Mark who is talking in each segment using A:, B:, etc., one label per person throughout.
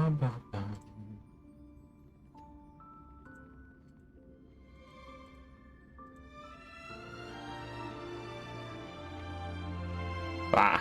A: ba, ba. Bah.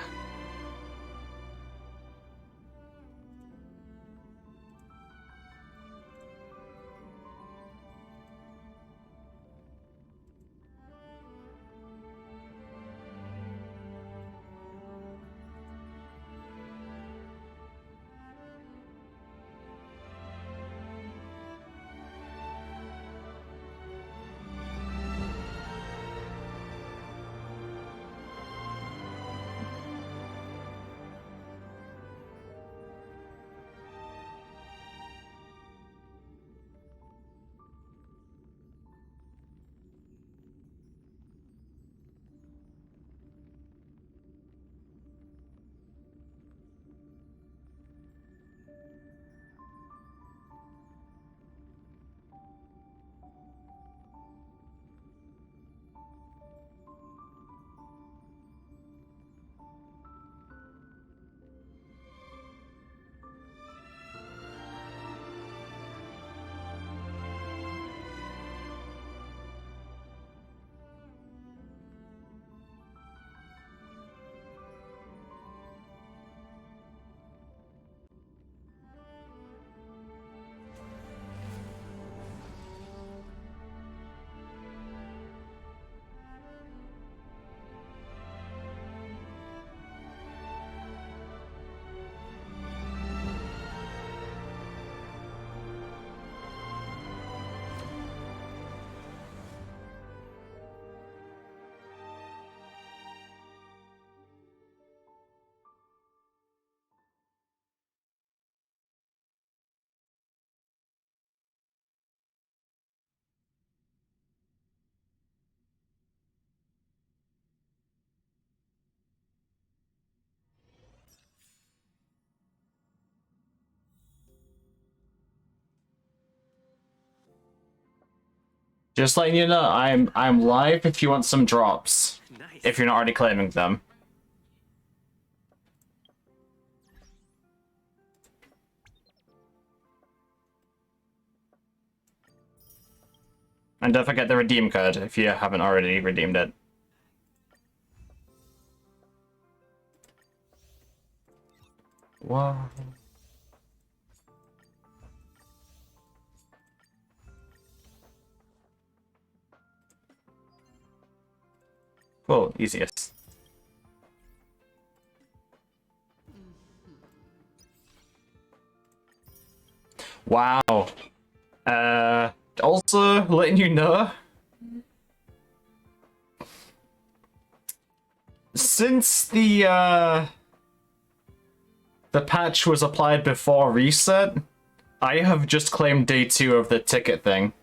A: Just letting you know, I'm live if you want some drops.
B: Nice.
A: If you're not already claiming them. And don't forget the redeem code if you haven't already redeemed it. Wow. Cool, easiest. Wow. Also letting you know, since the patch was applied before reset, I have just claimed day 2 of the ticket thing.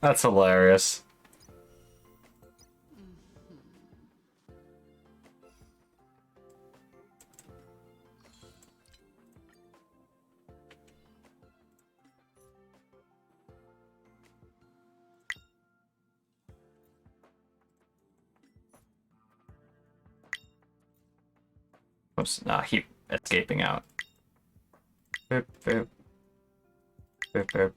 A: That's hilarious. Oops, nah, keep escaping out. Boop, boop. Boop, boop.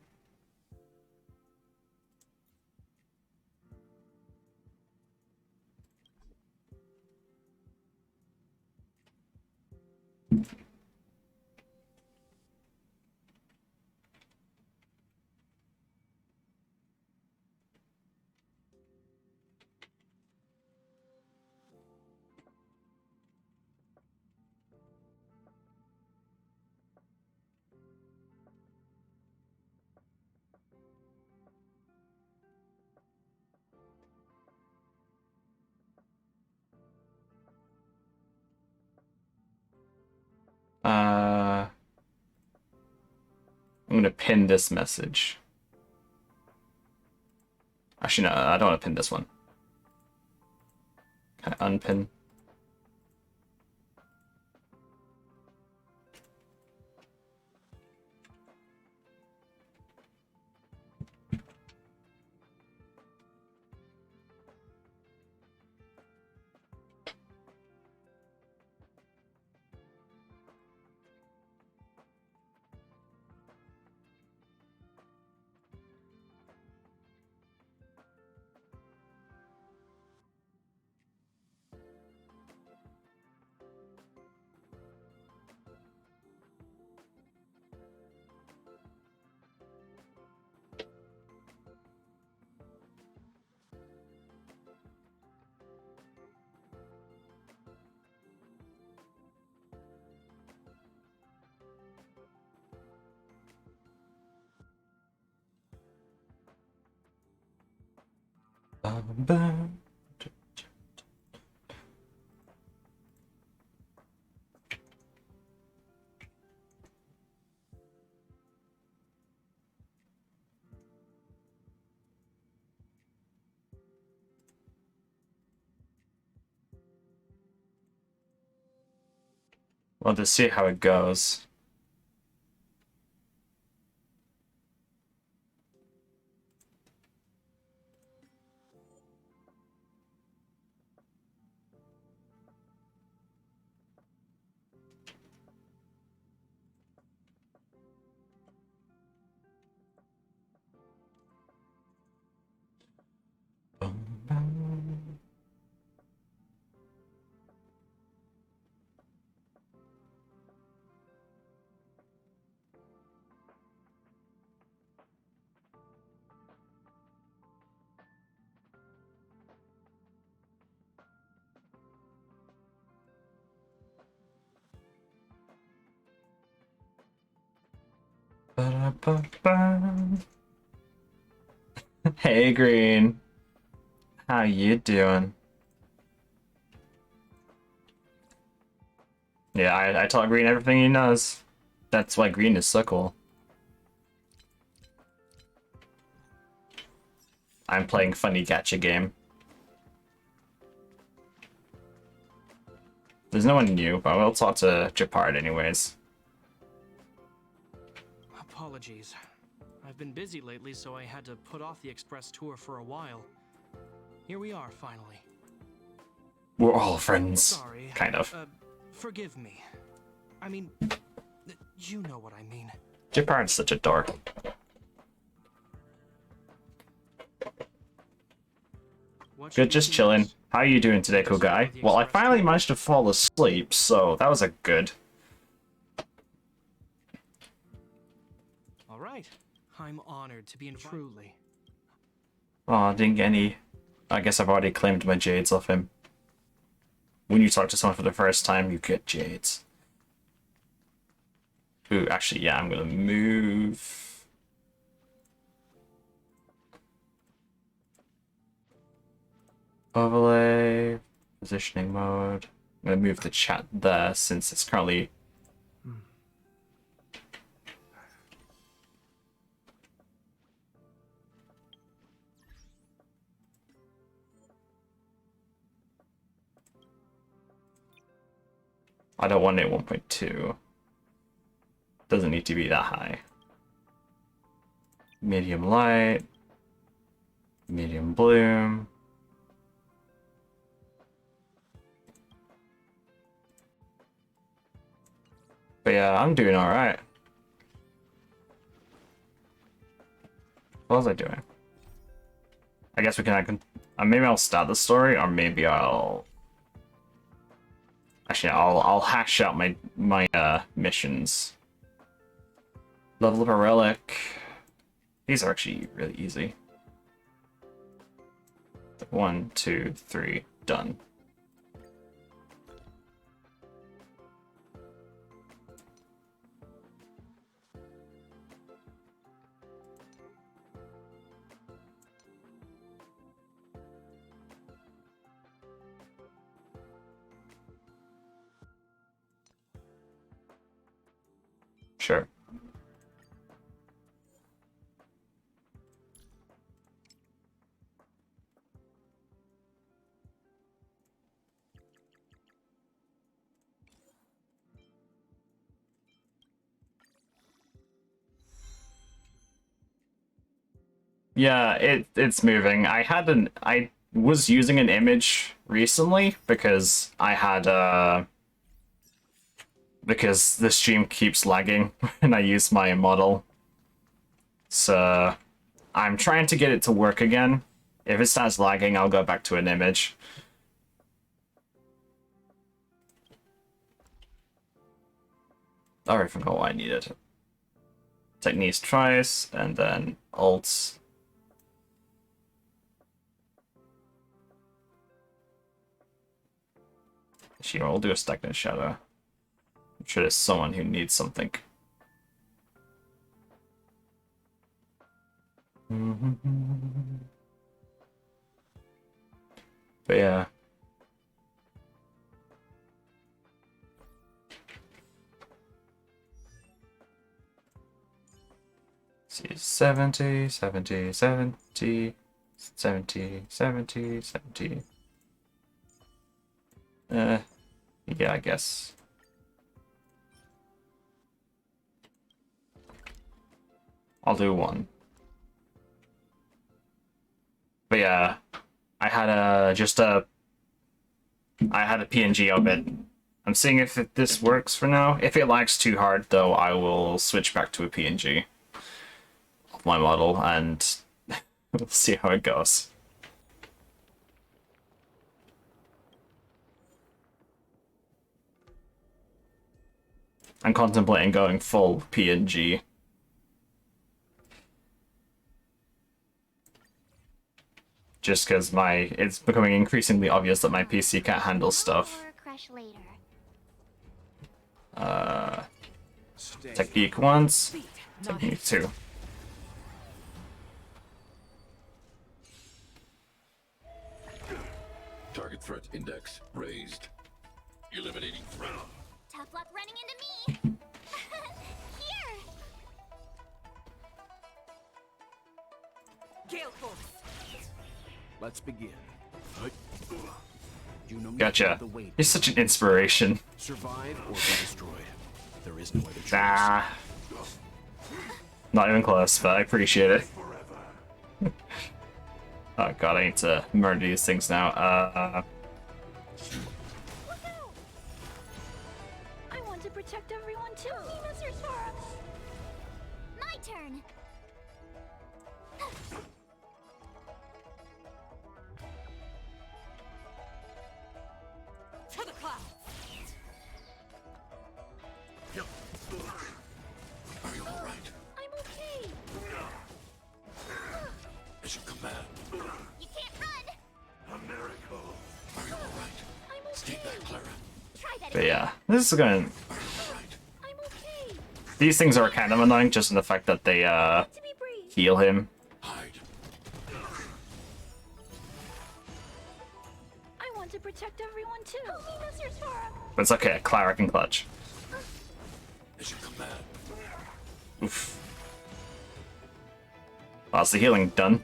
A: I'm gonna pin this message. Actually, no, I don't want to pin this one. Can I unpin? Well, to see how it goes. Hey, Green. How you doing? Yeah, I taught Green everything he knows. That's why Green is so cool. I'm playing funny gacha game. There's no one new, but we'll talk to Japard anyways.
B: Apologies. I've been busy lately, so I had to put off the express tour for a while. Here we are, finally.
A: We're all friends.
B: Sorry.
A: Kind of.
B: Forgive me. I mean, you know what I mean.
A: Japard's such a dork. Good, just chilling. How are you doing today, cool guy? Well, I finally managed to fall asleep, so that was a good.
B: All right. I'm honored to be in truly.
A: Oh, I didn't get any. I guess I've already claimed my jades off him. When you talk to someone for the first time, you get jades. Ooh, actually, yeah, I'm gonna move. Overlay, positioning mode. I'm gonna move the chat there since it's currently. I don't want it 1.2. Doesn't need to be that high. Medium light. Medium bloom. But yeah, I'm doing alright. What was I doing? I guess we can. Maybe I'll start the story, or maybe I'll. Actually, I'll hash out my missions. Level up a relic. These are actually really easy. 1, 2, 3, done. Sure. Yeah, it's moving. I was using an image recently because I had because the stream keeps lagging when I use my model. So I'm trying to get it to work again. If it starts lagging, I'll go back to an image. I already forgot what I needed. Techniques twice, and then Alt. Sure, we'll do a stagnant shadow. I'm sure there's someone who needs something. But yeah. See, 70, 70, 70, 70, 70, 70. Yeah, I guess. I'll do one. But yeah, I had a PNG of it. I'm seeing if this works for now. If it lags too hard, though, I will switch back to a PNG of my model, and we'll see how it goes. I'm contemplating going full PNG. Just because it's becoming increasingly obvious that my PC can't handle stuff. Technique once, technique two.
C: Target threat index raised. Eliminating threat.
D: Tough luck running into me. Here.
E: Gale Force. Let's begin. You know
A: Gotcha. You're such an inspiration.
E: Survive or be destroyed. There is no other choice.
A: Ah. Not even close, but I appreciate it. Oh god, I need to murder these things now.
D: I want to protect everyone too. My turn.
E: To the clouds.
C: Are you alright?
D: I'm okay.
C: Mission command.
D: You can't run.
C: A miracle. Are you alright?
D: I'm
C: Stay
D: okay.
C: back, Clara.
D: Try that
A: But
D: again.
A: yeah, this is going.
C: Are you alright?
D: I'm okay.
A: These things are kind of annoying, just in the fact that they
D: To be brave.
A: heal him.
C: Hide.
D: I want to protect everyone too. Help me, Mr. Sora.
A: But it's okay, Clara can clutch.
C: Mission command.
A: Oof. That's the healing done.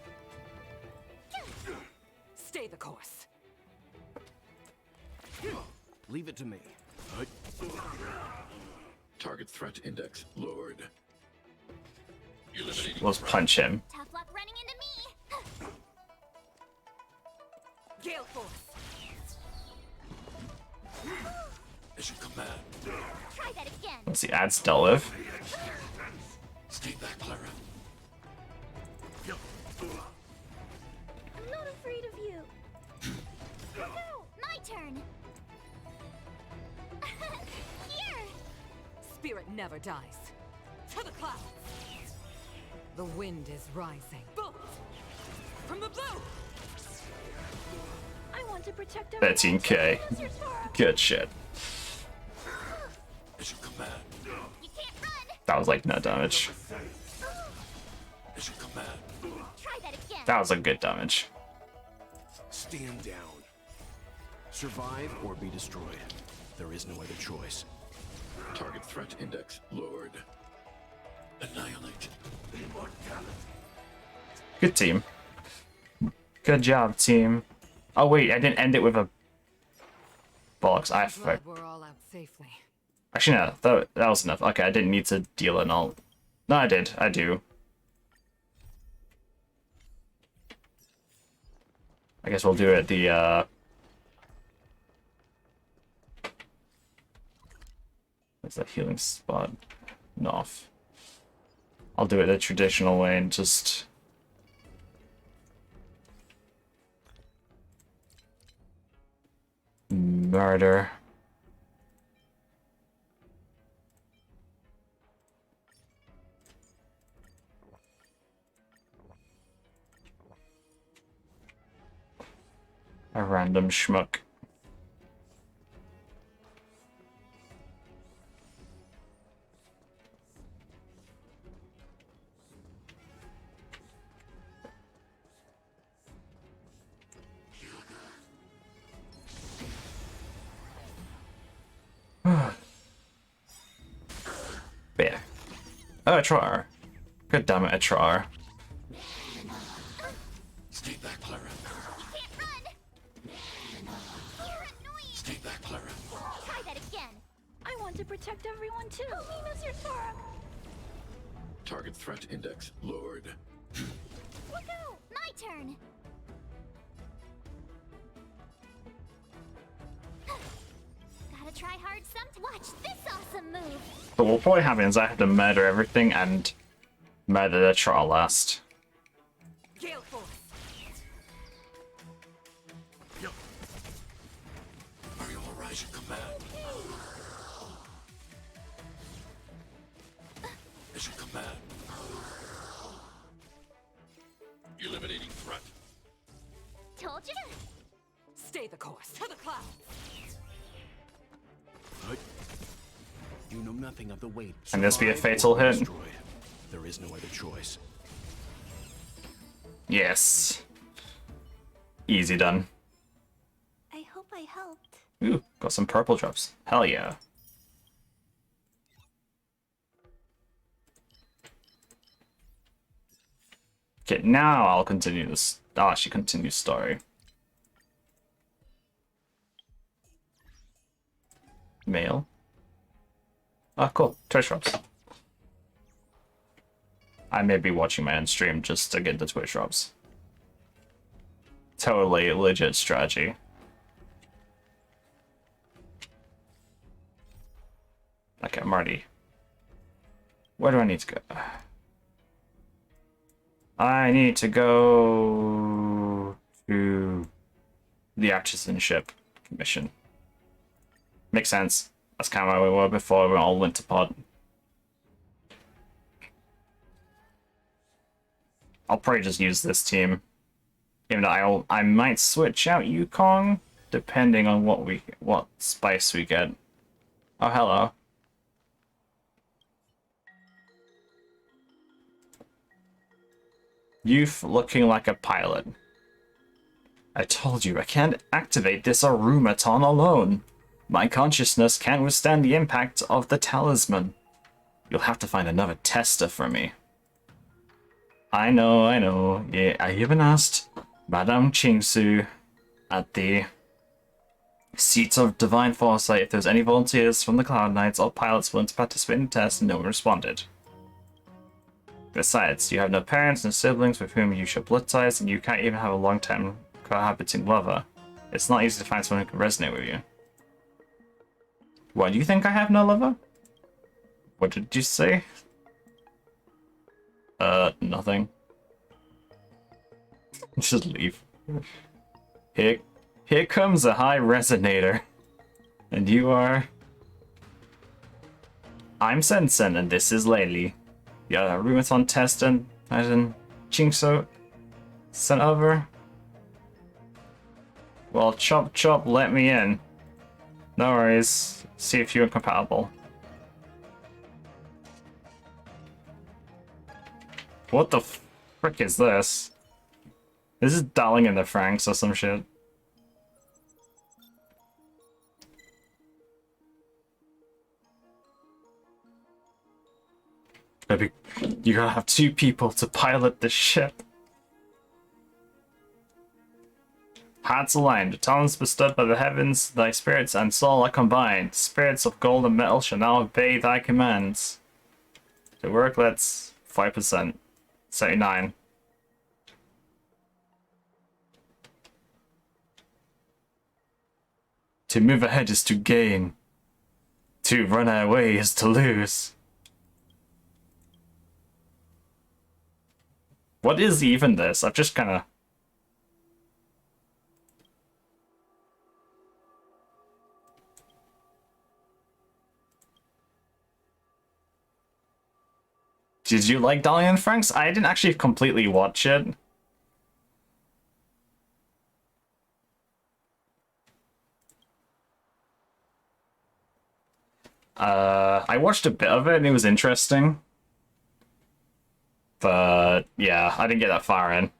E: Stay the course. Leave it to me.
C: Target threat index lowered. Eliminating
A: Let's
C: threat.
A: punch him.
D: Tough luck running into me.
E: Gale Force.
C: Mission command.
D: Try that again.
A: Let's see, adds dealt with.
C: Stay back, Clara.
D: I'm not afraid of you. Look out. My turn. Here.
F: Spirit never dies.
E: To the clouds.
F: The wind is rising.
E: Bolt. From the blue.
D: I want to protect everyone.
A: 13k.
D: Too, Mr. Sora.
A: Good shit.
C: Mission command.
D: You can't run.
A: That was like no damage.
C: Mission command.
D: Try that again.
A: That was a good damage.
E: Stand down. Survive or be destroyed. There is no other choice.
C: Target threat index lowered. Annihilate.
A: Good team. Good job, team. Oh wait, I didn't end it with a bollocks.
F: Glad we're all out safely.
A: Actually no, that was enough. Okay, I didn't need to deal an ult. No, I did. I do. I guess we'll do it the what's that healing spot? Noff. I'll do it the traditional way and just murder. A random schmuck. Oh, a Trar. God damn it, a Trar.
C: Stay back, Clara.
D: Can't run! You're annoying!
C: Stay back, Clara.
D: Try that again! I want to protect everyone too! Help me, Mr. Torok!
C: Target threat index lowered.
D: Look out! My turn! Gotta try hard some. Watch this awesome move!
A: But what probably happens is I have to murder everything and murder the Trar last.
F: Gale Force.
C: Are you all right? Command. Mission command. Eliminating threat.
D: Told you!
F: Stay the course. To the clouds.
E: You know nothing of the weight.
A: Can this be a
E: Survive
A: fatal
E: or be
A: hit?
E: destroyed. There is no other choice.
A: Yes. Easy done.
D: I hope I helped.
A: Ooh, got some purple drops. Hell yeah. Okay, now I'll continue this. I'll actually continue story. Mail. Ah, cool. Twitch drops. I may be watching my own stream just to get the Twitch drops. Totally legit strategy. Okay, I'm ready. Where do I need to go? I need to go to the Artisanship mission. Makes sense. That's kind of where we were before we all went to pod. I'll probably just use this team. Even though I might switch out Yukong depending on what spice we get. Oh, hello. Youth looking like a pilot. I told you I can't activate this Arumaton alone. My consciousness can't withstand the impact of the talisman. You'll have to find another tester for me. I know. Yeah, I even asked Madame Qingsu at the Seats of Divine Foresight if there's any volunteers from the Cloud Knights or pilots willing to participate in the test, and no one responded. Besides, you have no parents and siblings with whom you share blood ties, and you can't even have a long-term cohabiting lover. It's not easy to find someone who can resonate with you. What, do you think I have no lover? What did you say? Nothing. Just leave. Here comes a high resonator. And you are... I'm Sensen, and this is Layli. Yeah, Rumathon test and Jingso sent over. Well, chop, let me in. No worries. See if you're compatible. What the frick is this? This is dialing in the Franks or some shit. Maybe you gotta have two people to pilot the ship. Hearts aligned, talents bestowed by the heavens, thy spirits and soul are combined. Spirits of gold and metal shall now obey thy commands. To work, let's 5%. 79. To move ahead is to gain. To run away is to lose. What is even this? I've just kind of... Did you like Dahlia and Franks? I didn't actually completely watch it. I watched a bit of it and it was interesting. But yeah, I didn't get that far in.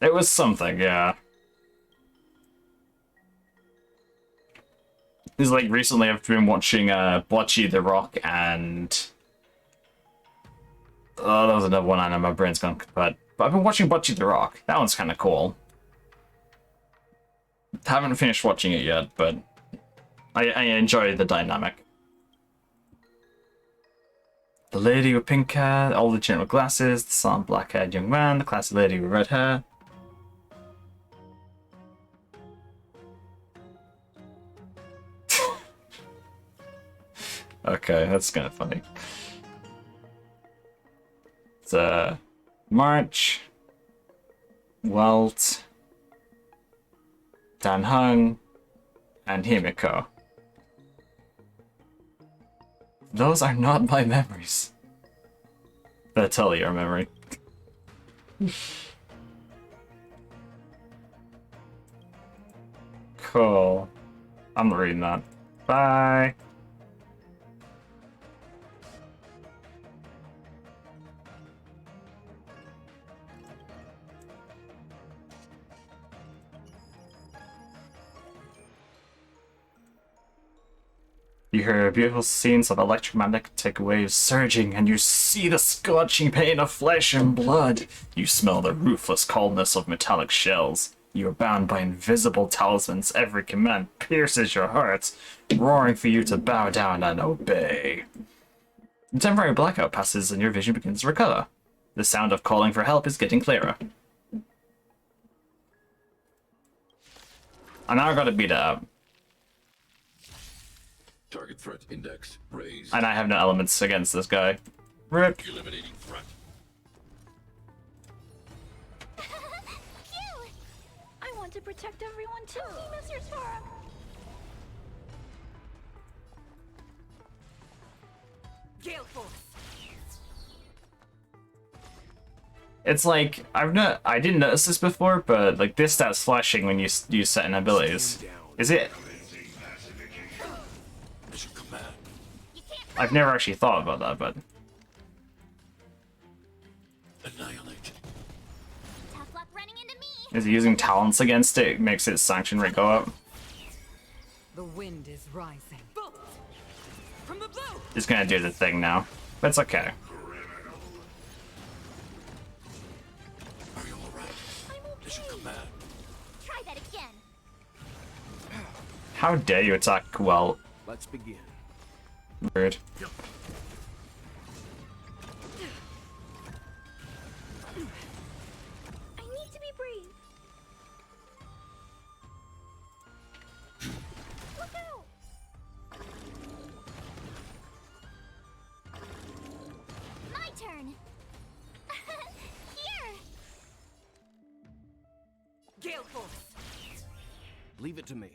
A: It was something, yeah. It's like recently I've been watching Bocce the Rock and oh, that was another one I know my brain's gone, but I've been watching Bocce the Rock. That one's kind of cool. Haven't finished watching it yet, but I enjoy the dynamic. The lady with pink hair, all the gent with glasses, the solemn black-haired young man, the classy lady with red hair. Okay, that's kind of funny. It's March, Walt, Dan Hung, and Himiko. Those are not my memories. That's totally your memory. Cool. I'm reading that. Bye. You hear beautiful scenes of electromagnetic waves surging, and you see the scorching pain of flesh and blood. You smell the ruthless coldness of metallic shells. You are bound by invisible talismans. Every command pierces your heart, roaring for you to bow down and obey. The temporary blackout passes, and your vision begins to recover. The sound of calling for help is getting clearer. I now gotta beat it up.
C: Target threat index raised.
A: And I have no elements against this guy. Rip.
C: Eliminating threat.
D: Phew! I want to protect everyone too. Help me, Mr. Sora.
F: Gale Force.
A: It's like I didn't notice this before, but like this starts flashing when you use certain abilities. Is it?
C: Mission command.
A: I've never actually thought about that, but
C: Annihilate.
D: Tough luck running into me.
A: is he using talents against it? Makes its sanction rate go up.
F: The wind is rising. Bolt from the blue.
A: It's gonna do the thing now, but it's okay.
C: Are you alright?
D: I'm okay.
C: Mission command.
D: Try that again.
A: How dare you attack well?
E: Let's begin.
A: Rude.
D: I need to be brave. Look out! My turn. Here.
F: Gale Force.
E: Leave it to me.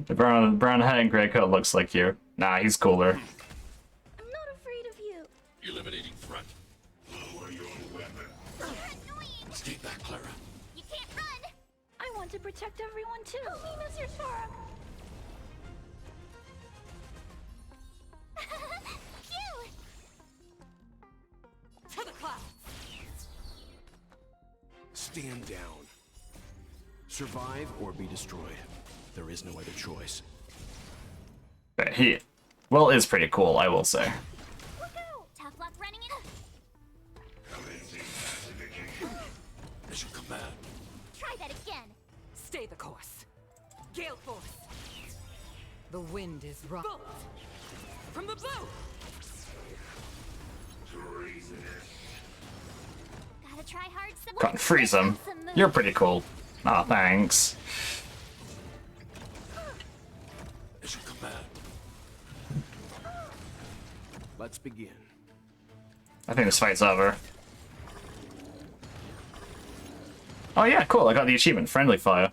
A: The brown head and gray coat looks like you. Nah, he's cooler.
D: I'm not afraid of you.
C: Eliminating threat. Lower your weapon.
D: You're annoying.
C: Stay back, Clara.
D: You can't run. I want to protect everyone too. Help me, Mr. Sora. Phew!
F: To the clouds.
E: Stand down. Survive or be destroyed. There is no other choice.
A: But he, well, is pretty cool, I will say.
D: Look out! Tough luck running in.
C: Mission command.
D: Try that again.
F: Stay the course. Gale Force. The wind is rising. Bolt from the blue.
D: Gotta try hard.
A: Can't freeze him. You're pretty cool. Aw, thanks.
C: Mission command.
E: Let's begin.
A: I think this fight's over. Oh yeah, cool, I got the achievement, Friendly Fire.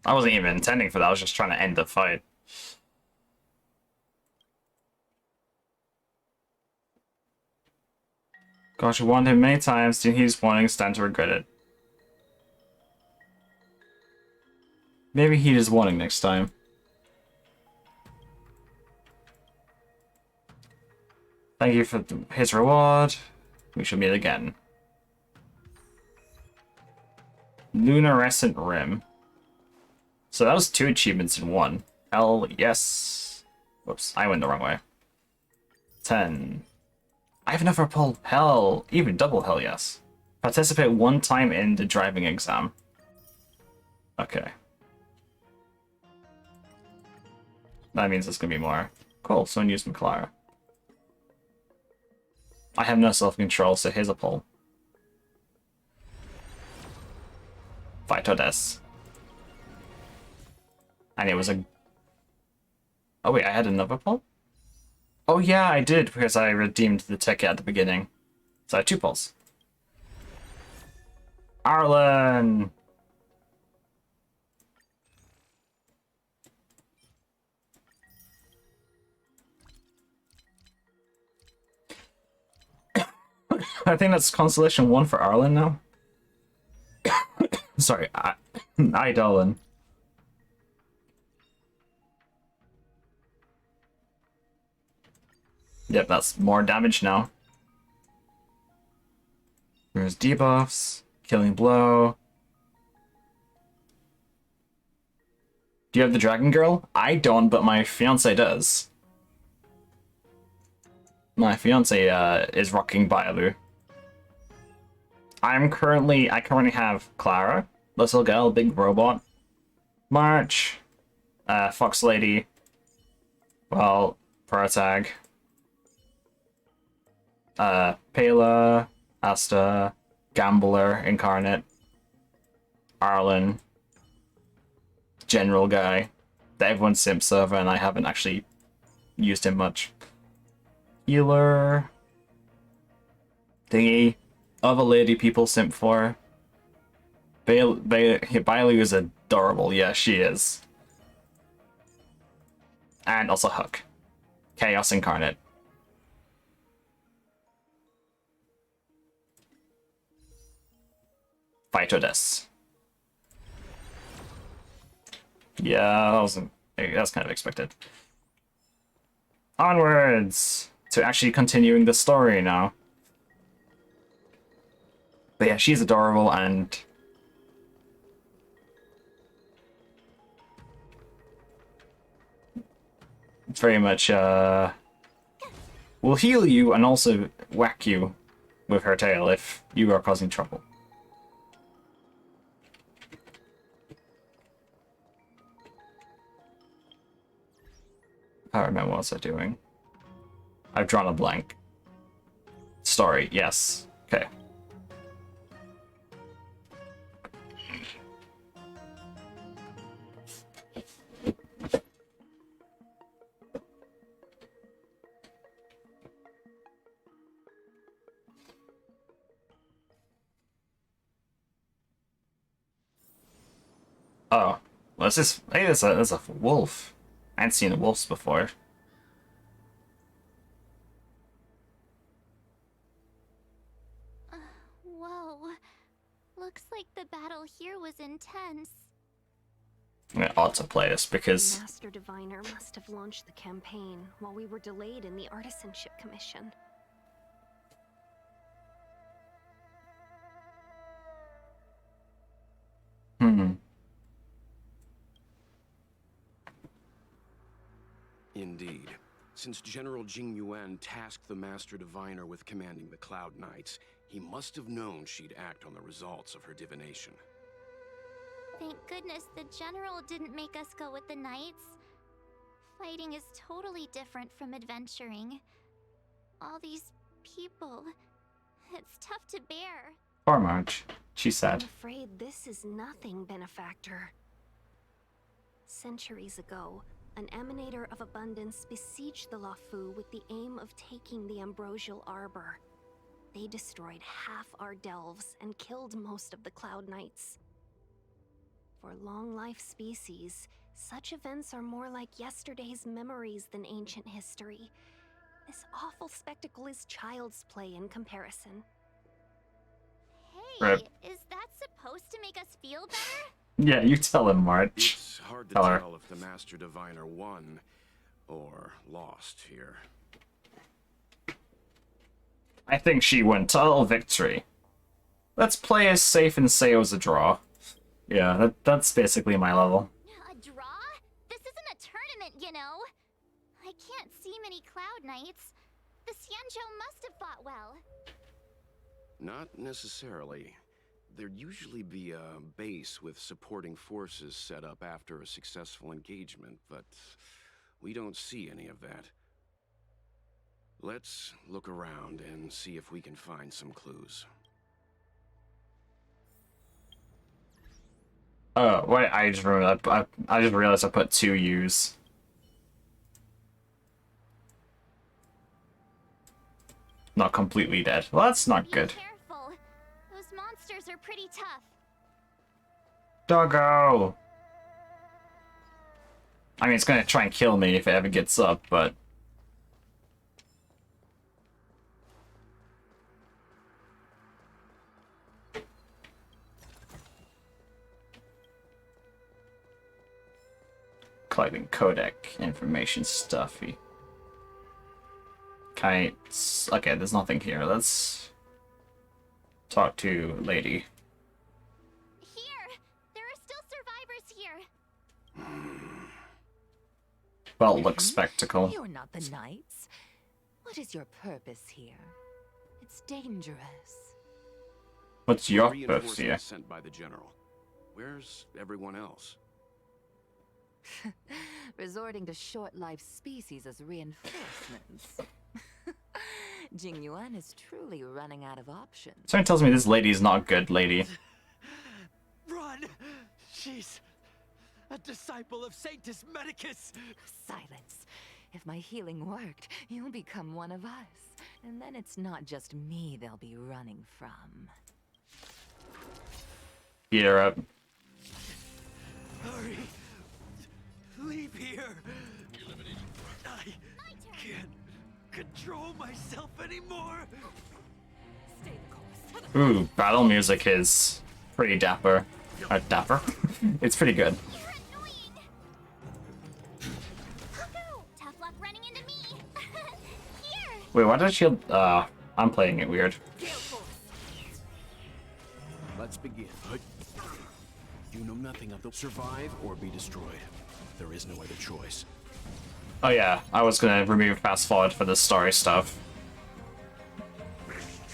A: I wasn't even intending for that, I was just trying to end the fight. Gosh, I warned him many times, and he's wanting to stand to regret it. Maybe he is warning next time. Thank you for his reward. We shall meet again. Lunarescent Rim. So that was 2 achievements in 1. Hell yes. Whoops, I went the wrong way. 10. I have another pull. Hell, even double hell yes. Participate 1 time in the driving exam. Okay. That means there's gonna be more. Cool, someone used McClara. I have no self-control, so here's a pull. Fight Odess. And it was a... Oh wait, I had another pull? Oh yeah, I did, because I redeemed the ticket at the beginning. So I had 2 pulls. Arlen! I think that's Constellation 1 for Arlen now. Sorry, Eidolon. Yep, that's more damage now. There's debuffs, Killing Blow. Do you have the Dragon Girl? I don't, but my fiance does. My fiance is rocking Bailu. I currently have Clara, Little Girl, Big Robot, March, Fox Lady, well, Protag, Pela, Asta, Gambler, Incarnate, Arlen, General Guy, the Everyone Simp server, and I haven't actually used him much. Healer, Thingy, other lady people simp for. Bailu is adorable, yeah, she is. And also Hook. Chaos Incarnate. Fight Odess. Yeah, that's kind of expected. Onwards to actually continuing the story now. But yeah, she's adorable and it's very much will heal you and also whack you with her tail if you are causing trouble. I don't remember what was I doing. I've drawn a blank. Story, yes. Okay. Oh, what's this? Hey, there's a wolf. I hadn't seen wolves before.
D: Whoa. Looks like the battle here was intense.
A: I'm gonna auto-play this because
G: The Master Diviner must have launched the campaign while we were delayed in the Artisanship Commission.
E: Indeed. Since General Jing Yuan tasked the Master Diviner with commanding the Cloud Knights, he must have known she'd act on the results of her divination.
D: Thank goodness the general didn't make us go with the knights. Fighting is totally different from adventuring. All these people, it's tough to bear.
A: poor March. She's
G: I'm
A: sad.
G: afraid this is nothing, Benefactor. Centuries ago, an emanator of abundance besieged the Lafu with the aim of taking the Ambrosial Arbor. They destroyed half our delves and killed most of the Cloud Knights. For long-life species, such events are more like yesterday's memories than ancient history. This awful spectacle is child's play in comparison.
D: Hey,
A: Rip.
D: is that supposed to make us feel better?
A: Yeah, you tell him, March.
E: It's hard to
A: Tell her.
E: tell if the Master Diviner won or lost here.
A: I think she won total victory. Let's play as safe and say it was a draw. Yeah, that's basically my level.
D: A many Cloud Knights. The Xianzhou must have fought well.
E: Not necessarily. There'd usually be a base with supporting forces set up after a successful engagement, but we don't see any of that. Let's look around and see if we can find some clues.
A: Oh, wait, I just remembered. I just realized I put 2 U's. Not completely dead. Well, that's not good.
D: Be careful. Those monsters are pretty tough.
A: Doggo! I mean, it's gonna try and kill me if it ever gets up, but... Collecting codec information stuffy. Kites. Okay, there's nothing here. Let's talk to lady.
D: Here! There are still survivors here.
A: Well, look spectacle.
F: You're not the Knights. What is your purpose here? It's dangerous.
A: What's your purpose
E: Reinforcements
A: here?
E: sent by the general. Where's everyone else?
F: Resorting to short-lived species as reinforcements. Jingyuan is truly running out of options.
A: Someone tells me this lady's not good, lady.
B: Run! She's a disciple of Sanctus Medicus!
F: Silence. If my healing worked, you'll become one of us. And then it's not just me they'll be running from.
A: Beat her up.
B: Hurry! Leave here! I can't control myself anymore!
F: Stay the course.
A: Ooh, battle music is pretty dapper. Dapper? It's pretty good.
D: You're annoying! Hugo! Tough luck running into me! Here!
A: Wait, why did she... I'm playing it weird.
E: Let's begin. You know nothing of the survive or be destroyed. There is no other choice.
A: Oh yeah, I was gonna remove fast forward for the story stuff.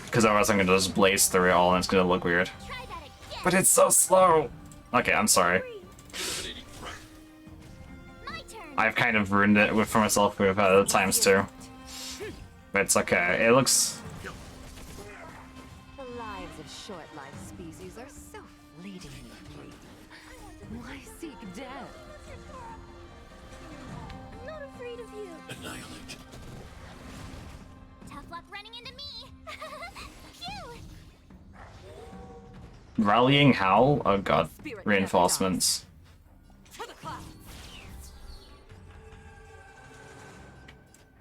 A: Because otherwise I'm gonna just blaze through it all and it's gonna look weird.
D: Try that again!
A: But it's so slow! Okay, I'm sorry.
D: My turn!
A: I've kind of ruined it for myself with times too. But it's okay. It looks...
F: The lives of short-lived species are so fleetingly brief. Why seek death?
D: I'm not afraid of you.
C: Annihilate.
D: Tough luck running into me! Phew!
A: Rallying Howl? Oh god.
F: Spirit
A: Reinforcements.
F: To the clouds.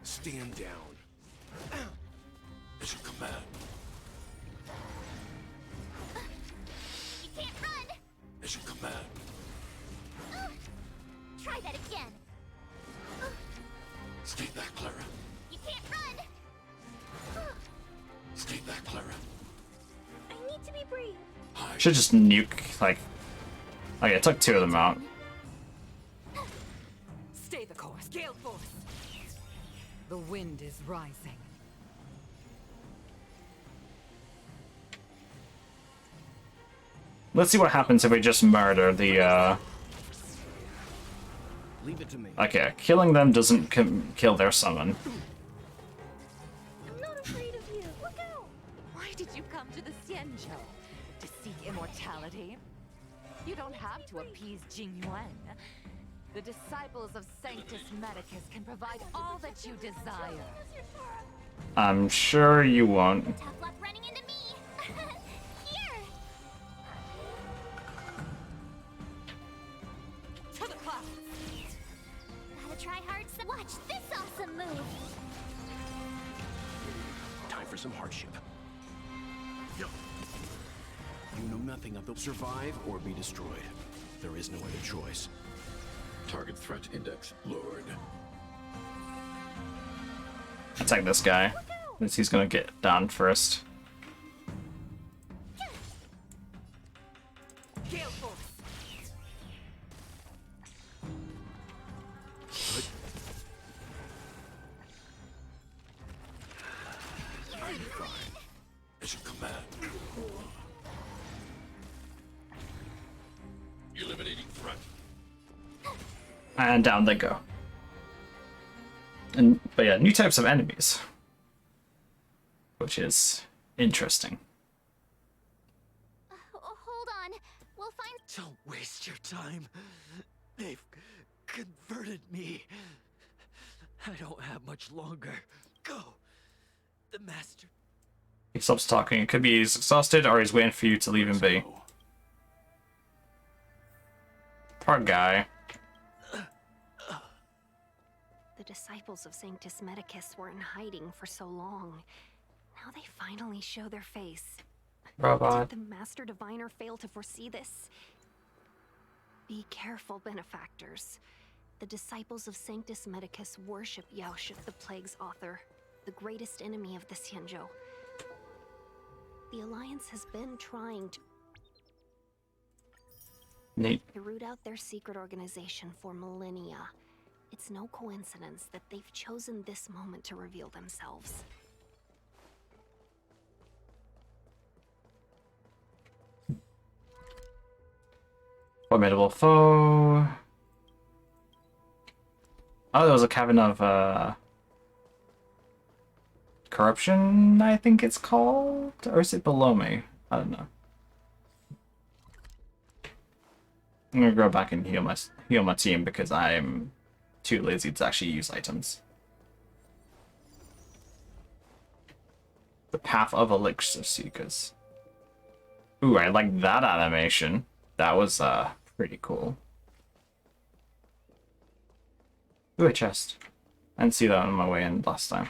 E: Stand down.
C: As you command.
D: You can't run!
C: As you command.
D: Try that again!
C: Stay back, Clara.
D: You can't run!
C: Stay back, Clara.
D: I need to be brave.
C: Hide.
A: Should just nuke, like... Okay, it took 2 of them out.
F: Stay the course. Gale force. The wind is rising.
A: Let's see what happens if we just murder the,
E: Leave it to me.
A: Okay, killing them doesn't kill their summon.
D: I'm not afraid of you. Look out!
F: Why did you come to the Xianzhou? To seek immortality? You don't have to appease Jingyuan. The disciples of Sanctus Medicus can provide all that you desire.
A: I'm sure you won't.
D: Tough luck running into me! Here!
F: To the clouds!
D: Gotta try hard some. Watch this awesome move!
E: Time for some hardship. You know nothing of the survive or be destroyed. There is no other choice.
C: Target threat index lowered.
A: Attack this guy. Since he's gonna get down first.
F: Gale force!
C: Fine. Mission command. Eliminating threat.
A: And down they go. But yeah, new types of enemies, which is interesting.
D: Hold on. We'll find.
H: Don't waste your time. They've converted me. I don't have much longer. Go. The master.
A: He stops talking. It could be he's exhausted or he's waiting for you to leave him be. Poor guy.
G: The disciples of Sanctus Medicus were in hiding for so long. Now they finally show their face.
A: Robot.
G: Did the Master Diviner fail to foresee this? Be careful, benefactors. The disciples of Sanctus Medicus worship Yaoshik, the Plague's author, the greatest enemy of the Xianzhou. The Alliance has been trying
A: Neat.
G: to root out their secret organization for millennia. It's no coincidence that they've chosen this moment to reveal themselves.
A: Formidable foe. Oh, there was a cavern of corruption, I think it's called? Or is it below me? I don't know. I'm gonna go back and heal my team because I'm too lazy to actually use items. The Path of Elixir Seekers. Ooh, I like that animation. That was pretty cool. Ooh, a chest. I didn't see that on my way in last time.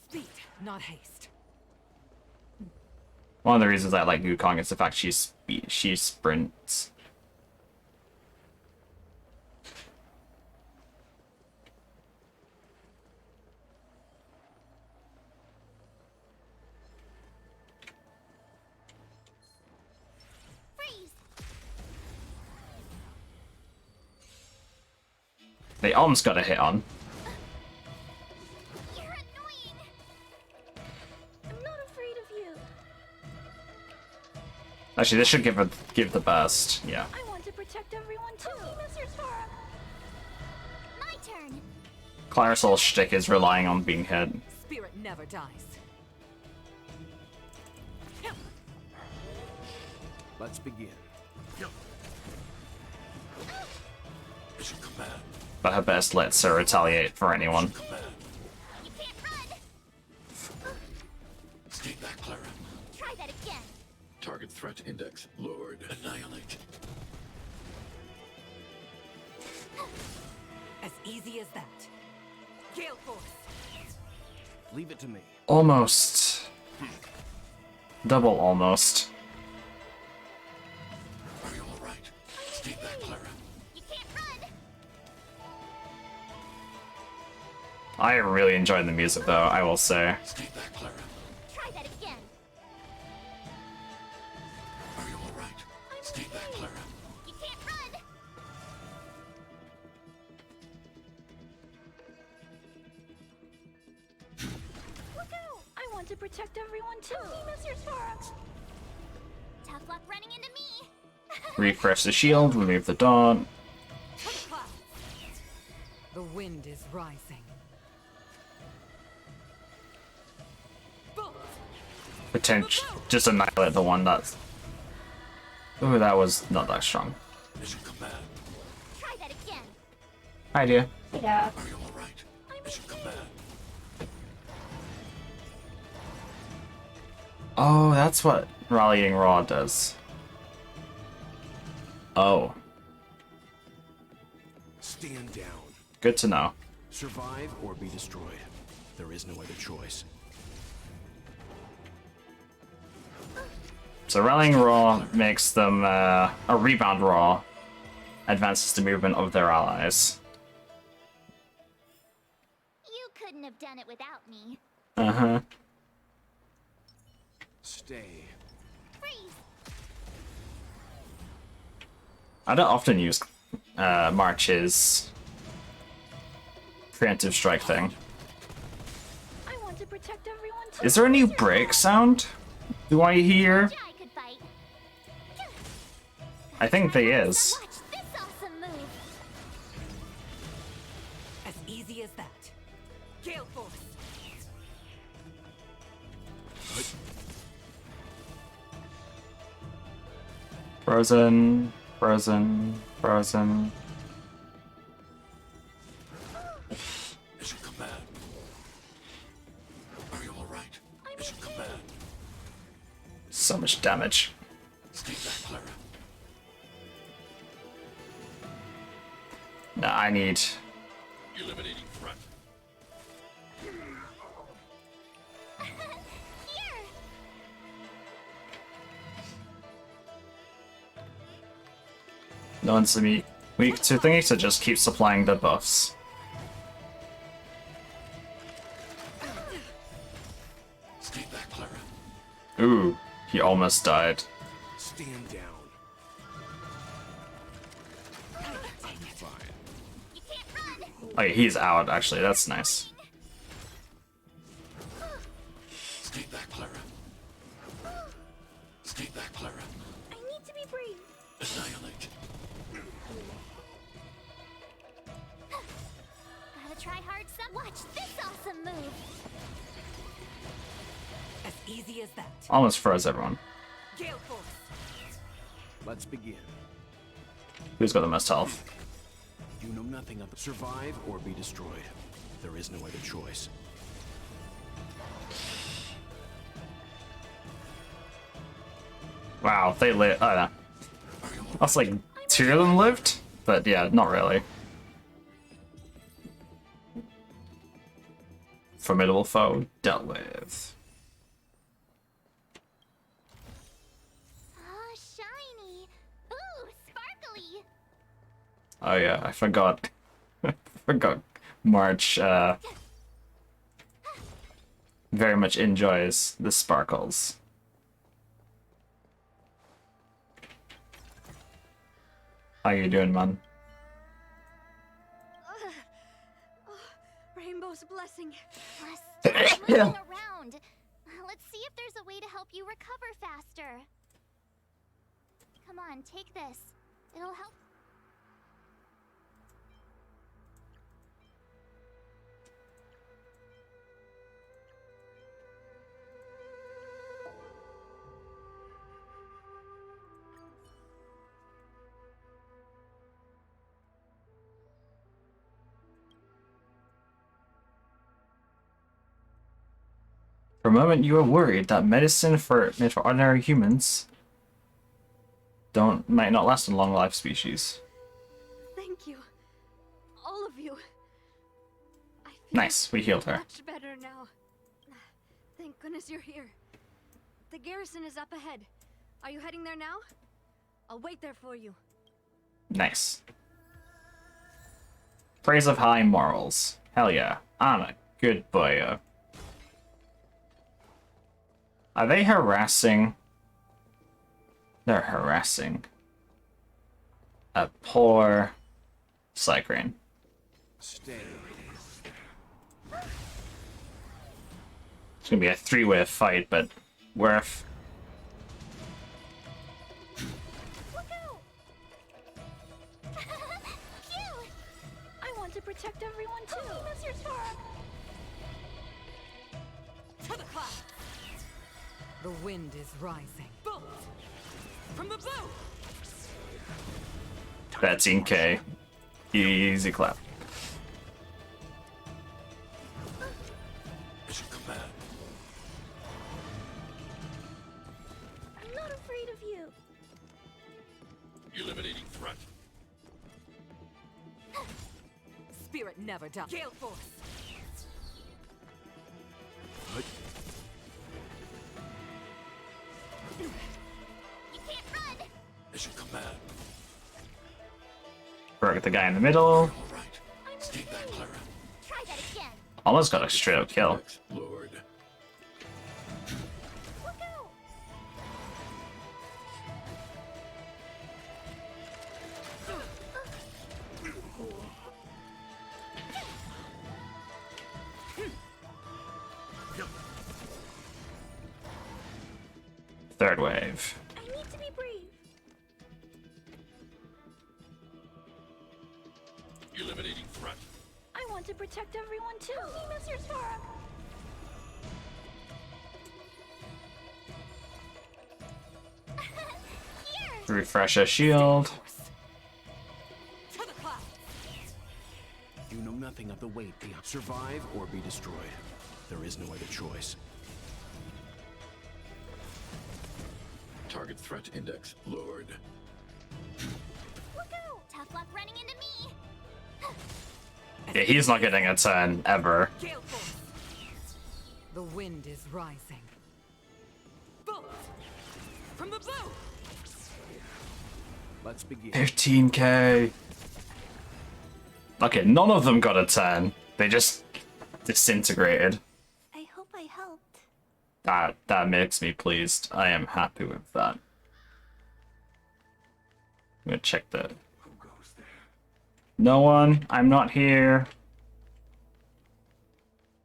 F: Speed, not haste.
A: One of the reasons I like Wukong is the fact she sprints.
D: Freeze!
A: They almost got a hit on.
D: You're annoying. I'm not afraid of you.
A: Actually, this should give the burst. Yeah.
D: I want to protect everyone too. Mr. Sora. My turn.
A: Clarisol's shtick is relying on being hit.
F: Spirit never dies.
H: Let's begin.
C: Mission command.
A: But her best lets her retaliate for anyone.
C: Command.
D: You can't run.
C: Stay back, Clara.
D: Try that again.
C: Target threat index lowered. Annihilate.
F: As easy as that. Gale Force.
H: Leave it to me.
A: Almost. Double almost.
C: Are you all right? Stay back, Clara.
D: You can't run.
A: I really enjoyed the music though, I will say.
C: Stay back, Clara.
D: Try that again.
C: Are you all right? Stay back, Clara.
D: You can't run. Look out! I want to protect everyone too. Mr. Sora. Tough luck running into me.
A: Refresh the shield, remove the daunt.
F: The wind is rising.
A: Potential. Just annihilate the one that's. Ooh, that was not that strong.
C: Mission command.
D: Try that again.
A: Idea.
D: Yeah.
C: Are you all right? Mission command.
A: Oh, that's what Rallying Raw does. Oh,
H: Stand down.
A: good to know.
H: Survive or be destroyed. There is no other choice.
A: So Rallying Raw makes them a Rebound Raw. Advances the movement of their allies.
D: You couldn't have done it without me.
A: Uh-huh.
H: Stay.
D: Freeze!
A: I don't often use March's preemptive strike thing.
D: I want to protect everyone too.
A: Is there a new break sound? Do I hear?
D: I could fight.
A: I think there is.
D: Watch this awesome move.
F: As easy as that. Gale Force.
A: Frozen, frozen, frozen.
C: Mission command. Are you all right? Mission command.
A: So much damage.
C: Stay back, Clara.
A: Nah, I need.
C: Eliminating front.
D: Here.
A: No one's weak to thingy, so just keep supplying the buffs.
C: Stay back, Clara.
A: Ooh, he almost died.
E: Stand down. Fine.
D: You can't run.
A: Oh, yeah, he's out, actually. That's nice.
C: Stay back, Clara. Stay back, Clara.
D: I need to be brave.
C: Annihilate.
D: Gotta try hard some. Watch this awesome move.
F: As easy as that.
A: Almost froze everyone.
F: Gale Force.
E: Let's begin.
A: Who's got the most health?
E: You know nothing of survive or be destroyed. There is no other choice.
A: Wow, they lived. Oh, no. That's like 2 of them lived? But yeah, not really. Formidable foe dealt with.
D: Oh, shiny. Ooh, sparkly.
A: Oh yeah, I forgot. I forgot March very much enjoys the sparkles. How you doing, man?
G: Rainbow's blessing.
D: Plus, moving around. Let's see if there's a way to help you recover faster. Come on, take this. It'll help.
A: For a moment, you were worried that medicine for ordinary humans might not last in long life species.
G: Thank you. All of you. I feel
A: Nice, we healed her.
G: much better now. Thank goodness you're here. The garrison is up ahead. Are you heading there now? I'll wait there for you.
A: Nice. Praise of high morals. Hell yeah, I'm a good boy. Are they harassing? They're harassing a poor Cycrane.
E: Stay.
A: It's gonna be a 3-way fight, but worth.
D: Look out! Cute! I want to protect everyone too. Mr. Tora.
F: To the clouds. The wind is rising. Bolt! From the bow!
A: That's in K. Easy clap.
C: Mission command.
D: I'm not afraid of you.
C: Eliminating front.
F: Spirit never dies. Gale Force!
D: You can't run.
C: Mission command.
A: Broke the guy in the middle.
C: All right.
D: I'm
C: Stay back,
D: afraid.
C: Clara.
D: Try that again.
A: Almost got a straight up kill.
C: Explored.
D: Look out!
A: Third wave.
D: I need to be brave.
C: Eliminating threat.
D: I want to protect everyone too. Mr. Sora. Here.
A: Refresh our shield.
F: To the clouds.
E: You know nothing of the weight beyond. Survive or be destroyed. There is no other choice.
C: Target threat index lowered.
D: Look out! Tough luck running into me.
A: Yeah, he's not getting a turn ever.
F: Gale force. The wind is rising. Bolt from the blue.
E: Let's begin.
A: 15k. Okay, none of them got a turn. They just disintegrated.
D: I hope I helped.
A: That makes me pleased. I am happy with that. I'm gonna check the.
C: Who goes there?
A: No one. I'm not here.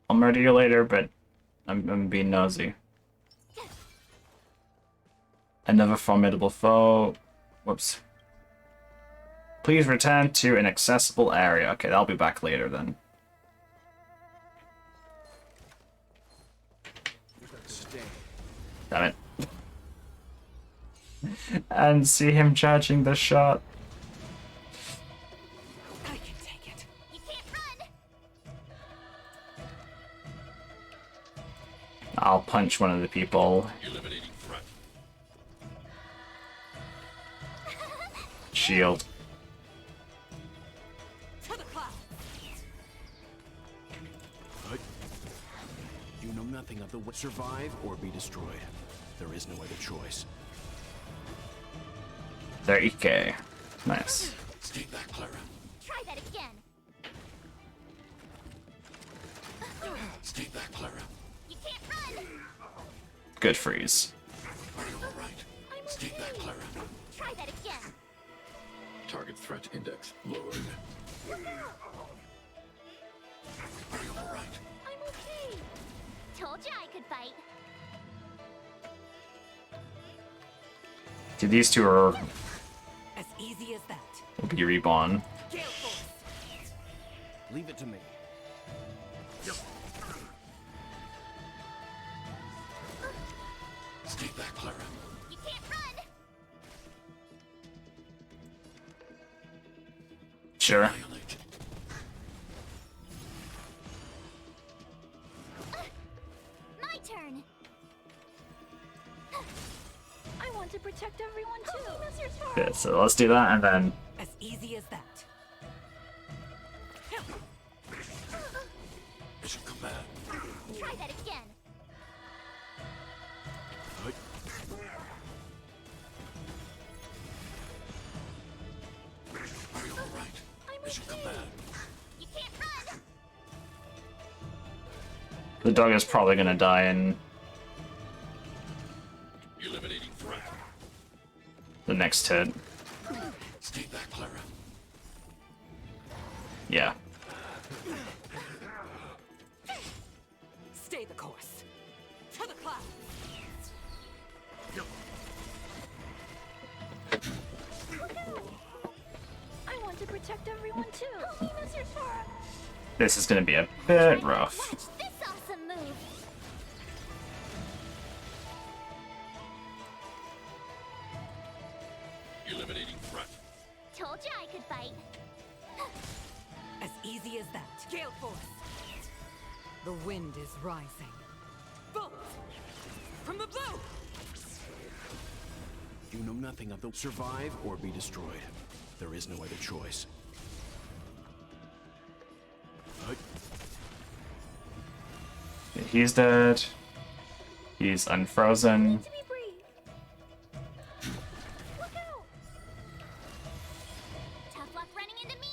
A: I'll murder you later, but I'm being nosy. Another formidable foe. Whoops. Please return to an accessible area. Okay, I'll be back later then.
E: Stay.
A: Damn it. And see him charging the shot.
F: I can take it.
D: You can't run.
A: I'll punch one of the people.
C: Eliminating threat.
A: Shield.
F: To the clouds.
E: You know nothing of the weight. Survive or be destroyed. There is no other choice.
A: 30k. Nice.
C: Stay back, Clara.
D: Try that again.
C: Stay back, Clara.
D: You can't run.
A: Good freeze.
C: Are you all right?
D: I'm
C: Stay back,
D: okay.
C: Clara.
D: Try that again.
C: Target threat index lowered. Are you all right?
D: I'm okay. Told you I could fight.
A: Dude, these two are
F: As easy as that.
A: will be reborn.
F: Gale force.
E: Leave it to me.
C: Stay back, Clara.
D: You can't run.
A: Sure.
C: Annihilate.
D: My turn. I want to protect everyone too. Mr. Sora.
A: Yeah, so let's do that and then
F: As easy as that.
C: Mission command.
D: Try that again.
C: Are you all right?
D: I'm
C: Mission
D: okay.
C: command.
D: You can't run.
A: the dog is probably gonna die in
C: Eliminating threat.
A: the next hit.
C: Stay back, Clara.
A: Yeah.
F: Stay the course. To the clouds.
D: I want to protect everyone too. Mr. Sora.
A: This is gonna be a bit rough.
D: Watch this awesome move.
C: Eliminating threat.
D: Told you I could fight.
F: As easy as that. Gale force. The wind is rising. Bolt from the blue.
E: You know nothing of the. Survive or be destroyed. There is no other choice.
A: He's dead. He's unfrozen.
D: To be brave. Look out. Tough luck running into me.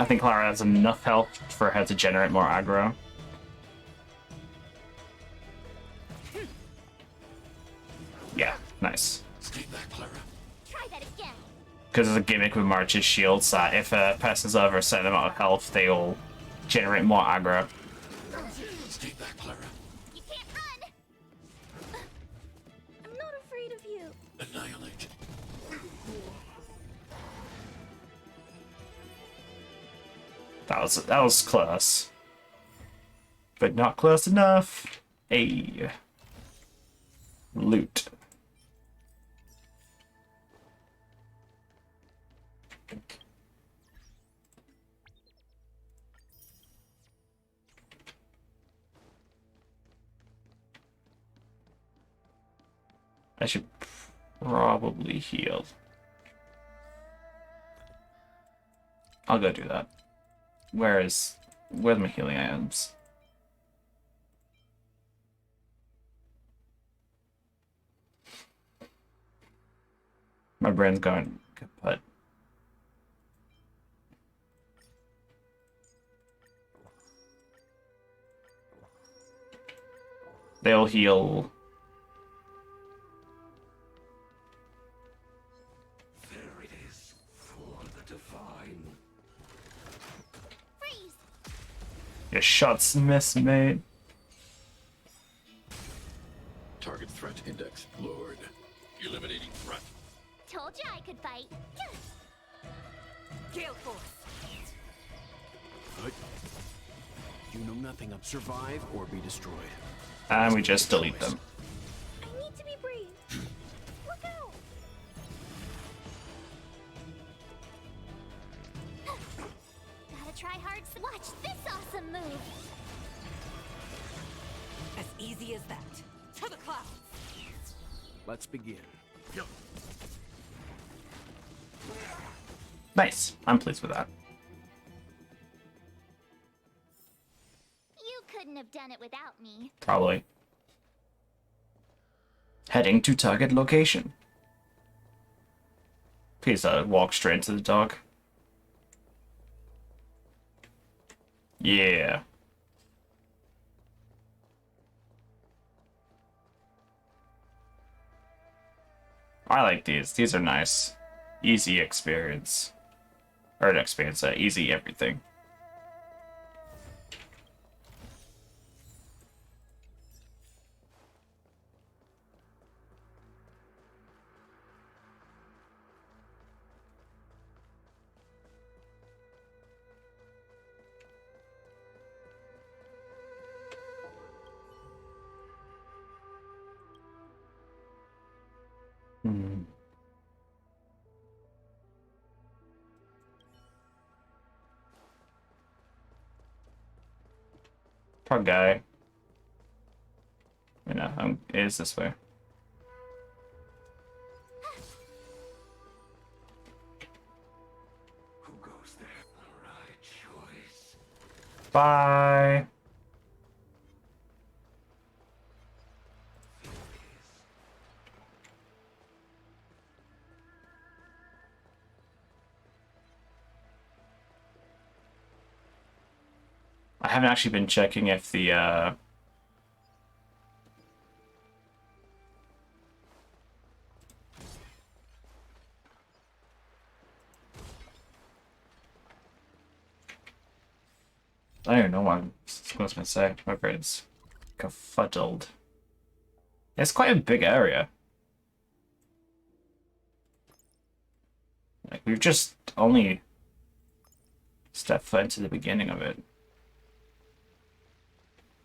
A: I think Clara has enough health for her to generate more aggro. Yeah, nice.
C: Stay back, Clara.
D: Try that again.
A: Because there's a gimmick with March's shields that if a person's over a certain amount of health, they'll generate more aggro.
C: Stay back, Clara.
D: You can't run.
A: That was close. But not close enough. Hey. Loot. I should probably heal. I'll go do that. Where's my healing items? My brain's going kaput. They'll heal.
C: There it is for the divine.
D: Freeze!
A: Your shots miss, mate.
C: Target threat index lowered. Eliminating threat.
D: Told you I could fight.
F: Gale Force!
I: You know nothing of survive or be destroyed.
A: And we just delete them.
D: I need to be brave. Look out! Gotta try hard. Watch this awesome move.
F: As easy as that. To the clouds!
I: Let's begin.
A: Nice. I'm pleased with that.
D: You couldn't have done it without me.
A: Probably. Heading to target location. Please walk straight into the dog. Yeah. I like these. These are nice. Easy experience. Or an experience, easy everything. Hmm. Poor guy. You know, it is this way.
C: Who goes there? The right choice.
A: Bye. I haven't actually been checking if the I don't even know what I was gonna say. My brain's confuddled. It's quite a big area. Like, we've just only stepped foot into the beginning of it.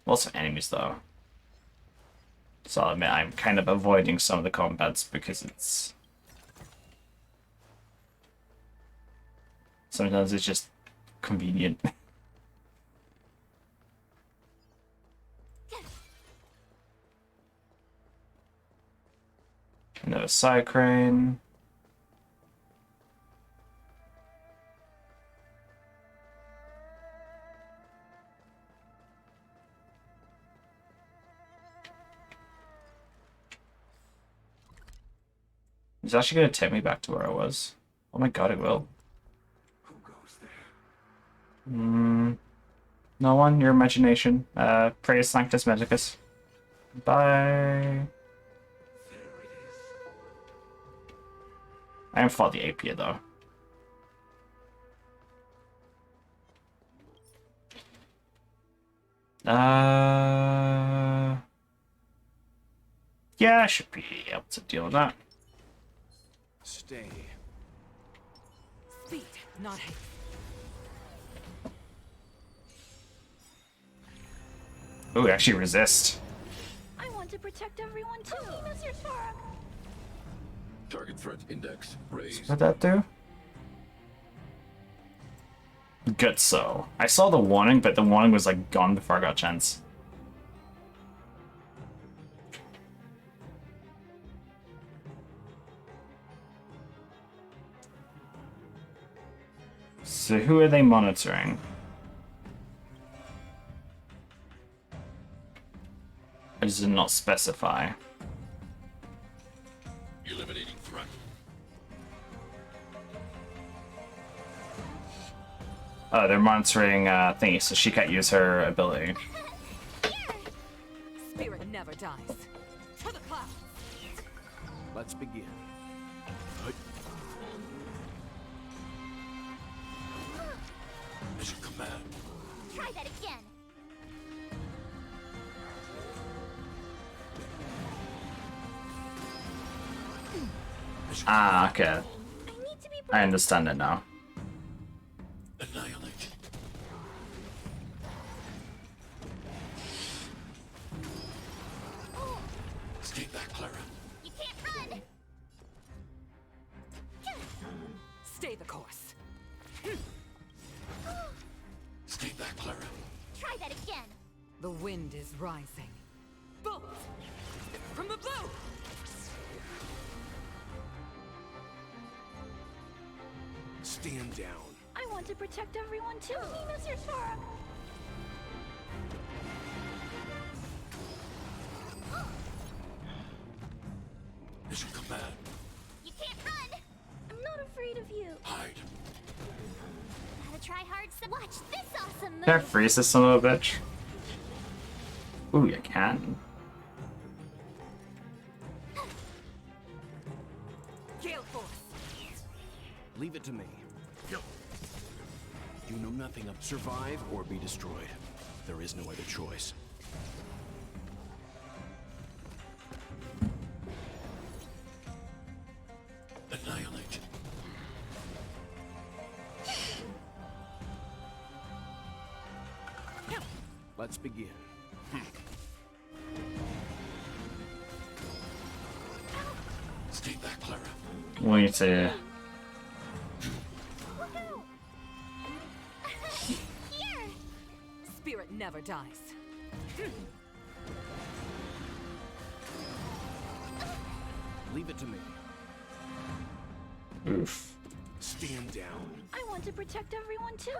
A: Lots of enemies, though. So I'll admit, I'm kind of avoiding some of the combats because it's... sometimes it's just convenient. Another side crane. It's actually going to take me back to where I was. Oh my god, it will.
C: Who goes there?
A: No one? Your imagination. Praise Sanctus Medicus. Bye.
C: There it is.
A: I haven't fought the ape yet, though. Yeah, I should be able to deal with that.
I: Stay.
F: Speed, not hate.
A: Ooh, actually resist.
G: I want to protect everyone too.
C: Target threat index raised.
A: What did that do? Good so. I saw the warning, but the warning was like gone before I got a chance. So who are they monitoring? Or does it not specify?
C: Eliminating threat.
A: Oh, they're monitoring thingy, so she can't use her ability.
F: Spirit never dies. To the clouds.
I: Let's begin.
C: Mission command.
D: Try that again.
C: Mission
A: Ah, okay.
D: I need to be
A: I understand it now.
C: annihilate. Escape that, Clara.
D: You can't run.
F: Stay the course.
C: Escape that, Clara.
D: Try that again.
F: The wind is rising. Bolt! From the blue!
I: Stand down.
G: I want to protect everyone too.
C: Mission command.
D: You can't run.
G: I'm not afraid of you.
C: Hide.
D: Gotta try hard. Watch this awesome move.
A: Can I freeze this son of a bitch? Ooh, you can.
F: Gale force!
I: Leave it to me. You know nothing of survive or be destroyed. There is no other choice.
C: Annihilate.
I: Let's begin.
C: Escape that, Clara.
A: We need to.
D: Here.
F: Spirit never dies.
I: Leave it to me.
A: Oof.
I: Stand down.
G: I want to protect everyone too.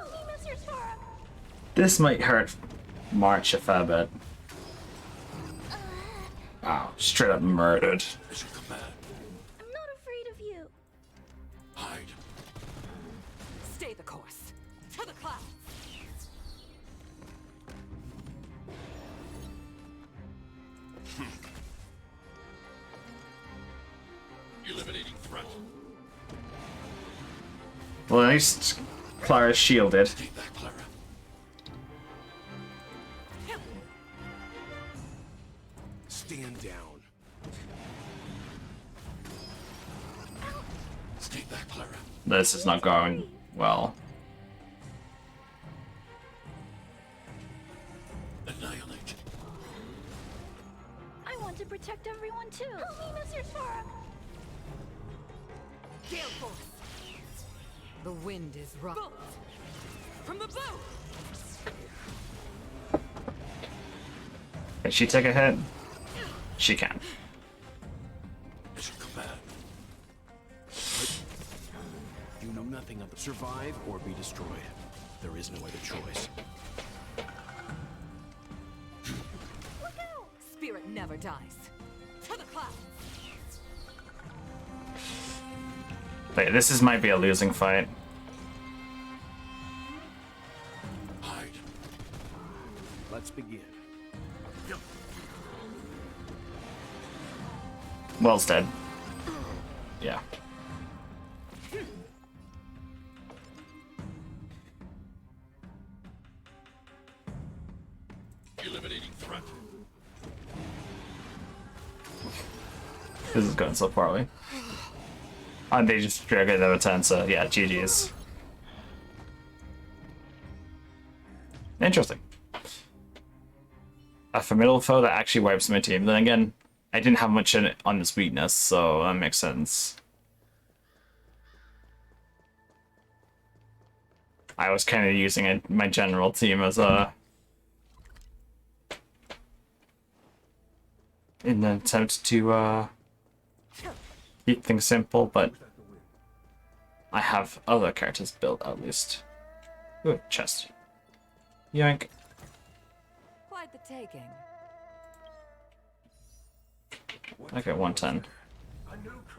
A: This might hurt March a fair bit. Wow, straight up murdered.
C: Mission command.
G: I'm not afraid of you.
C: Hide.
F: Stay the course. To the clouds!
C: Eliminating threat.
A: Well, at least Clara's shielded.
C: Escape that, Clara.
I: Stand down.
C: Escape that, Clara.
A: This is not going well.
C: Annihilate.
G: I want to protect everyone too.
F: Gale force! The wind is rising. Bolt! From the blue!
A: Can she take a hit? She can.
C: Mission command.
I: You know nothing of survive or be destroyed. There is no other choice.
F: Spirit never dies. To the clouds!
A: Wait, this might be a losing fight.
C: Hide.
I: Let's begin.
A: Well's dead. Yeah.
C: Eliminating threat.
A: This is going so poorly. And they just triggered their turn, so yeah, GG's. Interesting. a formidable foe that actually wipes my team. Then again, I didn't have much in it on this weakness, so that makes sense. I was kind of using my general team as a in an attempt to keep things simple, but I have other characters built at least. Ooh, chest. Yank.
F: Quite the taking.
A: Okay, 110.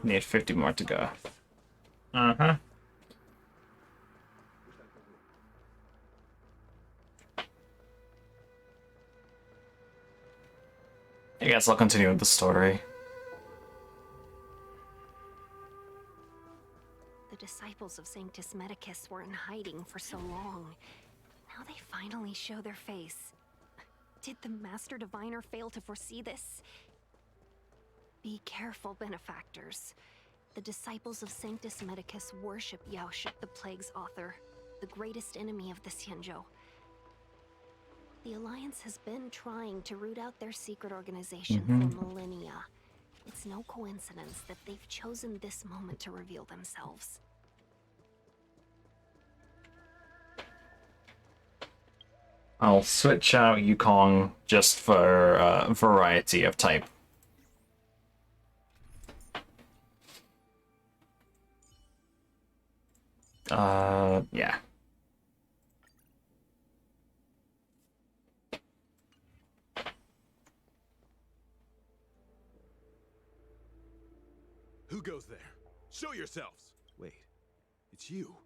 A: Need 50 more to go. Uh-huh. I guess I'll continue with the story.
G: The disciples of Sanctus Medicus were in hiding for so long. Now they finally show their face. Did the Master Diviner fail to foresee this? Be careful, benefactors. The disciples of Sanctus Medicus worship Yaoship, the Plague's author, the greatest enemy of the Xianzhou. The Alliance has been trying to root out their secret organization for millennia. It's no coincidence that they've chosen this moment to reveal themselves.
A: I'll switch out Yukong just for variety of type. Yeah.
I: Who goes there? Show yourselves! Wait, it's you.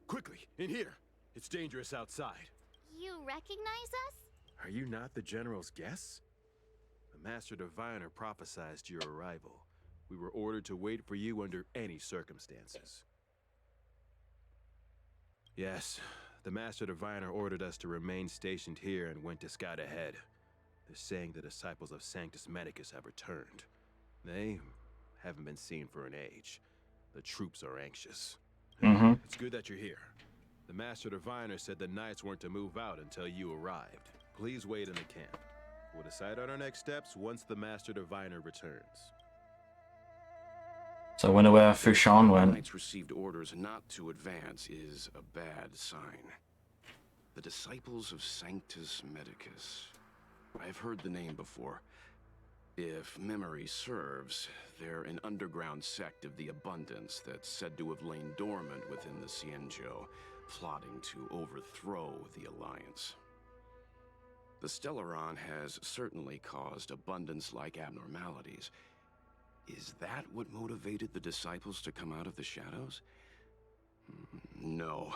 I: Quickly, in here. It's dangerous outside.
D: You recognize us?
I: Are you not the General's guests? The Master Diviner prophesied your arrival. We were ordered to wait for you under any circumstances. Yes, the Master Diviner ordered us to remain stationed here and went to scout ahead. They're saying the disciples of Sanctus Medicus have returned. They haven't been seen for an age. The troops are anxious. It's good that you're here. The Master Diviner said the Knights weren't to move out until you arrived. Please wait in the camp. We'll decide on our next steps once the Master Diviner returns.
A: So I wonder where Fushan
E: The
A: went.
E: Knights received orders not to advance is a bad sign. The disciples of Sanctus Medicus. I've heard the name before. If memory serves, they're an underground sect of the Abundance that's said to have lain dormant within the Xianzhou, plotting to overthrow the Alliance. The Stellaron has certainly caused Abundance-like abnormalities. Is that what motivated the disciples to come out of the shadows? No.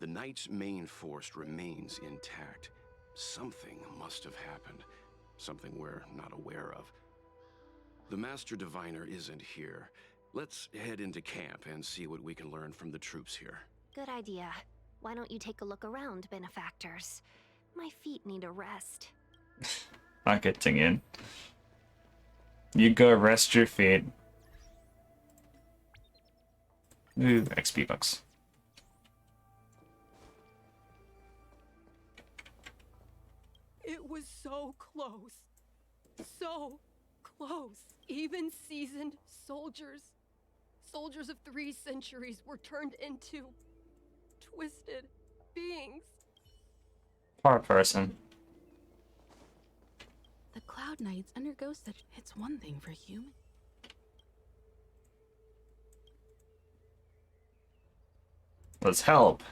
E: The Knight's main force remains intact. Something must have happened. Something we're not aware of. The Master Diviner isn't here. Let's head into camp and see what we can learn from the troops here.
G: Good idea. Why don't you take a look around, benefactors? My feet need a rest.
A: Not getting in. You go rest your feet. Ooh, XP bucks.
J: It was so close. So close. Even seasoned soldiers of 3 centuries were turned into twisted beings.
A: Poor person.
K: The Cloud Knights undergo such... It's one thing for human.
A: Let's help.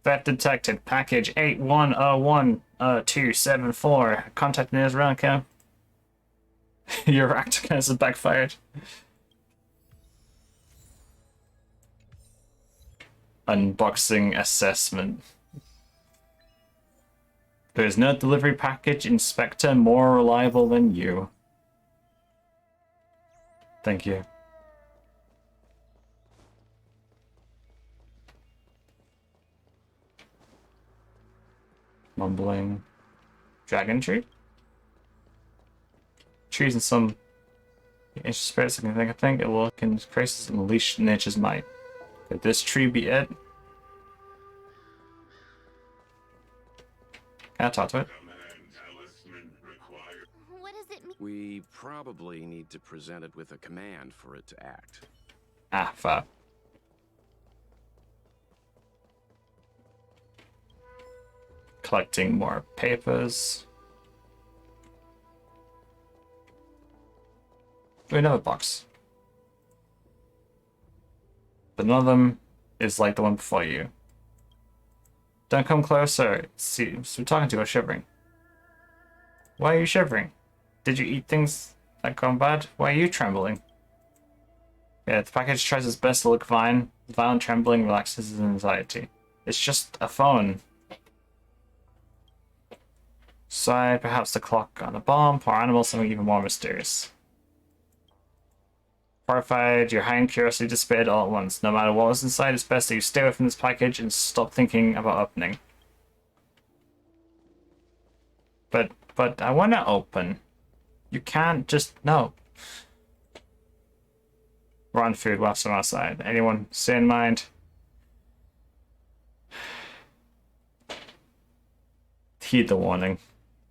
A: Threat detected. Package 8101-274. Contact nearest round camp. Your actor has backfired. Unboxing assessment. There's no delivery package inspector more reliable than you. Thank you. Mumbling. Dragon tree? Trees and some ancient spirits I think it will increase and unleash nature's might. Could this tree be it? Can I talk to it?
D: What does it mean?
E: We probably need to present it with a command for it to act.
A: Ah, fair. Collecting more papers. Oh, another box. But none of them is like the one before you. Don't come closer. It seems we're talking to a shivering. Why are you shivering? Did you eat things that gone bad? Why are you trembling? Yeah, the package tries its best to look fine. The violent trembling relaxes his anxiety. It's just a phone. Side, perhaps the clock on a bomb, or animal, something even more mysterious. Horrified, your high curiosity dissipated all at once. No matter what was inside, it's best that you stay away from this package and stop thinking about opening. But I want to open. You can't just... No. Rotten food left on outside. Anyone stay in mind? Heed the warning.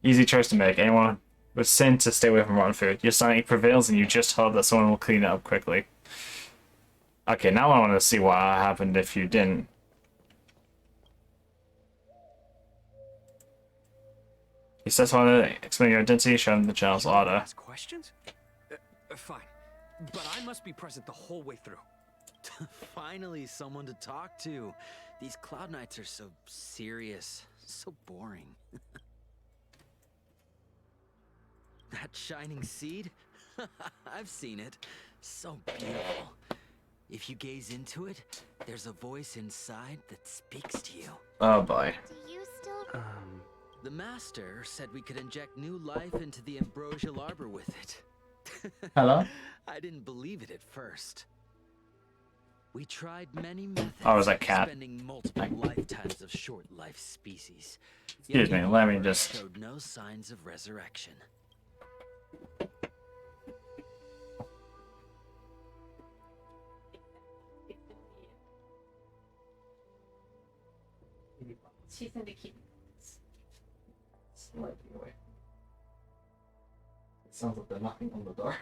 A: Easy choice to make. Anyone with sin to stay away from rotten food. Your sanity prevails and you just hope that someone will clean it up quickly. Okay, now I want to see what happened if you didn't. He says I want to explain your identity, show him the channel's order.
L: Ask questions? Fine. But I must be present the whole way through.
H: Finally, someone to talk to. These Cloud Knights are so serious, so boring. That shining seed? I've seen it. So beautiful. If you gaze into it, there's a voice inside that speaks to you.
A: Oh boy.
D: Do you still...
H: The Master said we could inject new life into the ambrosial arbor with it.
A: Hello?
H: I didn't believe it at first. We tried many methods,
A: Oh, it was a cat.
H: spending multiple lifetimes of short-life species.
A: Excuse me, let me just...
H: Showed no signs of resurrection.
A: It sounds like they're knocking on the door.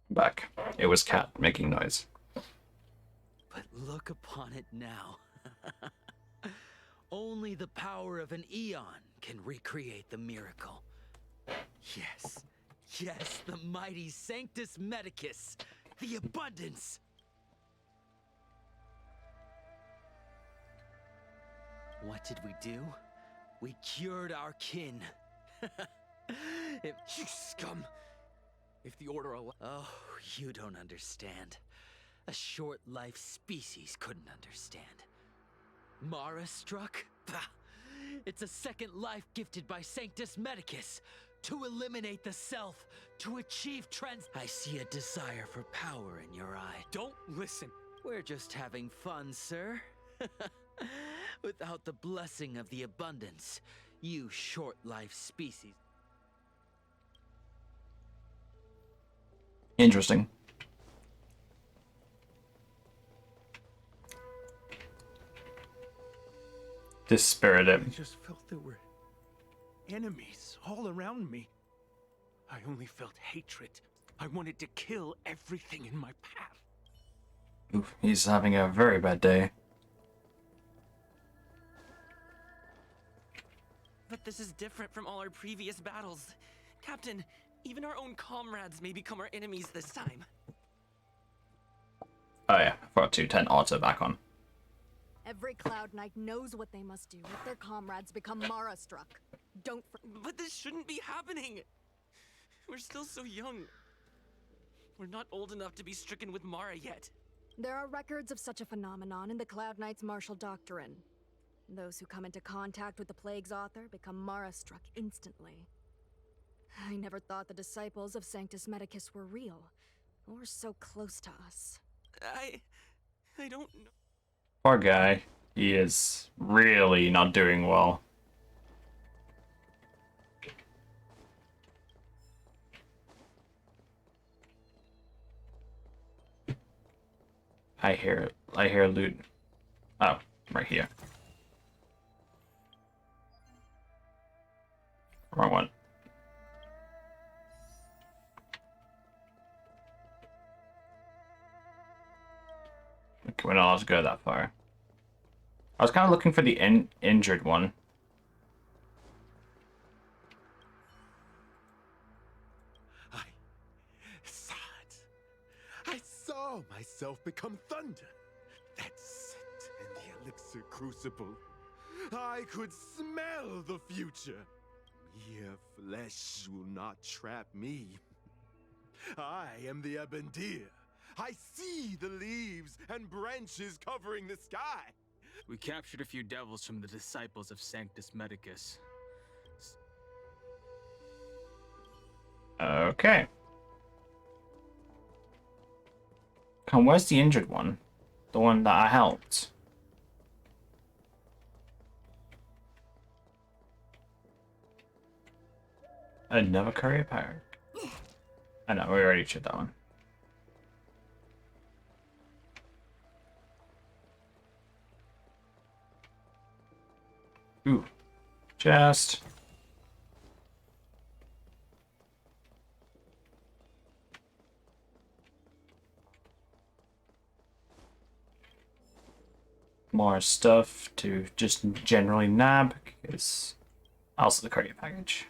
A: Back. It was cat making noise.
H: But look upon it now. Only the power of an eon can recreate the miracle. Yes, yes, the mighty Sanctus Medicus, the abundance. What did we do? We cured our kin.
L: You scum! If the Order
H: Oh, you don't understand. A short-life species couldn't understand. Mara struck? Bah! It's a second life gifted by Sanctus Medicus to eliminate the self, to achieve I see a desire for power in your eye.
L: Don't listen.
H: We're just having fun, sir. Without the blessing of the abundance, you short-life species.
A: Interesting. Dispirited.
M: I just felt there were enemies all around me. I only felt hatred. I wanted to kill everything in my path.
A: Oof, he's having a very bad day.
N: But this is different from all our previous battles. Captain, even our own comrades may become our enemies this time.
A: Oh yeah, I forgot to turn auto back on.
O: Every Cloud Knight knows what they must do if their comrades become Mara-struck. Don't
N: But this shouldn't be happening! We're still so young. We're not old enough to be stricken with Mara yet.
O: There are records of such a phenomenon in the Cloud Knight's martial doctrine. Those who come into contact with the Plague's author become Mara-struck instantly. I never thought the disciples of Sanctus Medicus were real, or so close to us.
N: I don't know.
A: Poor guy. He is really not doing well. I hear it. I hear loot. Oh, right here. Wrong one. Okay, we're not allowed to go that far. I was kind of looking for the injured one.
I: I saw myself become thunder. That scent in the elixir crucible. I could smell the future. Mere flesh will not trap me. I am the Abendir. I see the leaves and branches covering the sky.
L: We captured a few devils from the disciples of Sanctus Medicus.
A: Okay. Come, where's the injured one? The one that I helped. Another courier pack. I know, we already checked that one. Ooh. Chest. More stuff to just generally nab, because also the courier package.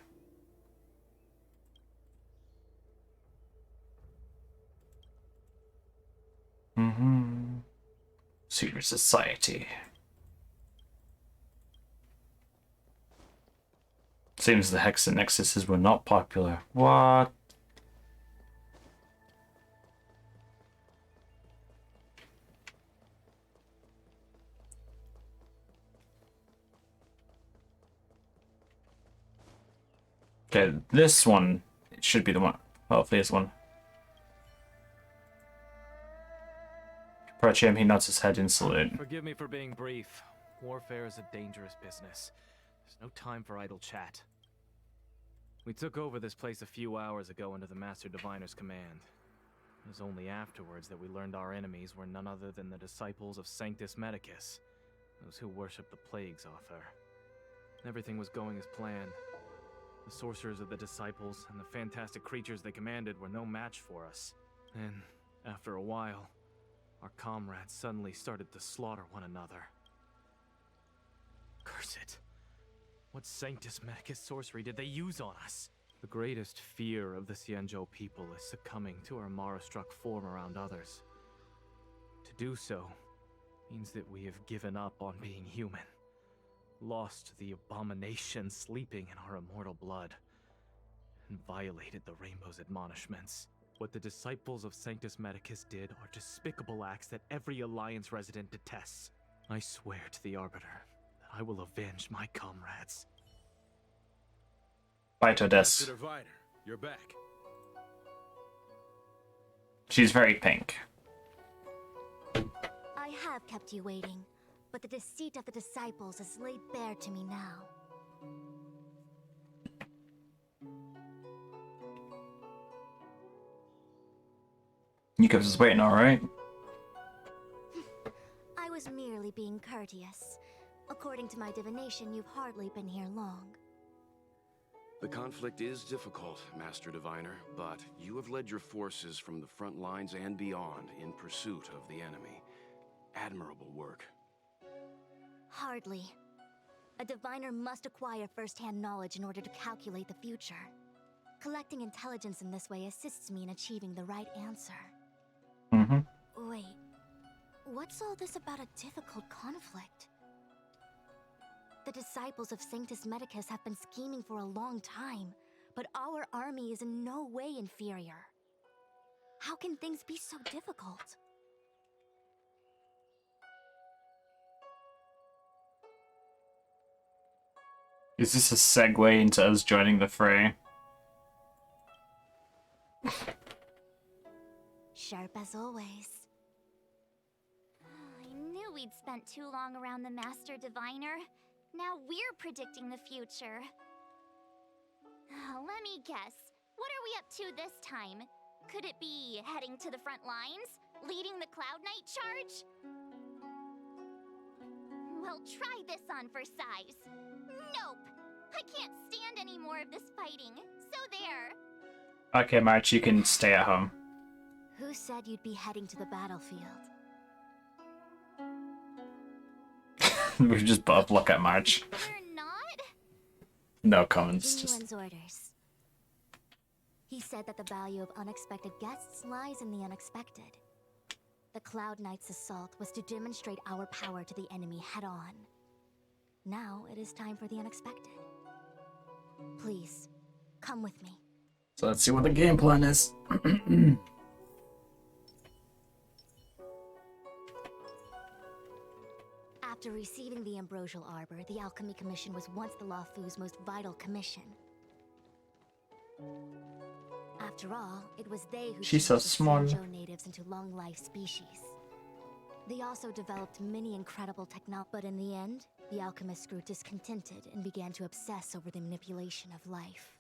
A: Secret Society. Seems the Hexen Nexuses were not popular. What? Okay, this one, it should be the one. Hopefully this one. Approach him, he nods his head in salute.
B: Forgive me for being brief. Warfare is a dangerous business. There's no time for idle chat. We took over this place a few hours ago under the Master Diviner's command. It was only afterwards that we learned our enemies were none other than the disciples of Sanctus Medicus, those who worship the Plague's author. Everything was going as planned. The sorcerers of the disciples and the fantastic creatures they commanded were no match for us. Then, after a while, our comrades suddenly started to slaughter one another. Curse it. What Sanctus Medicus sorcery did they use on us? The greatest fear of the Xianzhou people is succumbing to our Mara-struck form around others. To do so means that we have given up on being human, lost the abomination sleeping in our immortal blood, and violated the Rainbow's admonishments. What the disciples of Sanctus Medicus did are despicable acts that every Alliance resident detests. I swear to the Arbiter that I will avenge my comrades.
A: Bye, Todes.
I: Master Diviner, you're back.
A: She's very pink.
D: I have kept you waiting, but the deceit of the disciples is laid bare to me now.
A: You kept us waiting, alright?
D: I was merely being courteous. According to my divination, you've hardly been here long.
E: The conflict is difficult, Master Diviner, but you have led your forces from the front lines and beyond in pursuit of the enemy. Admirable work.
D: Hardly. A diviner must acquire first-hand knowledge in order to calculate the future. Collecting intelligence in this way assists me in achieving the right answer.
A: Mm-hmm.
D: Wait, What's all this about a difficult conflict? The disciples of Sanctus Medicus have been scheming for a long time, but our army is in no way inferior. How can things be so difficult?
A: Is this a segue into us joining the fray?
D: Sharp as always. I knew we'd spent too long around the Master Diviner. Now we're predicting the future. Let me guess. What are we up to this time? Could it be heading to the front lines? Leading the Cloud Knight charge? Well, try this on for size. Nope! I can't stand any more of this fighting. So there.
A: Okay, March, you can stay at home.
D: Who said you'd be heading to the battlefield?
A: We just both look at March.
D: You're not?
A: No comments.
D: Genuine's orders. He said that the value of unexpected guests lies in the unexpected. The Cloud Knight's assault was to demonstrate our power to the enemy head-on. Now it is time for the unexpected. Please, come with me.
A: So let's see what the game plan is.
D: After receiving the Ambrosial Arbor, the Alchemy Commission was once the Lafu's most vital commission. After all, it was they who
A: She's so
D: changed the
A: small.
D: Sanjo natives into long-life species. They also developed many incredible technology, but in the end, the alchemists grew discontented and began to obsess over the manipulation of life.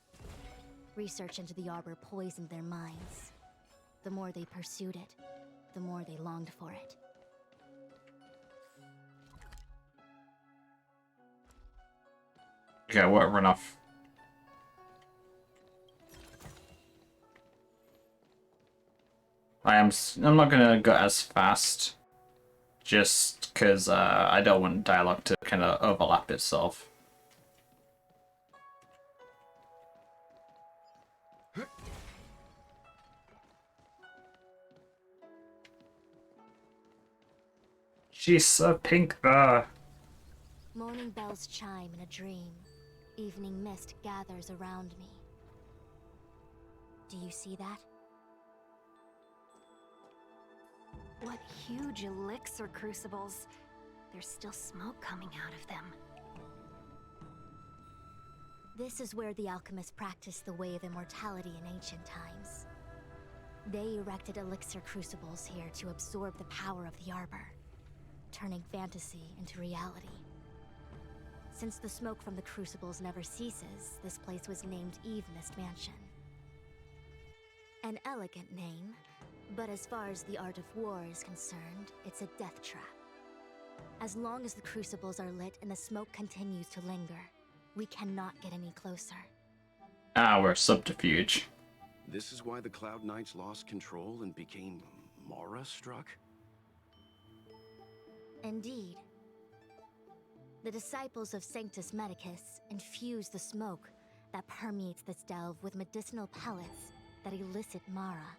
D: Research into the Arbor poisoned their minds. The more they pursued it, the more they longed for it.
A: Okay, what run off? I'm not gonna go as fast, just because I don't want dialogue to kind of overlap itself. She's so pink there.
D: Morning bells chime in a dream. Evening mist gathers around me. Do you see that?
G: What huge elixir crucibles. There's still smoke coming out of them.
D: This is where the alchemists practiced the way of immortality in ancient times. They erected elixir crucibles here to absorb the power of the Arbor, turning fantasy into reality. Since the smoke from the crucibles never ceases, this place was named Eve Mist Mansion. An elegant name, but as far as the art of war is concerned, it's a death trap. As long as the crucibles are lit and the smoke continues to linger, we cannot get any closer.
A: Our subterfuge.
E: This is why the Cloud Knights lost control and became Mara-struck?
D: Indeed. The disciples of Sanctus Medicus infuse the smoke that permeates this delve with medicinal pellets that elicit Mara.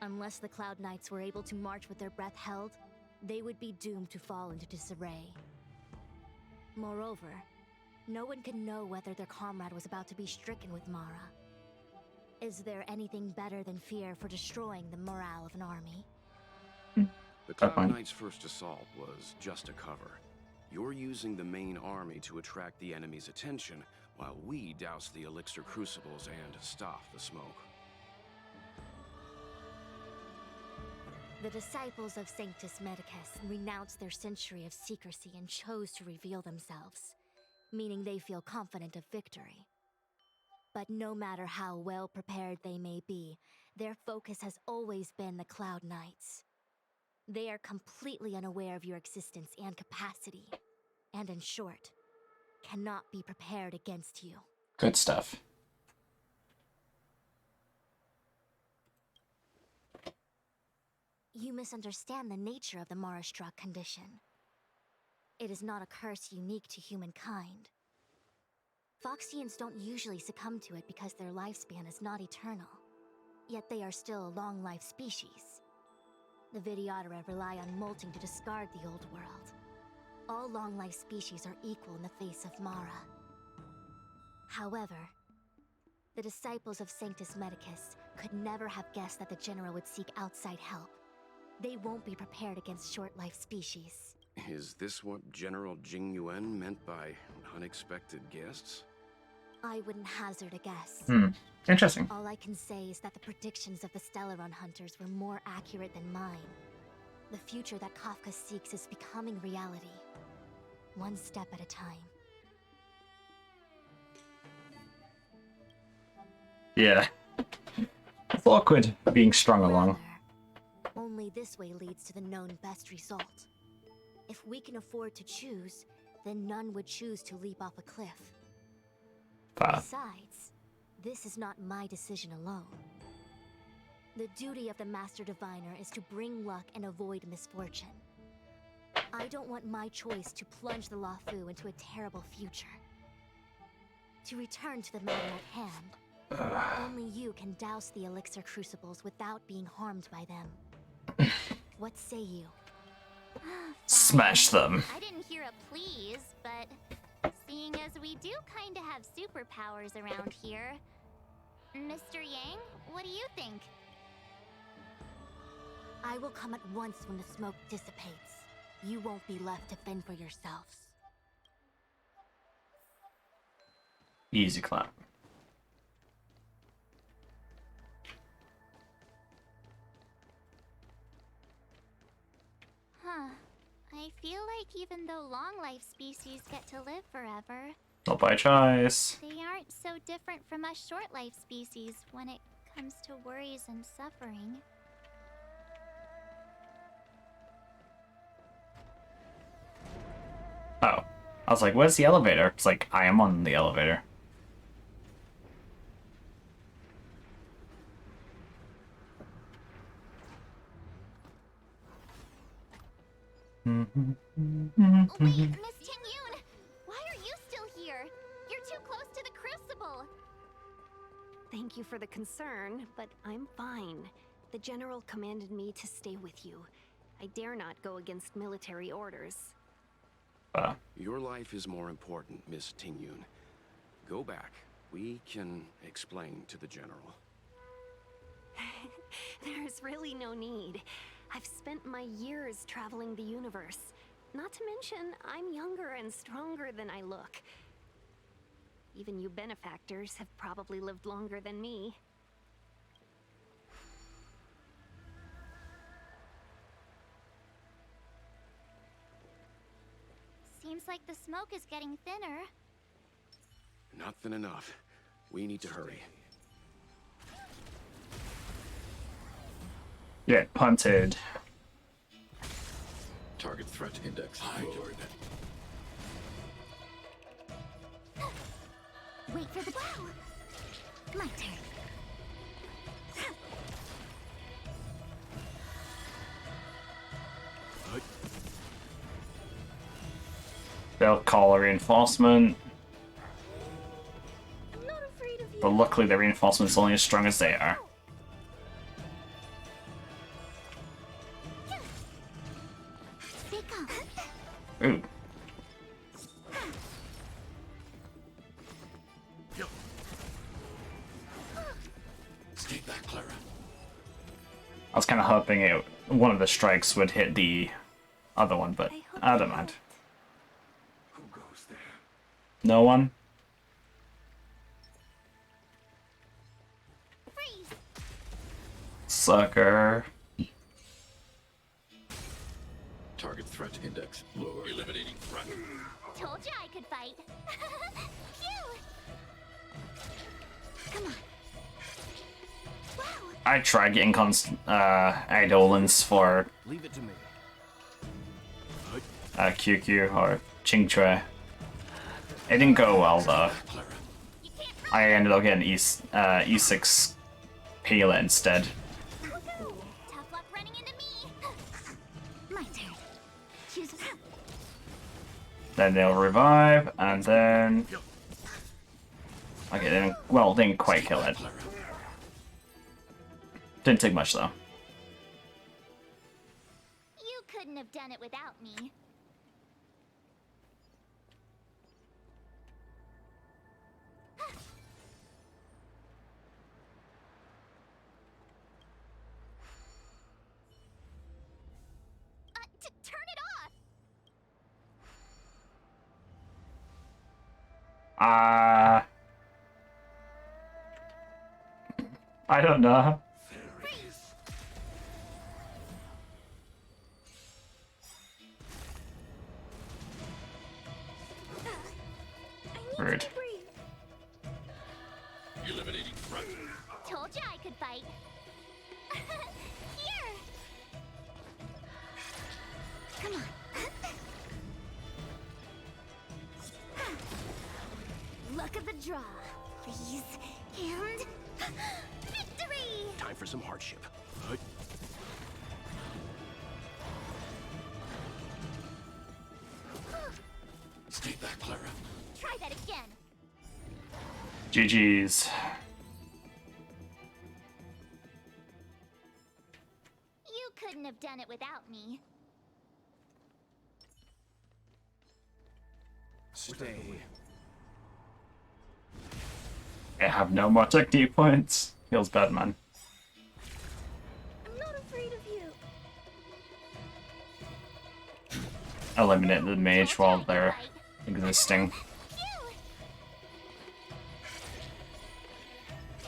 D: Unless the Cloud Knights were able to march with their breath held, they would be doomed to fall into disarray. Moreover, no one could know whether their comrade was about to be stricken with Mara. Is there anything better than fear for destroying the morale of an army?
E: The Cloud Knights' first assault was just a cover. You're using the main army to attract the enemy's attention, while we douse the elixir crucibles and stop the smoke.
D: The disciples of Sanctus Medicus renounced their century of secrecy and chose to reveal themselves, meaning they feel confident of victory. But no matter how well prepared they may be, their focus has always been the Cloud Knights. They are completely unaware of your existence and capacity, and in short, cannot be prepared against you.
A: Good stuff.
D: You misunderstand the nature of the Mara-struck condition. It is not a curse unique to humankind. Foxians don't usually succumb to it because their lifespan is not eternal. Yet they are still a long-life species.
P: The Vidyadhara rely on molting to discard the old world. All long-life species are equal in the face of Mara. However, the disciples of Sanctus Medicus could never have guessed that the General would seek outside help. They won't be prepared against short-life species.
E: Is this what General Jing Yuan meant by unexpected guests?
P: I wouldn't hazard a guess.
A: Interesting.
P: All I can say is that the predictions of the Stellaron hunters were more accurate than mine. The future that Kafka seeks is becoming reality. One step at a time.
A: Yeah. It's awkward being strung along.
P: Only this way leads to the known best result. If we can afford to choose, then none would choose to leap off a cliff. Besides, this is not my decision alone. The duty of the Master Diviner is to bring luck and avoid misfortune. I don't want my choice to plunge the Luofu into a terrible future. To return to the matter at hand, only you can douse the elixir crucibles without being harmed by them. What say you?
A: Smash them.
D: I didn't hear a please, but seeing as we do kinda have superpowers around here, Mr. Yang, what do you think?
P: I will come at once when the smoke dissipates. You won't be left to fend for yourselves.
A: Easy clap.
D: Huh. I feel like even though long-life species get to live forever,
A: Not by choice.
D: they aren't so different from us short-life species when it comes to worries and suffering.
A: Oh. I was like, where's the elevator? It's like, I am on the elevator.
D: Wait, Miss Tingyun! Why are you still here? You're too close to the crucible!
G: Thank you for the concern, but I'm fine. The General commanded me to stay with you. I dare not go against military orders.
E: Your life is more important, Miss Tingyun. Go back. We can explain to the General.
G: There's really no need. I've spent my years traveling the universe. Not to mention, I'm younger and stronger than I look. Even you benefactors have probably lived longer than me.
D: Seems like the smoke is getting thinner.
E: Not thin enough. We need to hurry.
A: Get punted.
C: Target threat index lowered.
P: Wait for the blow! My turn.
A: They'll call a reinforcement. But luckily the reinforcement's only as strong as they are. Ooh.
C: Stay back, Clara.
A: I was kind of hoping one of the strikes would hit the other one, but I don't mind.
C: Who goes there?
A: No one? Sucker.
C: Target threat index lowered. Eliminating threat.
D: Told you I could fight. Phew! Come on.
A: I tried getting Eidolons for
L: Leave it to me.
A: QQ or Qingchui. It didn't go well though. I ended up getting E6 Pela instead.
D: Tough luck running into me.
P: My turn. Choose a
A: Then they'll revive, and then... Okay, they didn't quite kill it. Didn't take much though.
D: couldn't have done it without me. Turn it off!
A: I don't know. Rude.
C: Eliminating threat.
D: Told you I could fight. Here! Come on. Luck of the draw, please. And victory!
E: Time for some hardship.
C: Stay back, Clara.
D: Try that again.
A: GG's.
D: You couldn't have done it without me.
E: Stay.
A: I have no more technique points. Feels bad, man.
D: I'm not afraid of you.
A: Eliminate the mage while they're existing.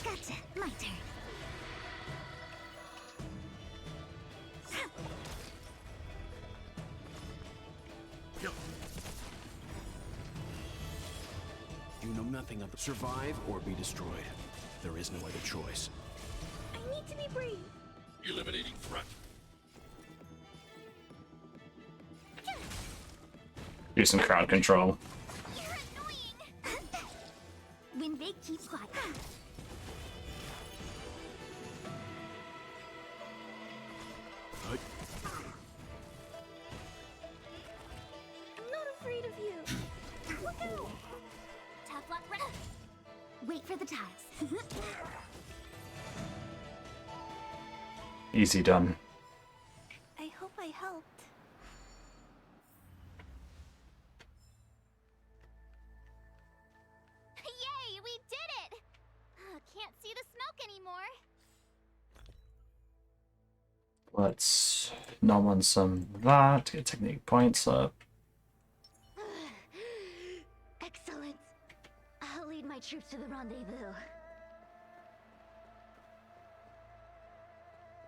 D: Gotcha. My turn.
E: You know nothing of survive or be destroyed. There is no other choice.
D: I need to be brave.
C: Eliminating threat.
A: Do some crowd control.
D: You're annoying. When they keep quiet. I'm not afraid of you. Look out. Tough luck, wait for the tiles.
A: Easy done.
D: I hope I helped. Yay, we did it! Can't see the smoke anymore.
A: Let's nom on some of that to get technique points up.
P: Excellent. I'll lead my troops to the rendezvous.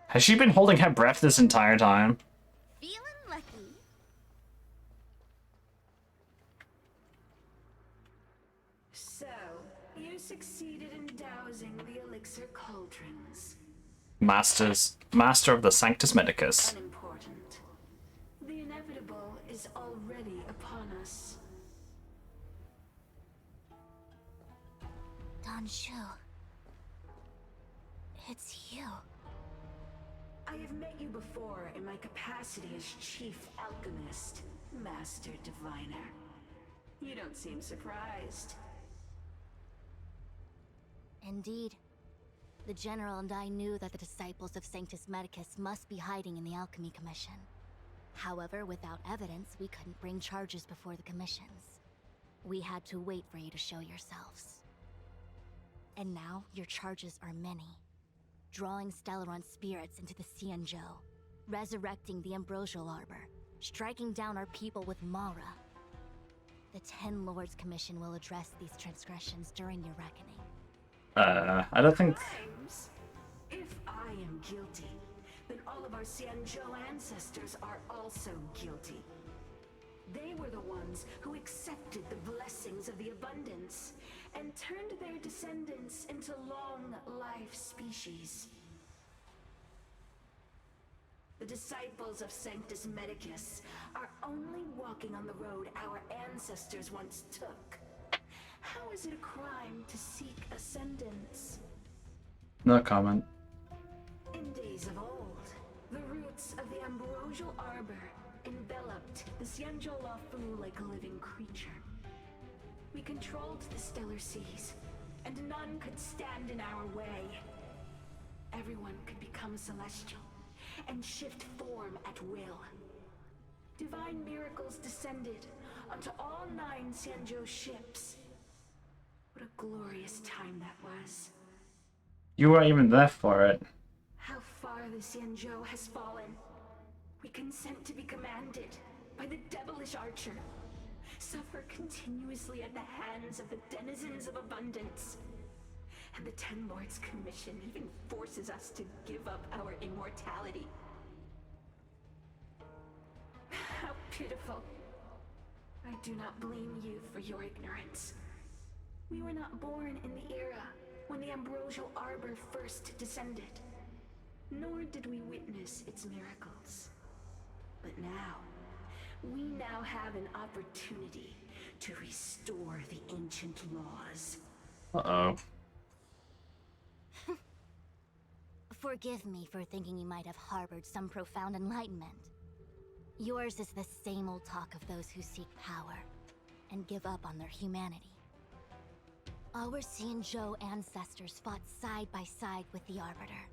A: Has she been holding her breath this entire time?
D: Feeling lucky.
Q: So, you succeeded in dousing the elixir cauldrons.
A: Master of the Sanctus Medicus.
Q: Unimportant. The inevitable is already upon us.
P: Shu. It's you.
Q: I have met you before in my capacity as Chief Alchemist, Master Diviner. You don't seem surprised.
P: Indeed. The General and I knew that the disciples of Sanctus Medicus must be hiding in the Alchemy Commission. However, without evidence, we couldn't bring charges before the commissions. We had to wait for you to show yourselves. And now, your charges are many. Drawing Stellaron spirits into the Xianzhou, resurrecting the Ambrosial Arbor, striking down our people with Mara. The Ten Lords Commission will address these transgressions during your reckoning.
A: I don't think...
Q: Crimes? If I am guilty, then all of our Xianzhou ancestors are also guilty. They were the ones who accepted the blessings of the abundance and turned their descendants into long-life species. The disciples of Sanctus Medicus are only walking on the road our ancestors once took. How is it a crime to seek ascendance?
A: No comment.
Q: In days of old, the roots of the Ambrosial Arbor enveloped the Xianzhou Lafu like a living creature. We controlled the stellar seas, and none could stand in our way. Everyone could become celestial and shift form at will. divine miracles descended onto all 9 Xianzhou ships. What a glorious time that was.
A: You weren't even there for it.
Q: How far the Xianzhou has fallen. We consent to be commanded by the devilish archer. Suffer continuously at the hands of the denizens of abundance. And the Ten Lords Commission even forces us to give up our immortality. How pitiful. I do not blame you for your ignorance. We were not born in the era when the Ambrosial Arbor first descended, nor did we witness its miracles. But now, we now have an opportunity to restore the ancient laws.
A: Uh-oh.
P: Forgive me for thinking you might have harbored some profound enlightenment. Yours is the same old talk of those who seek power and give up on their humanity. Our Xianzhou ancestors fought side by side with the Arbiter,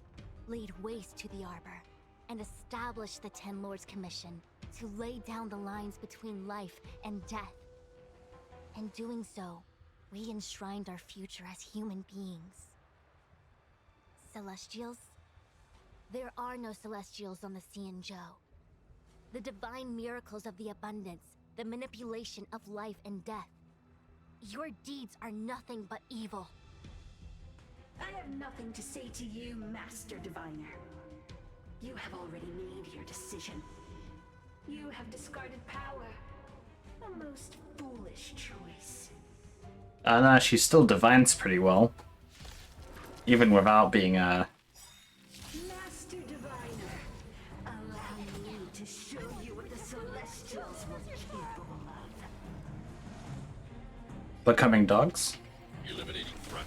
P: laid waste to the Arbor, and established the Ten Lords Commission to lay down the lines between life and death. In doing so, we enshrined our future as human beings. Celestials? There are no Celestials on the Xianzhou. The divine miracles of the abundance, the manipulation of life and death. Your deeds are nothing but evil.
Q: I have nothing to say to you, Master Diviner. You have already made your decision. You have discarded power. A most foolish choice.
A: No, she still divines pretty well. Even without being
Q: Master Diviner, allow me to show you what the Celestials were capable of.
A: Becoming dogs?
C: Eliminating threat.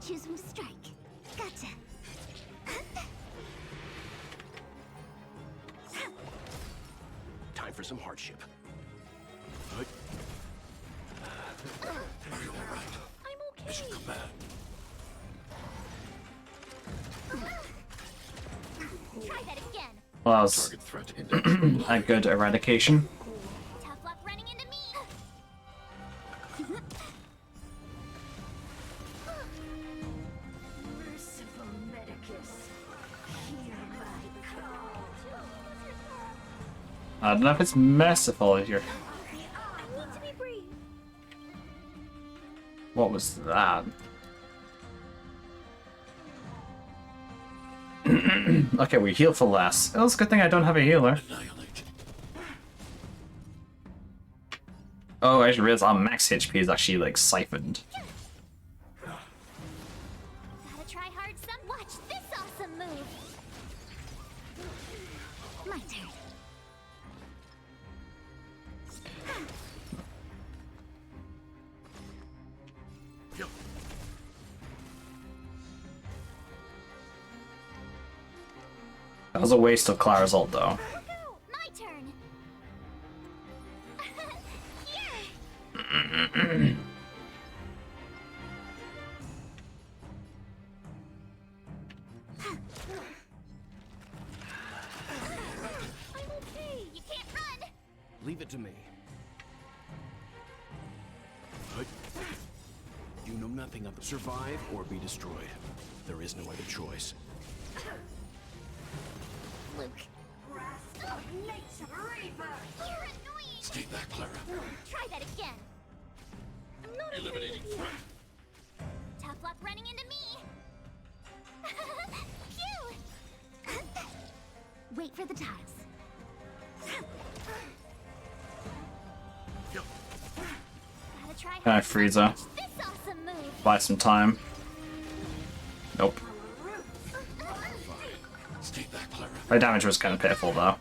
P: Choose from strike. Gotcha.
E: Time for some hardship.
C: Are you all right?
P: I'm okay.
C: Mission command.
P: Try that again.
A: Well, that was
C: Target threat index.
A: a good eradication.
P: Tough luck running into me.
Q: Merciful Medicus, hear my call.
A: I don't know if it's merciful here.
P: I need to be brief.
A: What was that? Okay, we heal for less. Well, it's a good thing I don't have a healer.
C: Annihilate.
A: Oh, I just realized our max HP is actually like siphoned.
P: Gotta try hard some. Watch this awesome move. My turn.
A: That was a waste of Clara's ult though.
P: My turn. I'm okay. You can't run.
E: Leave it to me. You know nothing of the survive or be destroyed. There is no other choice.
P: Luke.
Q: Wrath of Nature Reaper!
P: You're annoying.
C: Stay back, Clara.
P: Try that again. I'm not
C: Eliminating
P: afraid of you.
C: threat.
P: Tough luck running into me. Phew. Wait for the tiles. Gotta try
A: Can I
P: hard
A: freeze
P: to
A: her?
P: watch this awesome move.
A: Buy some time. Nope.
C: Stay back, Clara.
A: My damage was kind of pitiful though.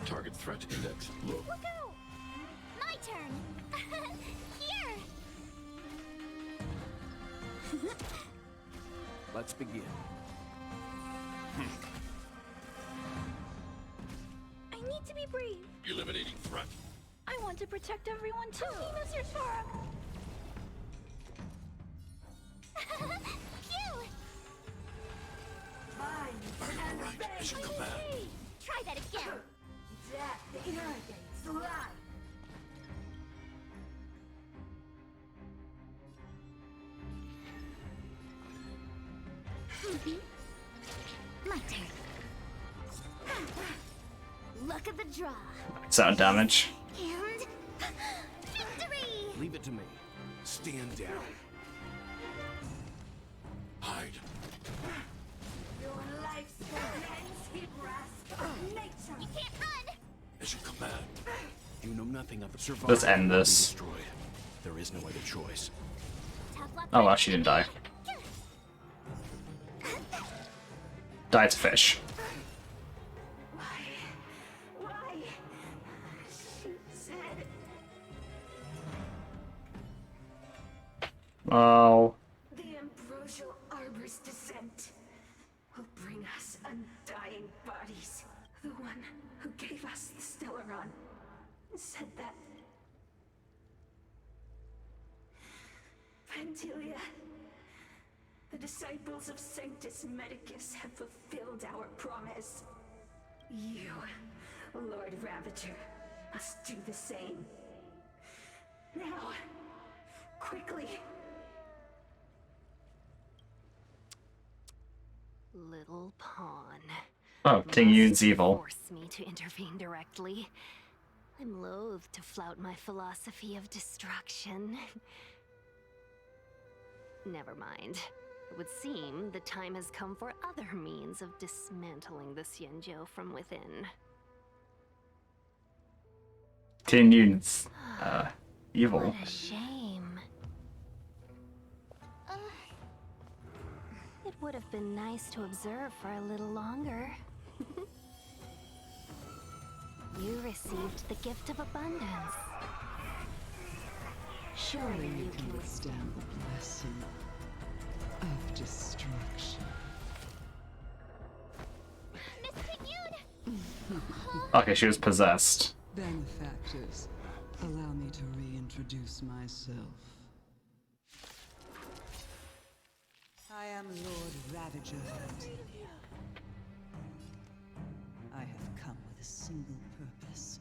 C: Target threat index low.
P: Look out! My turn. Here.
E: Let's begin.
P: I need to be brave.
C: Eliminating threat.
P: I want to protect everyone too. Okay, Mr. Sora. Phew.
C: Mission command.
D: Try that again.
Q: That irrigates life.
D: My turn. Look at the draw.
A: Max out damage.
D: And victory!
E: Leave it to me. Stand down.
C: Hide.
Q: Your lifespan ends in grasp of nature.
D: You can't run!
C: Mission command.
E: You know nothing of the survival.
A: Let's end this.
E: Destroyed. There is no other choice.
A: Oh well, she didn't die. Died to fish.
Q: Why? She said.
A: Oh.
Q: The ambrosial arbor's descent will bring us undying bodies. The one who gave us the Stellaron said that. Vantilia, the disciples of Sanctus Medicus have fulfilled our promise. You, Lord Ravager, must do the same. Now, quickly.
G: Little pawn.
A: Oh, King Yoon's evil.
G: Force me to intervene directly. I'm loath to flout my philosophy of destruction. Never mind. It would seem the time has come for other means of dismantling the Xianzhou from within.
A: King Yoon's evil.
G: What a shame. It would have been nice to observe for a little longer. You received the gift of abundance.
R: Surely you can withstand the blessing of destruction.
D: Miss King Yoon!
A: Okay, she was possessed.
R: Benefactors, allow me to reintroduce myself. I am Lord Ravager Vantilia. I have come with a single purpose: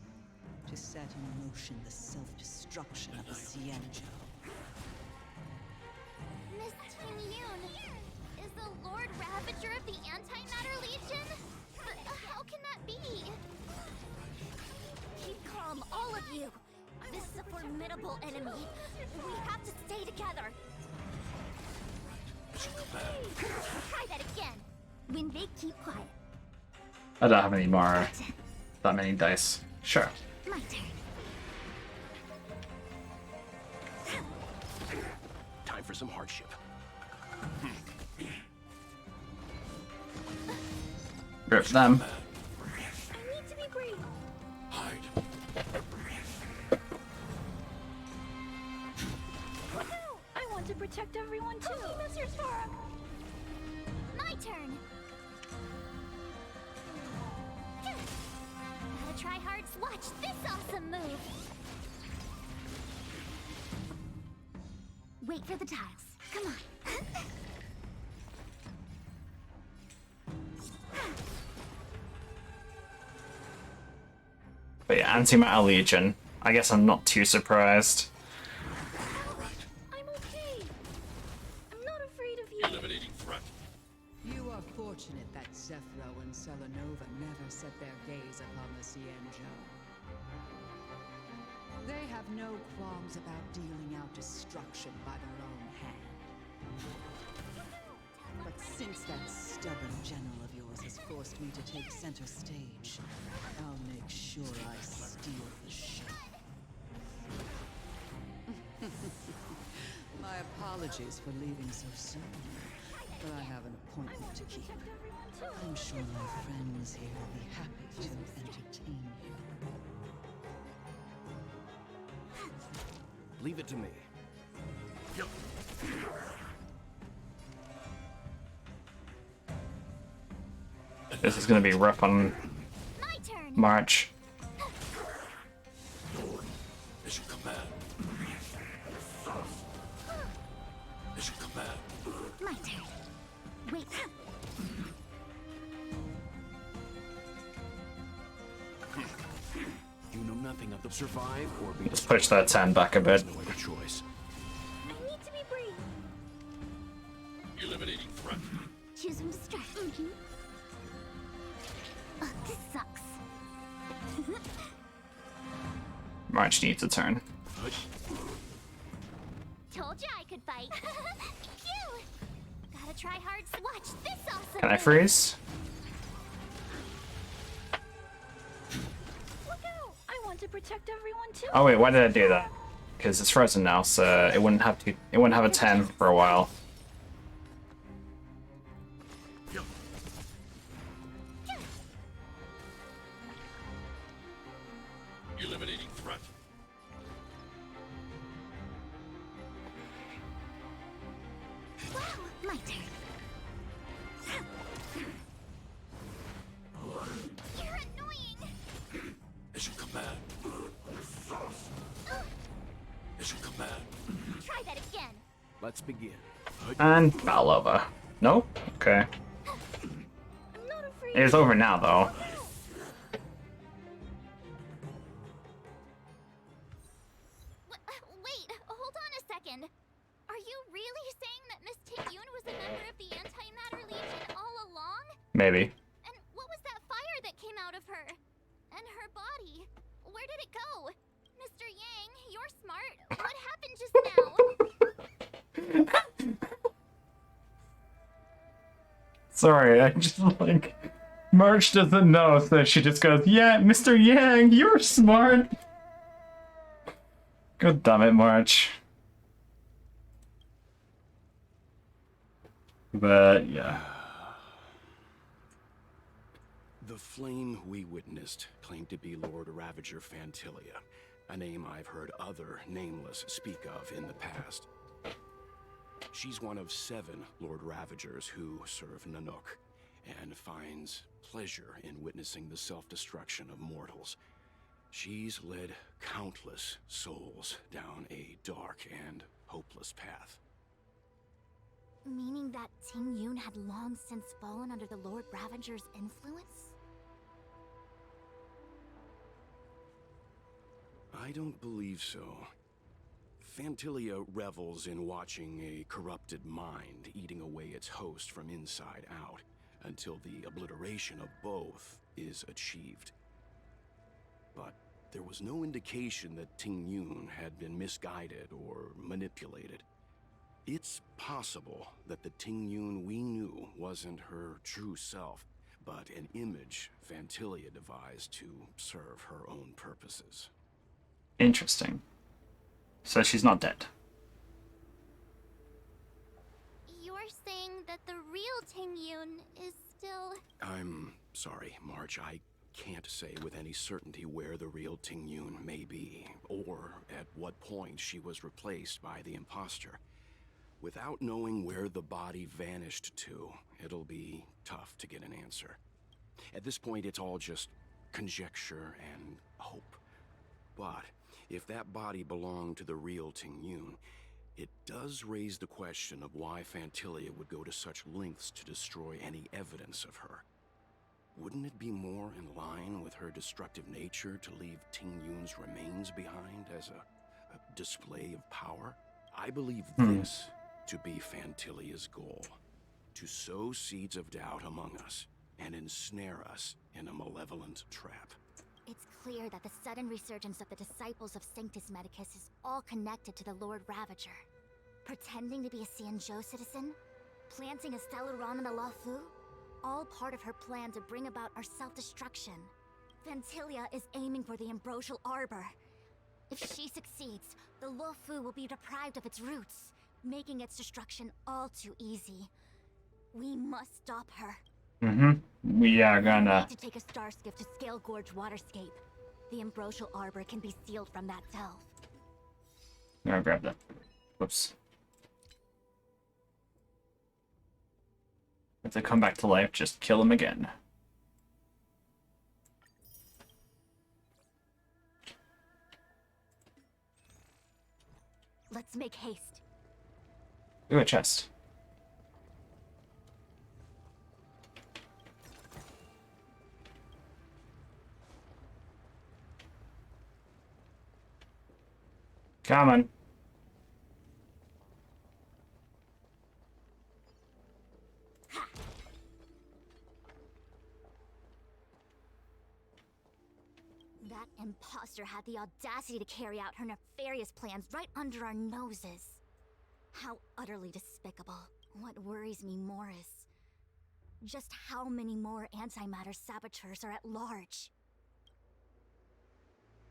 R: to set in motion the self-destruction of the Xianzhou.
D: Miss King Yoon! Is the Lord Ravager of the Antimatter Legion? But how can that be? Keep calm, all of you! This is a formidable enemy. We have to stay together. Try that again. When they keep quiet.
A: I don't have any more. That many dice. Sure.
D: My turn.
E: Time for some hardship.
A: Rip them.
D: I need to be brave.
C: Hide.
D: I want to protect everyone too. Mr. Spark. My turn. Gotta try hard. Watch this awesome move. Wait for the tiles. Come on.
A: But yeah, Antimatter Legion. I guess I'm not too surprised.
D: I'm okay. I'm not afraid of you.
C: Eliminating threat.
R: You are fortunate that Zephyro and Selenova never set their gaze upon the Xianzhou. They have no qualms about dealing out destruction by their own hand. But since that stubborn general of yours has forced me to take center stage, I'll make sure I steal the show. My apologies for leaving so soon, but I have an appointment to keep. I'm sure my friends here will be happy to entertain you.
E: Leave it to me.
A: This is gonna be rough on
D: My turn.
A: March.
C: Mission command. Mission command.
D: My turn. Wait.
E: You know nothing of the survive or be
A: Let's push that 10 back a bit.
E: no other choice.
D: I need to be brave.
C: Eliminating threat.
D: Choosing to strike. Ugh, this sucks.
A: March needs a turn.
D: Told ya I could fight. Phew. Gotta try hard. Watch this awesome.
A: Can I freeze?
D: Look out! I want to protect everyone too.
A: Oh wait, why did I do that? Because it's frozen now, so it wouldn't have to. It wouldn't have a 10 for a while.
C: Eliminating threat.
D: Wow, my turn. You're annoying.
C: Mission command. Mission command.
D: Try that again.
E: Let's begin.
A: And battle over. Nope. Okay.
D: I'm not afraid.
A: It's over now, though.
D: Wait, hold on a second. Are you really saying that Miss Tae-yoon was a member of the Antimatter Legion all along?
A: Maybe.
D: And what was that fire that came out of her? And her body? Where did it go? Mr. Yang, you're smart. What happened just now?
A: Sorry, I just like March doesn't know, so she just goes, "Yeah, Mr. Yang, you're smart." God damn it, March. But yeah.
E: The flame we witnessed claimed to be Lord Ravager Fantilia, a name I've heard other nameless speak of in the past. She's one of 7 Lord Ravagers who serve Nanook, and finds pleasure in witnessing the self-destruction of mortals. She's led countless souls down a dark and hopeless path.
P: Meaning that Ting-yoon had long since fallen under the Lord Ravager's influence?
E: I don't believe so. Fantilia revels in watching a corrupted mind eating away its host from inside out, until the obliteration of both is achieved. But there was no indication that Ting-yoon had been misguided or manipulated. It's possible that the Ting-yoon we knew wasn't her true self, but an image Fantilia devised to serve her own purposes.
A: Interesting. So she's not dead.
D: You're saying that the real Ting-yoon is still...
E: I'm sorry, March. I can't say with any certainty where the real Ting-yoon may be, or at what point she was replaced by the imposter. Without knowing where the body vanished to, it'll be tough to get an answer. At this point, it's all just conjecture and hope. But if that body belonged to the real Ting-yoon, it does raise the question of why Fantilia would go to such lengths to destroy any evidence of her. Wouldn't it be more in line with her destructive nature to leave Ting-yoon's remains behind as a display of power? I believe this to be Fantilia's goal: to sow seeds of doubt among us and ensnare us in a malevolent trap.
P: It's clear that the sudden resurgence of the disciples of Sanctus Medicus is all connected to the Lord Ravager. Pretending to be a Xianzhou citizen? Planting a Stellaron in the Luofu? All part of her plan to bring about our self-destruction. Fantilia is aiming for the Ambrosial Arbor. If she succeeds, the Luofu will be deprived of its roots, making its destruction all too easy. We must stop her.
A: We are
P: We
A: gonna.
P: need to take a star skiff to Scale Gorge Waterscape. The Ambrosial Arbor can be sealed from that delve.
A: I'm gonna grab that. Whoops. If they come back to life, just kill them again.
P: Let's make haste.
A: Ooh, a chest. Come on.
P: That imposter had the audacity to carry out her nefarious plans right under our noses. How utterly despicable. What worries me more is just how many more antimatter saboteurs are at large.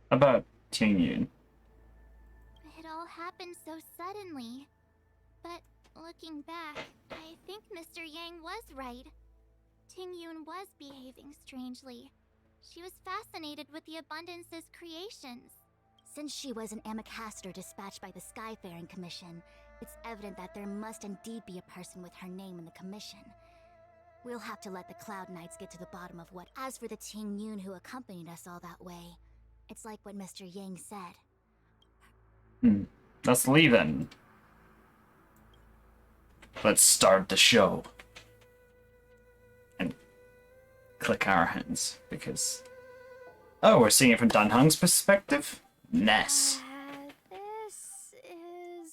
A: About Tingyun.
D: It all happened so suddenly. But looking back, I think Mr. Yang was right. Tingyun was behaving strangely. She was fascinated with the Abundance's creations.
P: Since she was an Amicastor dispatched by the Skyfaring Commission, it's evident that there must indeed be a person with her name in the commission. We'll have to let the Cloud Knights get to the bottom of what. As for the Tingyun who accompanied us all that way, it's like what Mr. Yang said.
A: Let's leave then. Let's start the show. And click our hands, because... Oh, we're seeing it from Dan Heng's perspective? Ness.
D: This is...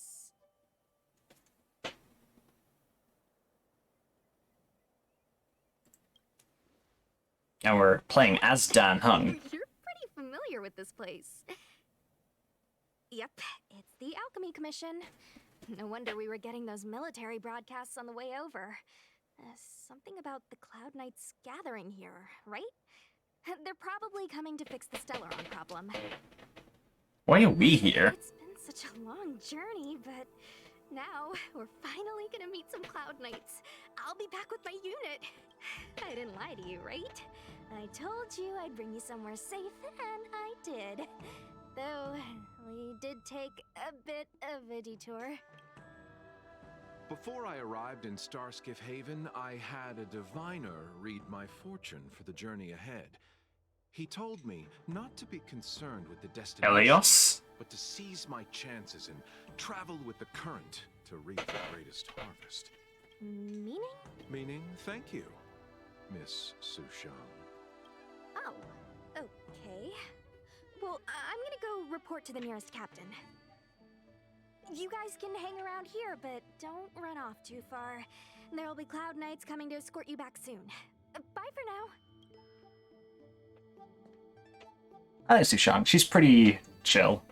A: And we're playing as Dan Heng.
O: You're pretty familiar with this place. Yep, it's the Alchemy Commission. No wonder we were getting those military broadcasts on the way over. Something about the Cloud Knights gathering here, right? They're probably coming to fix the Stellaron problem.
A: Why are we here?
O: It's been such a long journey, but now we're finally gonna meet some Cloud Knights. I'll be back with my unit. I didn't lie to you, right? I told you I'd bring you somewhere safe, and I did. Though, we did take a bit of a detour.
E: Before I arrived in Starskiff Haven, I had a diviner read my fortune for the journey ahead. He told me not to be concerned with the destination,
A: Helios?
E: but to seize my chances and travel with the current to reap the greatest harvest.
O: Meaning?
E: Meaning, thank you, Miss Sushang.
O: Oh, okay. Well, I'm gonna go report to the nearest captain. You guys can hang around here, but don't run off too far. There'll be Cloud Knights coming to escort you back soon. Bye for now.
A: I like Sushang. She's pretty chill.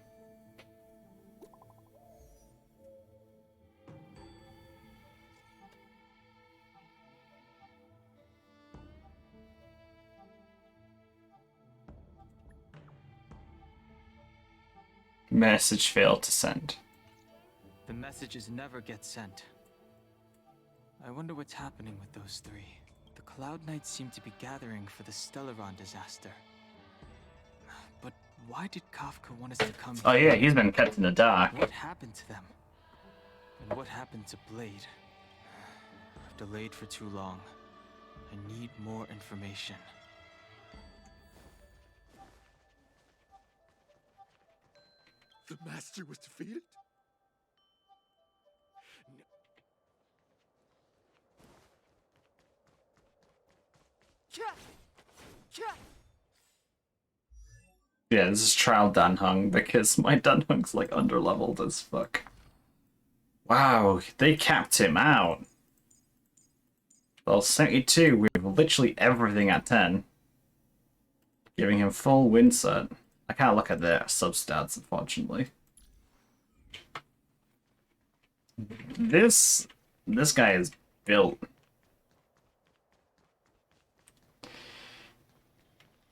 A: Message failed to send.
B: The messages never get sent. I wonder what's happening with those three. The Cloud Knights seem to be gathering for the Stellaron disaster. But why did Kafka want us to come
A: Oh
B: here?
A: yeah, he's been kept in the dark.
B: What happened to them? And what happened to Blade? I've delayed for too long. I need more information.
C: The Master was defeated?
A: Yeah, this is trial Dan Heng because my Dan Heng's like underleveled as fuck. Wow, they capped him out. Well, 72 with literally everything at 10. Giving him full win set. I can't look at their substats, unfortunately. This guy is built.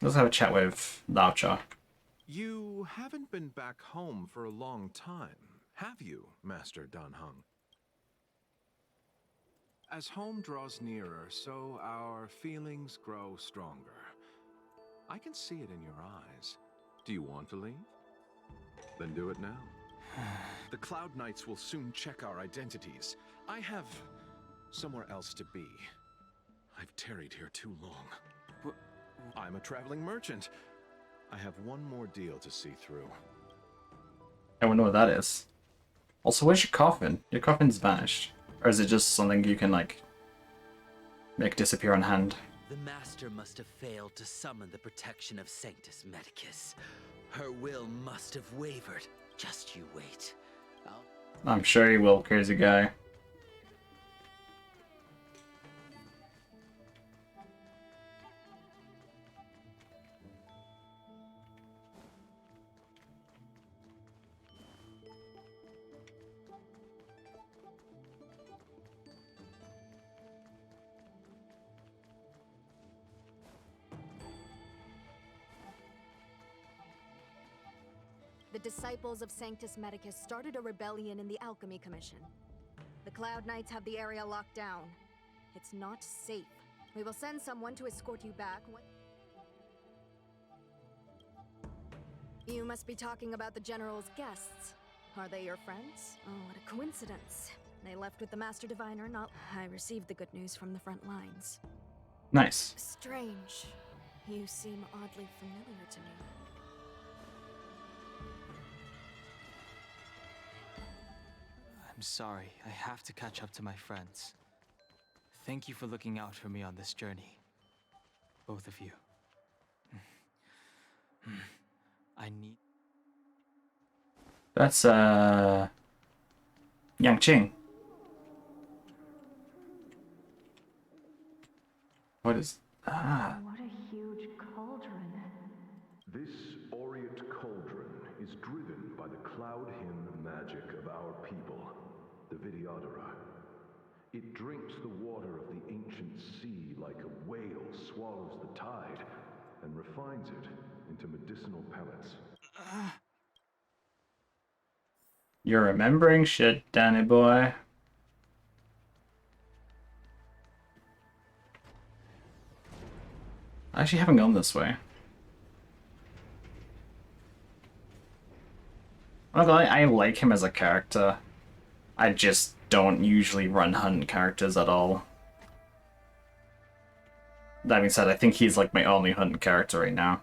A: Let's have a chat with Laucha.
E: You haven't been back home for a long time, have you, Master Dan Heng? As home draws nearer, so our feelings grow stronger. I can see it in your eyes. Do you want to leave? Then do it now. The Cloud Knights will soon check our identities. I have somewhere else to be. I've tarried here too long. I'm a traveling merchant. I have one more deal to see through.
A: I don't know what that is. Also, where's your coffin? Your coffin's vanished. Or is it just something you can, like, make disappear on hand?
H: The Master must have failed to summon the protection of Sanctus Medicus. Her will must have wavered. Just you wait.
A: I'm sure he will, crazy guy.
O: The disciples of Sanctus Medicus started a rebellion in the Alchemy Commission. The Cloud Knights have the area locked down. It's not safe. We will send someone to escort you back. You must be talking about the General's guests. Are they your friends? Oh, what a coincidence. They left with the Master Diviner, not... I received the good news from the front lines.
A: Nice.
O: Strange. You seem oddly familiar to me.
B: I'm sorry. I have to catch up to my friends. Thank you for looking out for me on this journey. Both of you. I need...
A: That's, Yang Qing. What is... Ah.
Q: What a huge cauldron.
S: This aureate cauldron is driven by the cloud hymn magic of our people, the Vidyadhara. It drinks the water of the ancient sea like a whale swallows the tide, and refines it into medicinal pellets.
A: You're remembering shit, Danny boy. I actually haven't gone this way. I like him as a character. I just don't usually run hunt characters at all. That being said, I think he's like my only hunt character right now.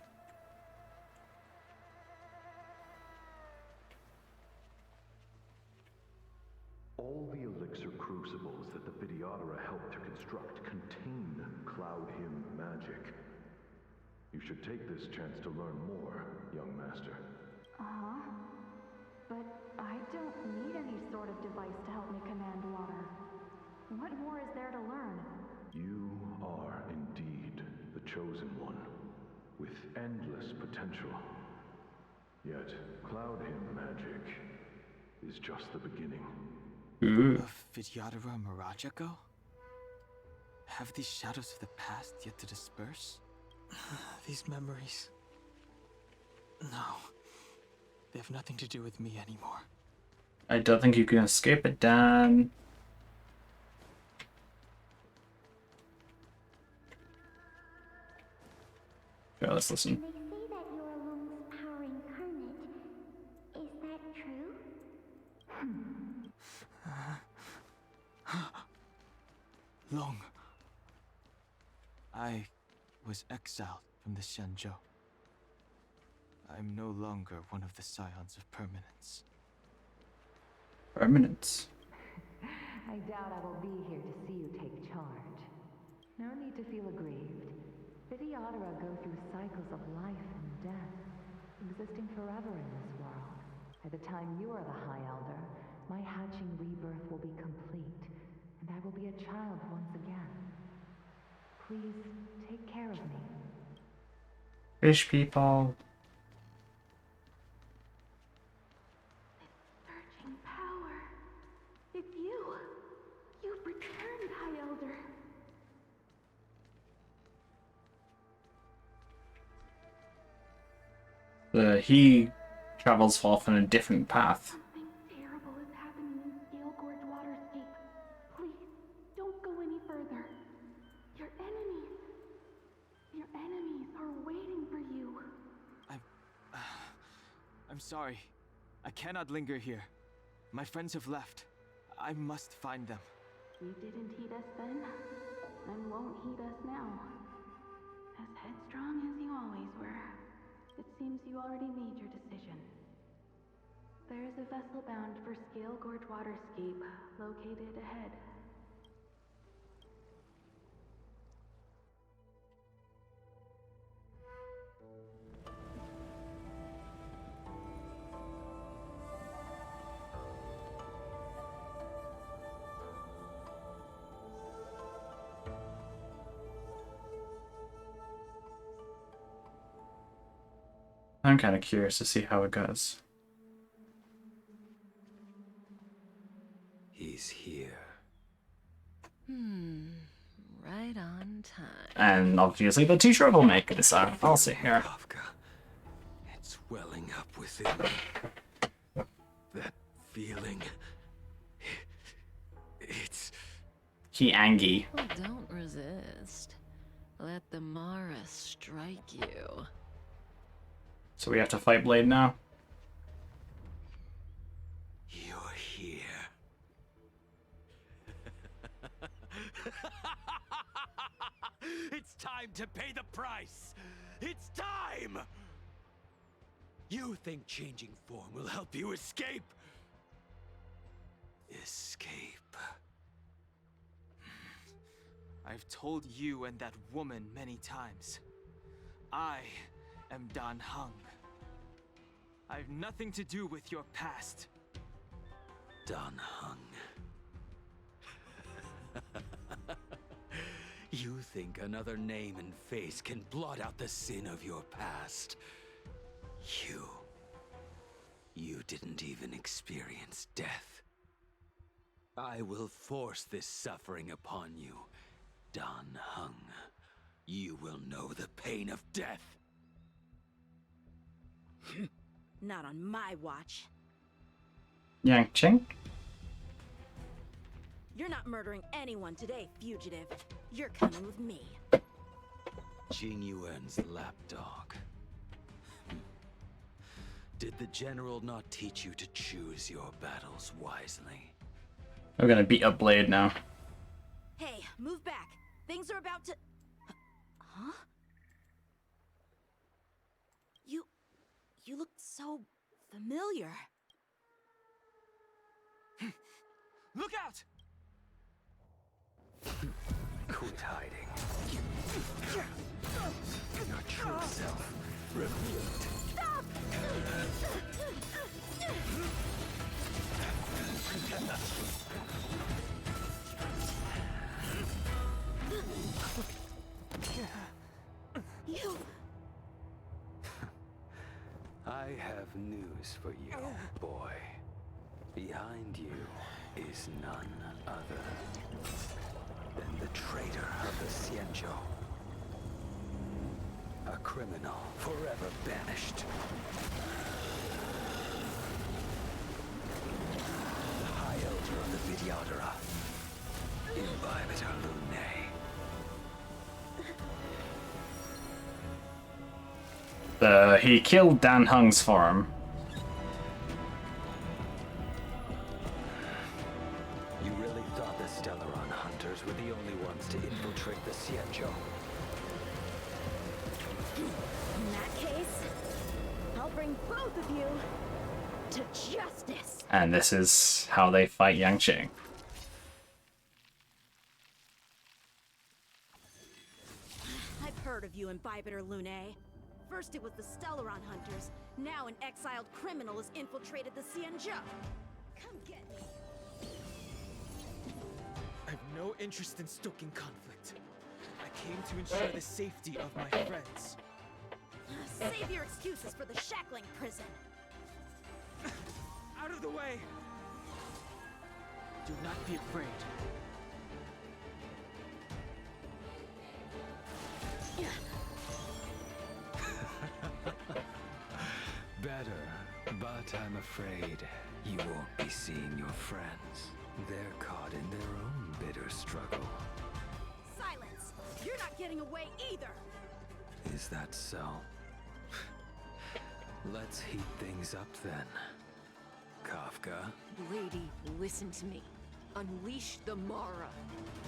S: All the elixir crucibles that the Vidyadhara helped to construct contain cloud hymn magic. You should take this chance to learn more, young master.
Q: Uh-huh. But I don't need any sort of device to help me command water. What more is there to learn?
S: You are indeed the chosen one, with endless potential. Yet, cloud hymn magic is just the beginning.
B: Of Vidyadhara Mirajago? Have these shadows of the past yet to disperse? These memories... No. They have nothing to do with me anymore.
A: I don't think you can escape it, Dan. Okay, let's listen.
D: They say that you're Lung's power incarnate. Is that true?
B: Long. I was exiled from the Xianzhou. I'm no longer one of the Scions of Permanence.
A: Permanence?
F: I doubt I will be here to see you take charge. No need to feel aggrieved. Vidyadhara go through cycles of life and death, existing forever in this world. By the time you are the High Elder, my hatching rebirth will be complete, and I will be a child once again. Please take care of me.
A: Fish people.
Q: Surging power. It's you. You've returned, High Elder.
A: He travels off on a different path.
Q: Something terrible is happening in Scale Gorge Waterscape. Please, don't go any further. Your enemies are waiting for you.
B: I'm sorry. I cannot linger here. My friends have left. I must find them.
Q: You didn't heed us then, and won't heed us now. As headstrong as you always were, it seems you already made your decision. There is a vessel bound for Scale Gorge Waterscape, located ahead.
A: I'm kind of curious to see how it goes.
H: He's here.
F: Right on time.
A: And obviously the teacher will make it, so I'll sit here.
H: It's welling up within me. That feeling. It's...
A: He angry.
F: Well, don't resist. Let the Mara strike you.
A: So we have to fight Blade now?
H: You're here. It's time to pay the price. It's time! You think changing form will help you escape? Escape.
B: I've told you and that woman many times. I am Dan Heng. I've nothing to do with your past.
H: Dan Heng. You think another name and face can blot out the sin of your past? You didn't even experience death. I will force this suffering upon you, Dan Heng. You will know the pain of death.
T: Not on my watch.
A: Yang Qing?
T: You're not murdering anyone today, fugitive. You're coming with me.
H: Jing Yuan's lapdog. Did the general not teach you to choose your battles wisely?
A: We're gonna beat up Blade now.
T: Hey, move back. Things are about to... Huh? You look so familiar.
B: Look out!
H: Quit hiding. Your true self revealed.
T: Stop! You...
H: I have news for you, boy. Behind you is none other than the traitor of the Xianzhou. A criminal forever banished. The High Elder of the Vidyadhara. Imbibitor Lunae.
A: He killed Dan Heng's farm.
H: You really thought the Stellaron hunters were the only ones to infiltrate the Xianzhou?
T: In that case, I'll bring both of you to justice.
A: And this is how they fight Yang Qing.
T: I've heard of you, Imbibitor Lunae. First it was the Stellaron hunters, now an exiled criminal has infiltrated the Xianzhou. Come get me.
B: I've no interest in stoking conflict. I came to ensure the safety of my friends.
T: Save your excuses for the shackling prison.
B: Out of the way! Do not be afraid.
H: Better, but I'm afraid you won't be seeing your friends. They're caught in their own bitter struggle.
T: Silence! You're not getting away either!
H: Is that so? Let's heat things up then. Kafka.
F: Lady, listen to me. Unleash the Mara.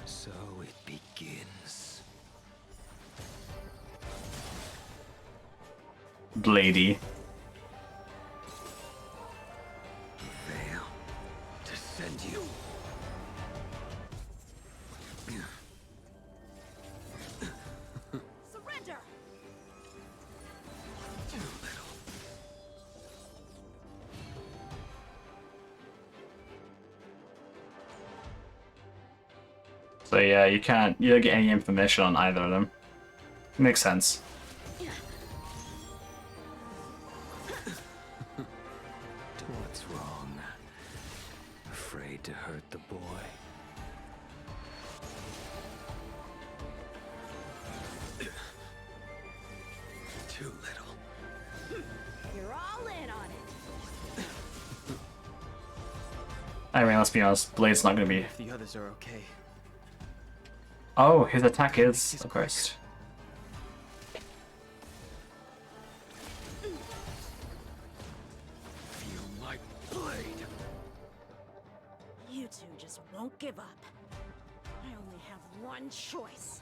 H: So it begins.
A: Blady.
H: Veil to send you.
T: Surrender!
A: So yeah, you don't get any information on either of them. Makes sense. I mean, let's be honest, Blade's not gonna be.
B: If the others are okay.
A: Oh, his attack is a burst.
Q: Feel my blade. You two just won't give up. I only have one choice.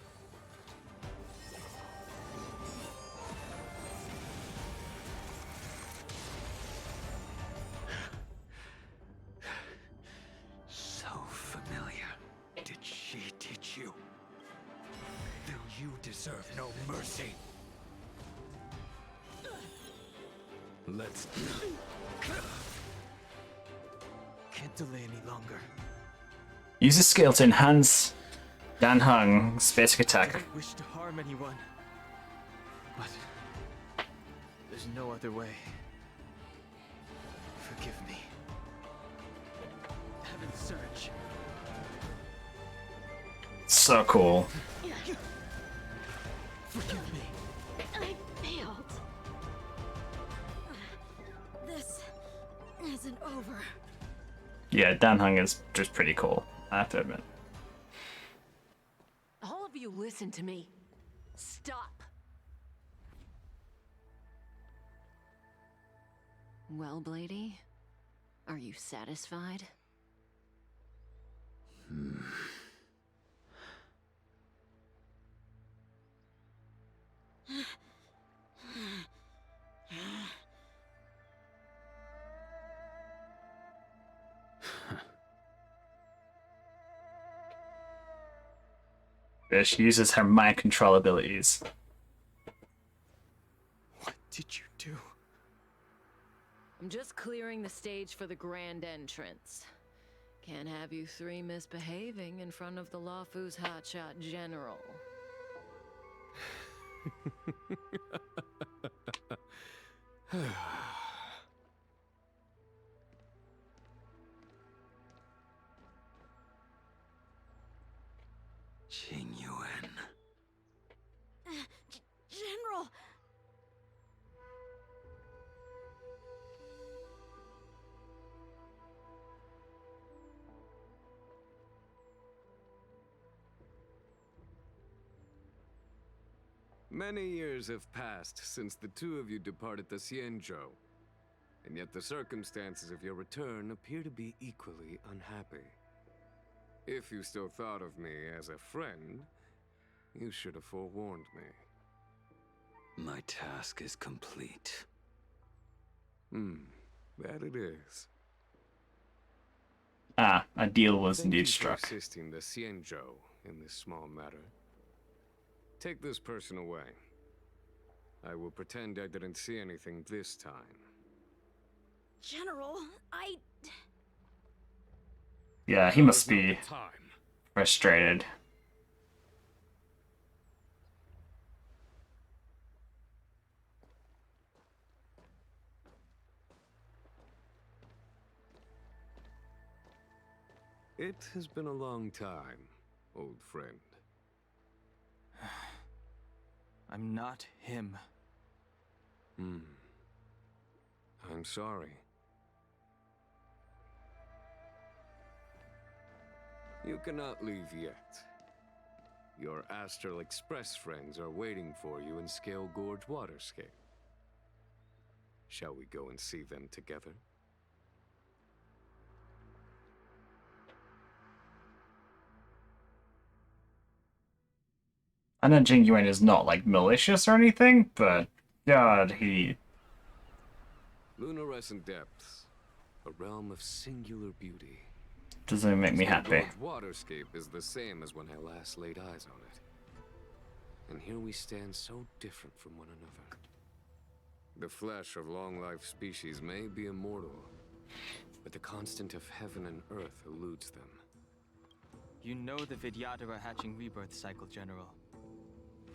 M: So familiar. Did she teach you? Then you deserve no mercy. Let's...
B: Can't delay any longer.
A: Use a skill to enhance Dan Hung's basic
B: I
A: attack.
B: don't wish to harm anyone. But there's no other way. Forgive me. Heaven's Surge.
A: So cool.
B: Forgive me.
G: I failed. This isn't over.
A: Yeah, Dan Hung is just pretty cool, I have to admit.
F: All of you listen to me. Stop. Well, Blady, are you satisfied?
A: She uses her mind control abilities.
B: What did you do?
F: I'm just clearing the stage for the grand entrance. Can't have you three misbehaving in front of the Lafu's hotshot general.
M: Qing Yuan.
T: General!
U: Many years have passed since the two of you departed the Xianzhou, and yet the circumstances of your return appear to be equally unhappy. If you still thought of me as a friend, you should have forewarned me.
M: My task is complete.
U: That it is.
A: Ah, a deal was
U: Thank
A: indeed
U: you for
A: struck.
U: assisting the Xianzhou in this small matter. Take this person away. I will pretend I didn't see anything this time.
T: General,
A: Yeah, he must be frustrated.
U: It has been a long time, old friend.
B: I'm not him.
U: I'm sorry. You cannot leave yet. Your Astral Express friends are waiting for you in Scale Gorge Waterscape. Shall we go and see them together?
A: I know Jing Yuan is not like malicious or anything, but God, he
U: Lunarescent Depths, a realm of singular beauty.
A: doesn't make me happy.
U: Gorge Waterscape is the same as when I last laid eyes on it. And here we stand so different from one another. The flesh of long-life species may be immortal, but the constant of heaven and earth eludes them.
B: You know the Vidyadhara hatching rebirth cycle, General.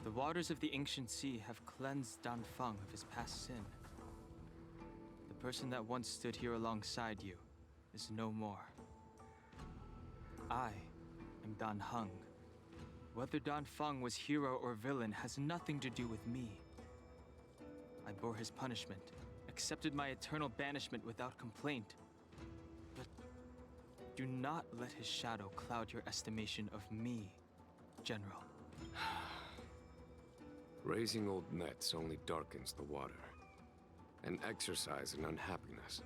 B: The waters of the ancient sea have cleansed Danfeng of his past sin. The person that once stood here alongside you is no more. I am Dan Heng. Whether Danfeng was hero or villain has nothing to do with me. I bore his punishment, accepted my eternal banishment without complaint. But
J: Do not let his shadow cloud your estimation of me, General.
U: Raising old nets only darkens the water, and exercise in unhappiness.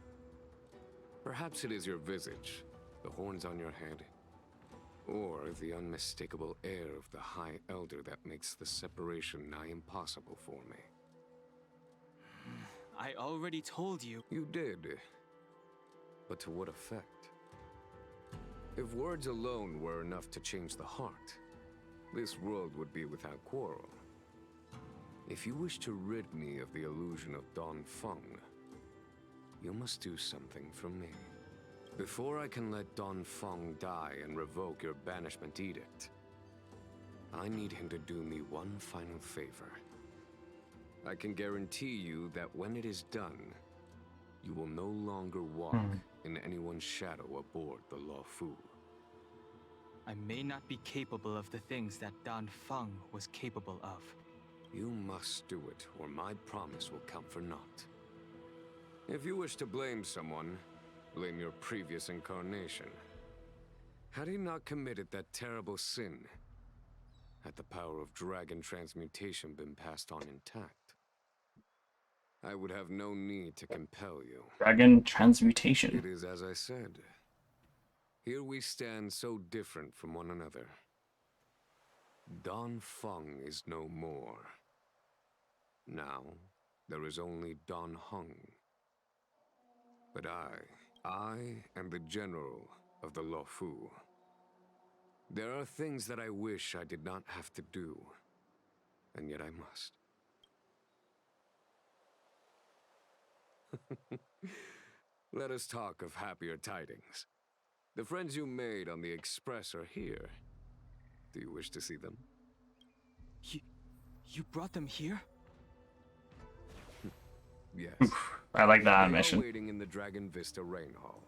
U: Perhaps it is your visage, the horns on your head, or the unmistakable air of the High Elder that makes the separation nigh impossible for me.
J: I already told you.
U: You did. But to what effect? If words alone were enough to change the heart, this world would be without quarrel. If you wish to rid me of the illusion of Don Feng, you must do something for me. Before I can let Don Feng die and revoke your banishment edict, I need him to do me one final favor. I can guarantee you that when it is done, you will no longer walk in anyone's shadow aboard the Luofu.
J: I may not be capable of the things that Don Feng was capable of.
U: You must do it, or my promise will count for naught. If you wish to blame someone, blame your previous incarnation. Had he not committed that terrible sin, had the power of dragon transmutation been passed on intact, I would have no need to compel you.
A: Dragon transmutation.
U: It is as I said. Here we stand so different from one another. Don Feng is no more. Now, there is only Don Heng. But I am the general of the Luofu. There are things that I wish I did not have to do, and yet I must. Let us talk of happier tidings. The friends you made on the Express are here. Do you wish to see them?
J: You brought them here?
U: Yes.
A: I like that
U: They
A: animation.
U: are waiting in the Dragon Vista Rain Hall.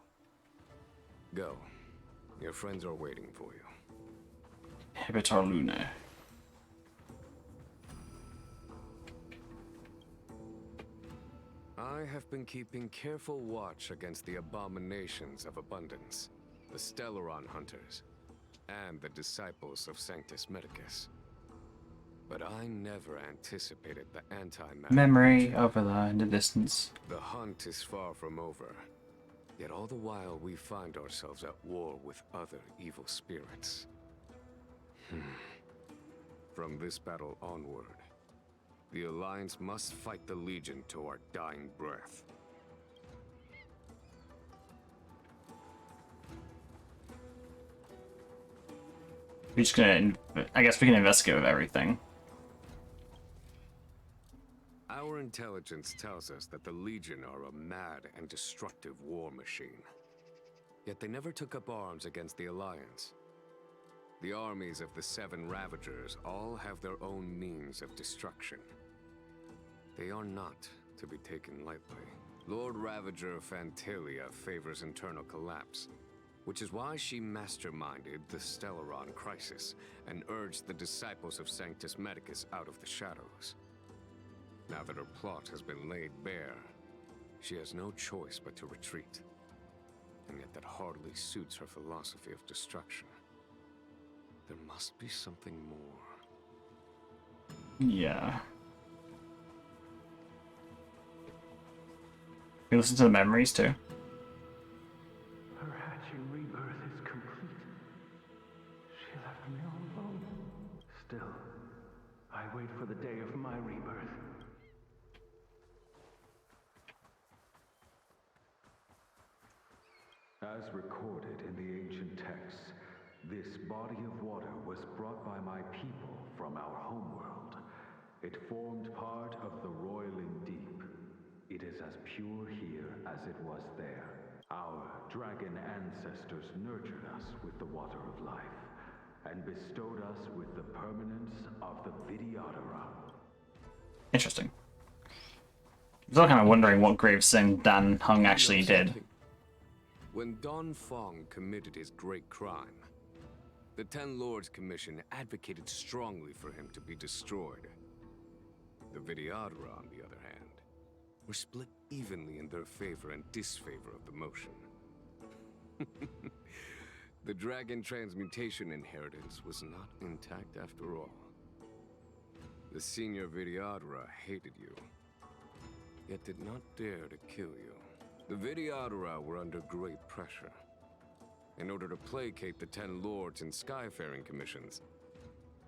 U: Go. Your friends are waiting for you.
A: Hibitar Luna.
U: I have been keeping careful watch against the abominations of abundance, the Stellaron Hunters, and the disciples of Sanctus Medicus. But I never anticipated the anti-magic.
A: Memory over there in the distance.
U: The hunt is far from over, yet all the while we find ourselves at war with other evil spirits. From this battle onward, the Alliance must fight the Legion to our dying breath.
A: We're just gonna, I guess we can investigate with everything.
U: Our intelligence tells us that the Legion are a mad and destructive war machine. Yet they never took up arms against the Alliance. The armies of the Seven Ravagers all have their own means of destruction. They are not to be taken lightly. Lord Ravager Fantalia favors internal collapse, which is why she masterminded the Stellaron crisis and urged the disciples of Sanctus Medicus out of the shadows. Now that her plot has been laid bare, she has no choice but to retreat. And yet that hardly suits her philosophy of destruction. There must be something more.
A: Yeah. We listen to the memories too.
S: Her hatching rebirth is complete. She left me all alone. Still, I wait for the day of my rebirth. As recorded in the ancient texts, this body of water was brought by my people from our homeworld. It formed part of the roiling deep. It is as pure here as it was there. Our dragon ancestors nurtured us with the water of life, and bestowed us with the permanence of the Vidyadhara.
A: Interesting. I'm still kind of wondering what grave sin Dan Heng actually did.
U: When Don Feng committed his great crime, the Ten Lords Commission advocated strongly for him to be destroyed. The Vidyadhara, on the other hand, were split evenly in their favor and disfavor of the motion. The dragon transmutation inheritance was not intact after all. The senior Videodora hated you, yet did not dare to kill you. The Videodora were under great pressure. In order to placate the 10 lords and skyfaring commissions,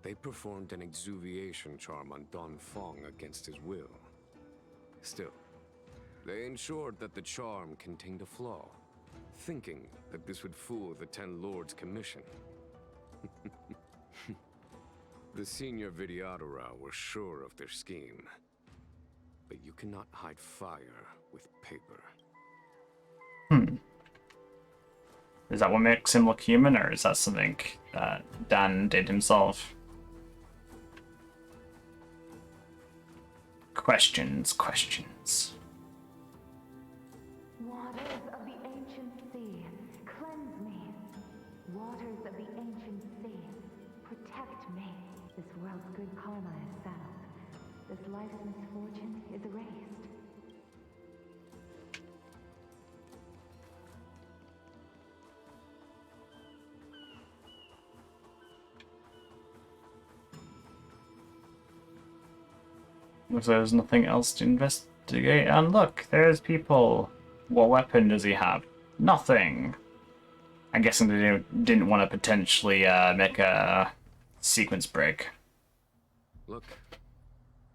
U: they performed an exuviation charm on Don Fong against his will. Still, they ensured that the charm contained a flaw, thinking that this would fool the 10 lords' commission. The senior Videodora were sure of their scheme. But you cannot hide fire with paper.
A: Is that what makes him look human, or is that something that Dan did himself? Questions.
F: Waters of the ancient sea, cleanse me. Waters of the ancient sea, protect me. This world's good karma is settled. This life's misfortune is erased.
A: Looks like there's nothing else to investigate. And look, there's people. What weapon does he have? Nothing. I'm guessing they didn't want to potentially make a sequence break.
U: Look,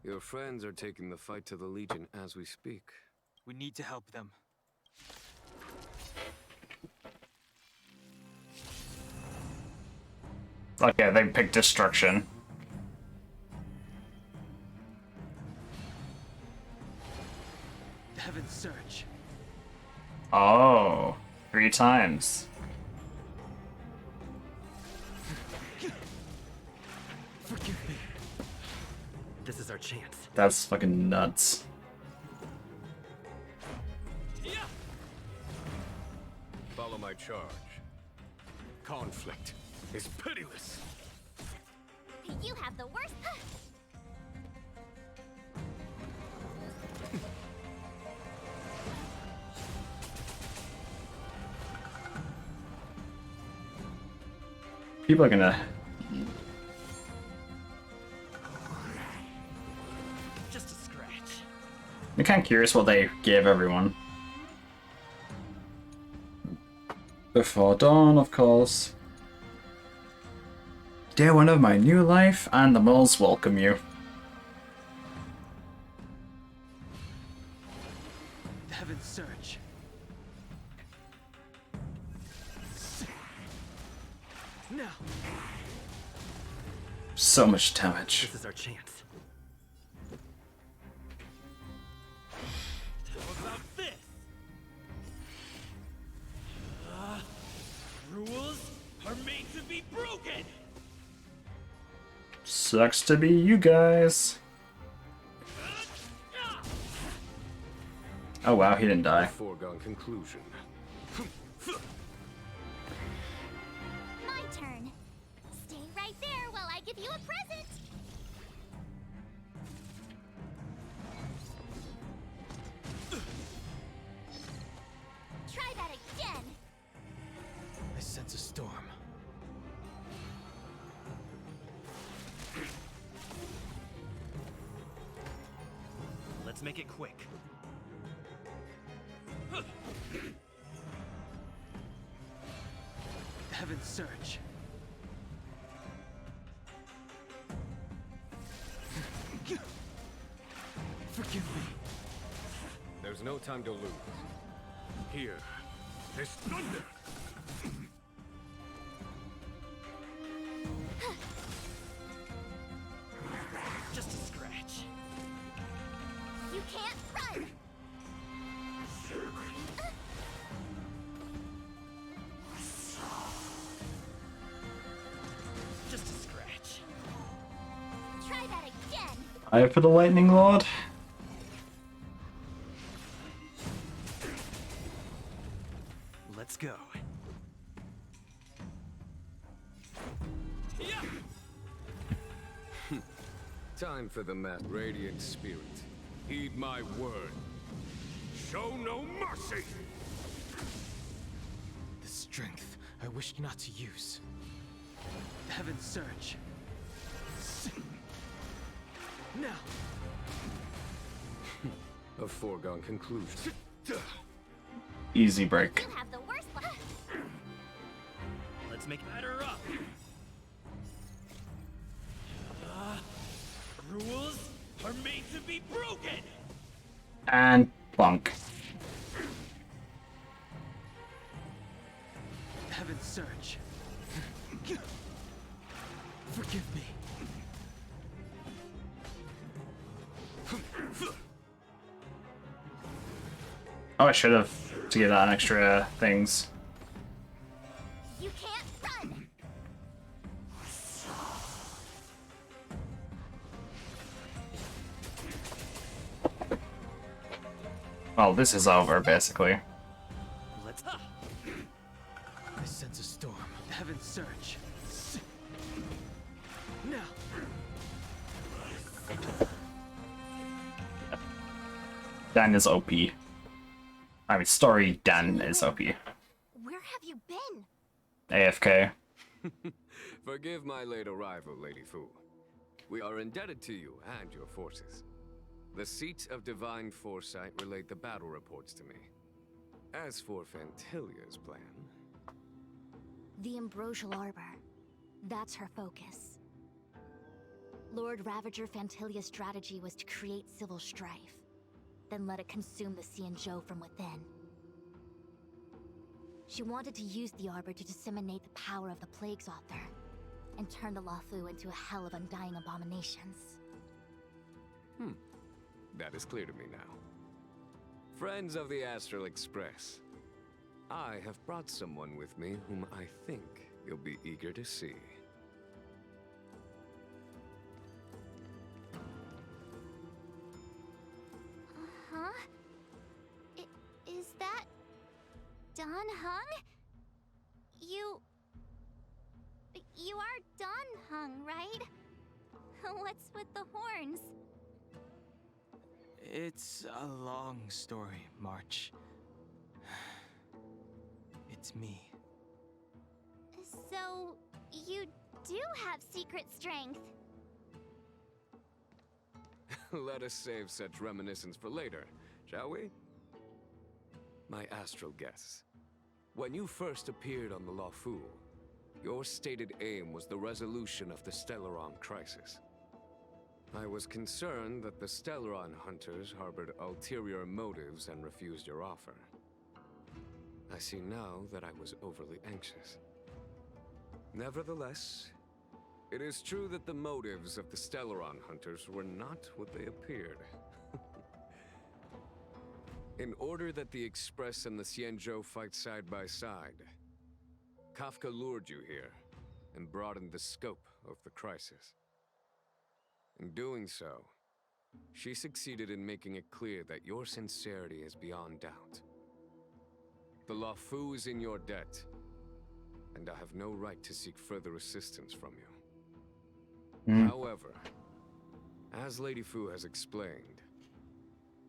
U: your friends are taking the fight to the Legion as we speak.
J: We need to help them.
A: Okay, they picked destruction.
J: The Heaven's Surge.
A: Oh, 3 times.
L: Forgive me. This is our chance.
A: That's fucking nuts.
U: Follow my charge. Conflict is pitiless.
D: You have the worst.
A: People are gonna...
L: Just a scratch.
A: I'm kind of curious what they gave everyone. Before dawn, of course. Day 1 of my new life, and the moles welcome you.
J: The Heaven's Surge. Now.
A: So much damage.
L: This is our chance. How about this? Rules are made to be broken.
A: Sucks to be you guys. Oh wow, he didn't die.
U: Foregone conclusion.
D: My turn. Stay right there while I give you a present. Try that again.
J: I sense a storm.
L: Let's make it quick.
J: The Heaven's Surge. Forgive me.
U: There's no time to lose. Here, there's thunder.
L: Just a scratch.
D: You can't run.
L: Just a scratch.
D: Try that again.
A: Eye for the Lightning Lord.
L: Let's go.
U: Time for the Radiant Spirit. Heed my word. Show no mercy!
J: The strength
B: I wish not to use. Heaven's Surge. Now!
U: A foregone conclusion.
A: Easy break.
D: You have the worst luck.
L: Let's make batter up. Rules are made to be broken.
A: And bonk.
B: Heaven's Surge. Forgive me.
A: Oh, I should have to get on extra things.
D: You can't run.
A: Well, this is over, basically.
B: Let's. I sense a storm. Heaven's Surge. Now.
A: Dan is OP. I mean, story Dan is OP.
D: Where have you been?
A: AFK.
U: Forgive my late arrival, Lady Fu. We are indebted to you and your forces. The seat of divine foresight relayed the battle reports to me. As for Fantilia's plan...
P: The Ambrosial Arbor. That's her focus. Lord Ravager Fantilia's strategy was to create civil strife, then let it consume the Xianzhou from within. She wanted to use the Arbor to disseminate the power of the Plague's Author, and turn the Luofu into a hell of undying abominations.
U: That is clear to me now. Friends of the Astral Express, I have brought someone with me whom I think you'll be eager to see.
D: Huh? Is that Don Hung? You are Don Hung, right? What's with the horns?
J: It's a long story, March. It's me.
D: So, you do have secret strength.
U: Let us save such reminiscence for later, shall we? My astral guests, when you first appeared on the Luofu, your stated aim was the resolution of the Stellaron crisis. I was concerned that the Stellaron hunters harbored ulterior motives and refused your offer. I see now that I was overly anxious. Nevertheless, it is true that the motives of the Stellaron hunters were not what they appeared. In order that the Express and the Xianzhou fight side by side, Kafka lured you here and broadened the scope of the crisis. In doing so, she succeeded in making it clear that your sincerity is beyond doubt. The Luofu is in your debt, and I have no right to seek further assistance from you. However, as Lady Fu has explained,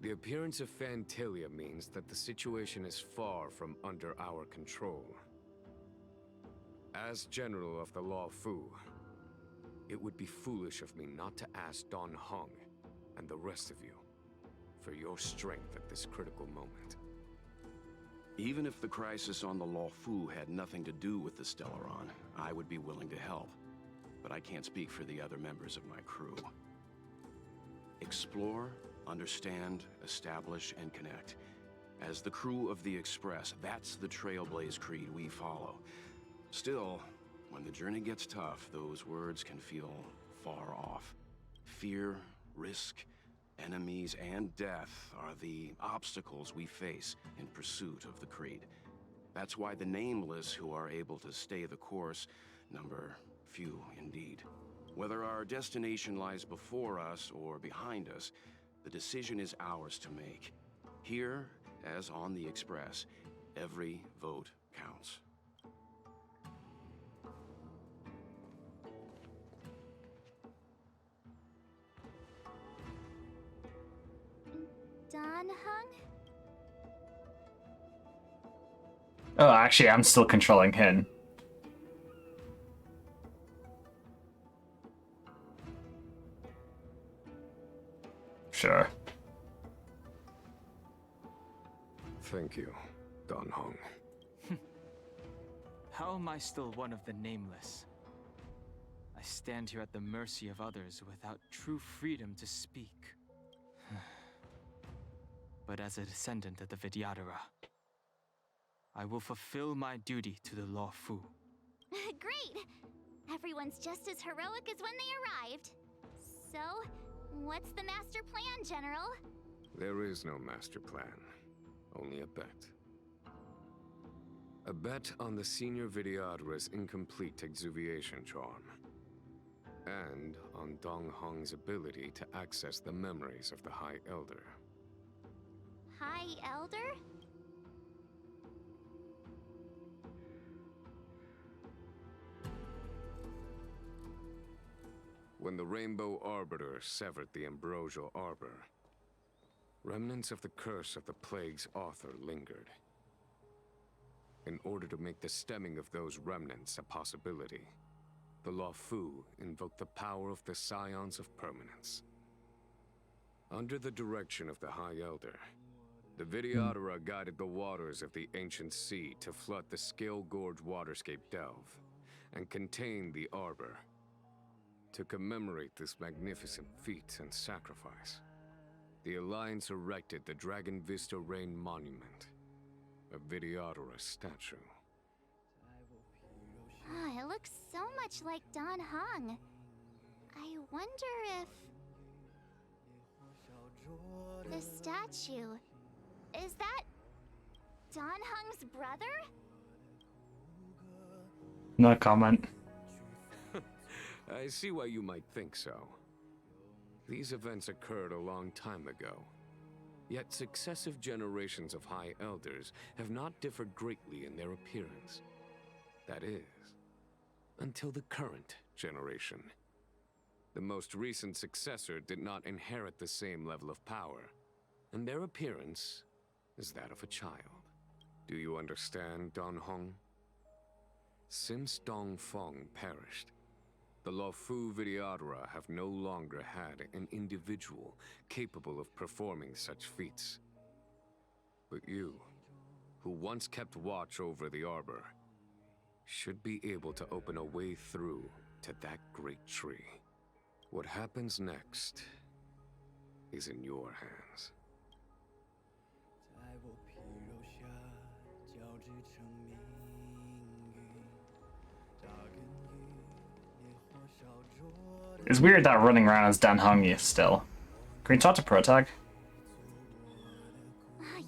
U: the appearance of Fantilia means that the situation is far from under our control. As General of the Luofu, it would be foolish of me not to ask Don Hung and the rest of you for your strength at this critical moment.
E: Even if the crisis on the Luofu had nothing to do with the Stellaron, I would be willing to help. But I can't speak for the other members of my crew. Explore, understand, establish, and connect. As the crew of the Express, that's the Trailblaze creed we follow. Still, when the journey gets tough, those words can feel far off. Fear, risk, enemies, and death are the obstacles we face in pursuit of the creed. That's why the nameless who are able to stay the course number few indeed. Whether our destination lies before us or behind us, the decision is ours to make. Here, as on the Express, every vote counts.
D: Don Hung?
A: Oh, actually, I'm still controlling Hin. Sure.
U: Thank you, Don Hong.
J: How am I still one of the nameless? I stand here at the mercy of others without true freedom to speak. But as a descendant of the Vidyadhara, I will fulfill my duty to the Law Fu.
D: Great! Everyone's just as heroic as when they arrived. So, what's the master plan, General?
U: There is no master plan, only a bet. A bet on the Senior Vidyadhara's incomplete exuviation charm. And on Dong Hong's ability to access the memories of the High Elder.
D: High Elder?
U: When the Rainbow Arbiter severed the Ambrosial Arbor, remnants of the curse of the Plague's author lingered. In order to make the stemming of those remnants a possibility, the Law Fu invoked the power of the Scions of Permanence. Under the direction of the High Elder, the Vidyadhara guided the waters of the ancient sea to flood the Scale Gorge waterscape delve and contain the Arbor. To commemorate this magnificent feat and sacrifice, the Alliance erected the Dragon Vista Rain Monument, a Vidyadhara statue.
D: Oh, it looks so much like Don Hong. I wonder if... The statue... Is that... Don Hong's brother?
A: No comment.
U: I see why you might think so. These events occurred a long time ago. Yet successive generations of High Elders have not differed greatly in their appearance. That is, until the current generation. The most recent successor did not inherit the same level of power, and their appearance is that of a child. Do you understand, Don Hong? Since Dong Feng perished, the Law Fu Vidyadhara have no longer had an individual capable of performing such feats. But you, who once kept watch over the Arbor, should be able to open a way through to that great tree. What happens next is in your hands.
A: It's weird that running around as Dan Hong is still. Can we talk to Protag?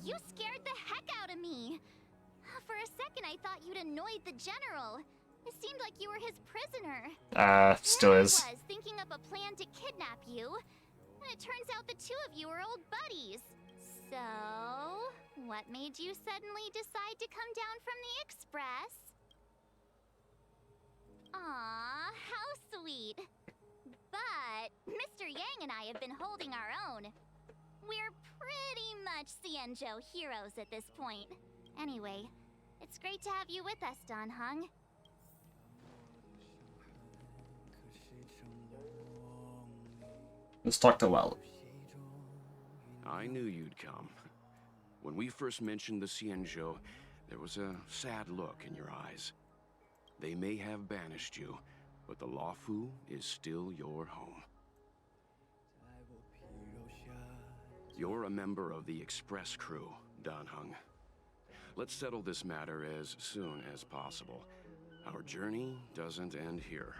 D: You scared the heck out of me. For a second, I thought you'd annoyed the General. It seemed like you were his prisoner.
A: Still
D: There
A: is.
D: I was, thinking up a plan to kidnap you. And it turns out the two of you are old buddies. So, what made you suddenly decide to come down from the Express? Aw, how sweet. But Mr. Yang and I have been holding our own. We're pretty much Xianzhou heroes at this point. Anyway, it's great to have you with us, Don Hong.
A: Let's talk to Well.
E: I knew you'd come. When we first mentioned the Xianzhou, there was a sad look in your eyes. They may have banished you, but the Law Fu is still your home. You're a member of the Express crew, Don Hong. Let's settle this matter as soon as possible. Our journey doesn't end here.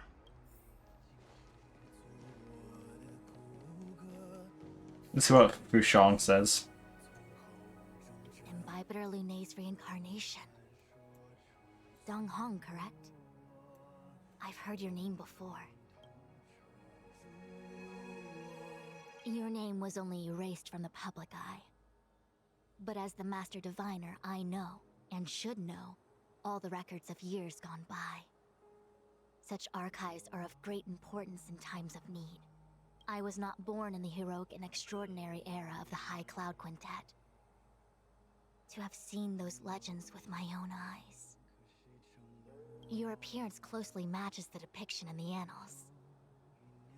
A: Let's see what Fushang says.
P: Imbibitor Lunay's reincarnation. Dong Hong, correct? I've heard your name before. Your name was only erased from the public eye. But as the Master Diviner, I know, and should know, all the records of years gone by. Such archives are of great importance in times of need. I was not born in the heroic and extraordinary era of the High Cloud Quintet. To have seen those legends with my own eyes. Your appearance closely matches the depiction in the annals.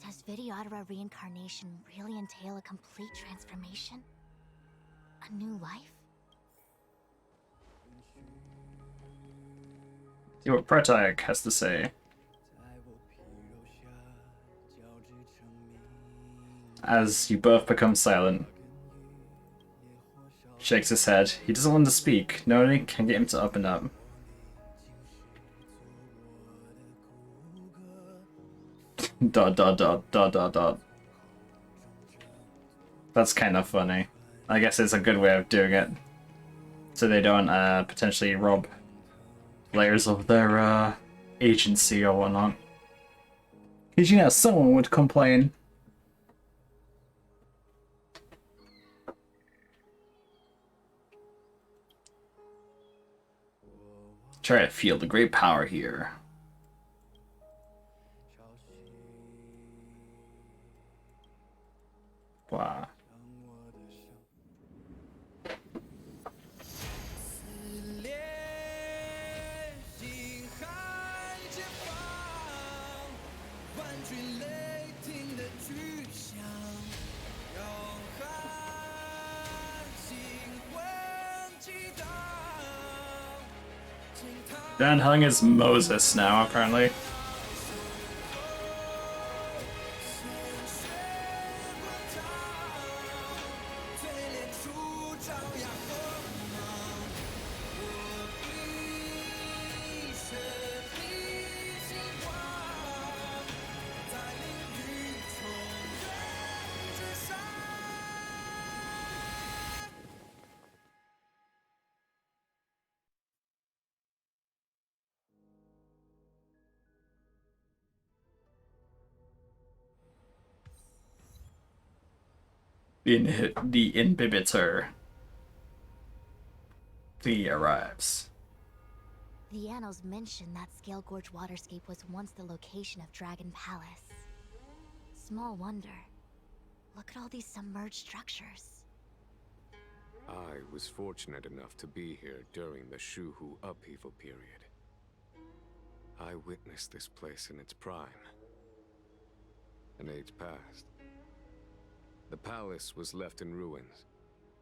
P: Does Does Videodora reincarnation really entail a complete transformation? A new life?
A: See what Protag has to say. As you both become silent. Shakes his head. He doesn't want to speak. No one can get him to open up. Dot dot dot dot dot dot. That's kind of funny. I guess it's a good way of doing it. So they don't potentially rob players of their agency or whatnot. Because, you know, someone would complain. Try to feel the great power here. Wow. Dan Hung is Moses now, apparently. The inhibitor. The arrives.
P: The annals mention that Scale Gorge waterscape was once the location of Dragon Palace. Small wonder. Look at all these submerged structures.
U: I was fortunate enough to be here during the Shuhu upheaval period. I witnessed this place in its prime. An age passed. The palace was left in ruins,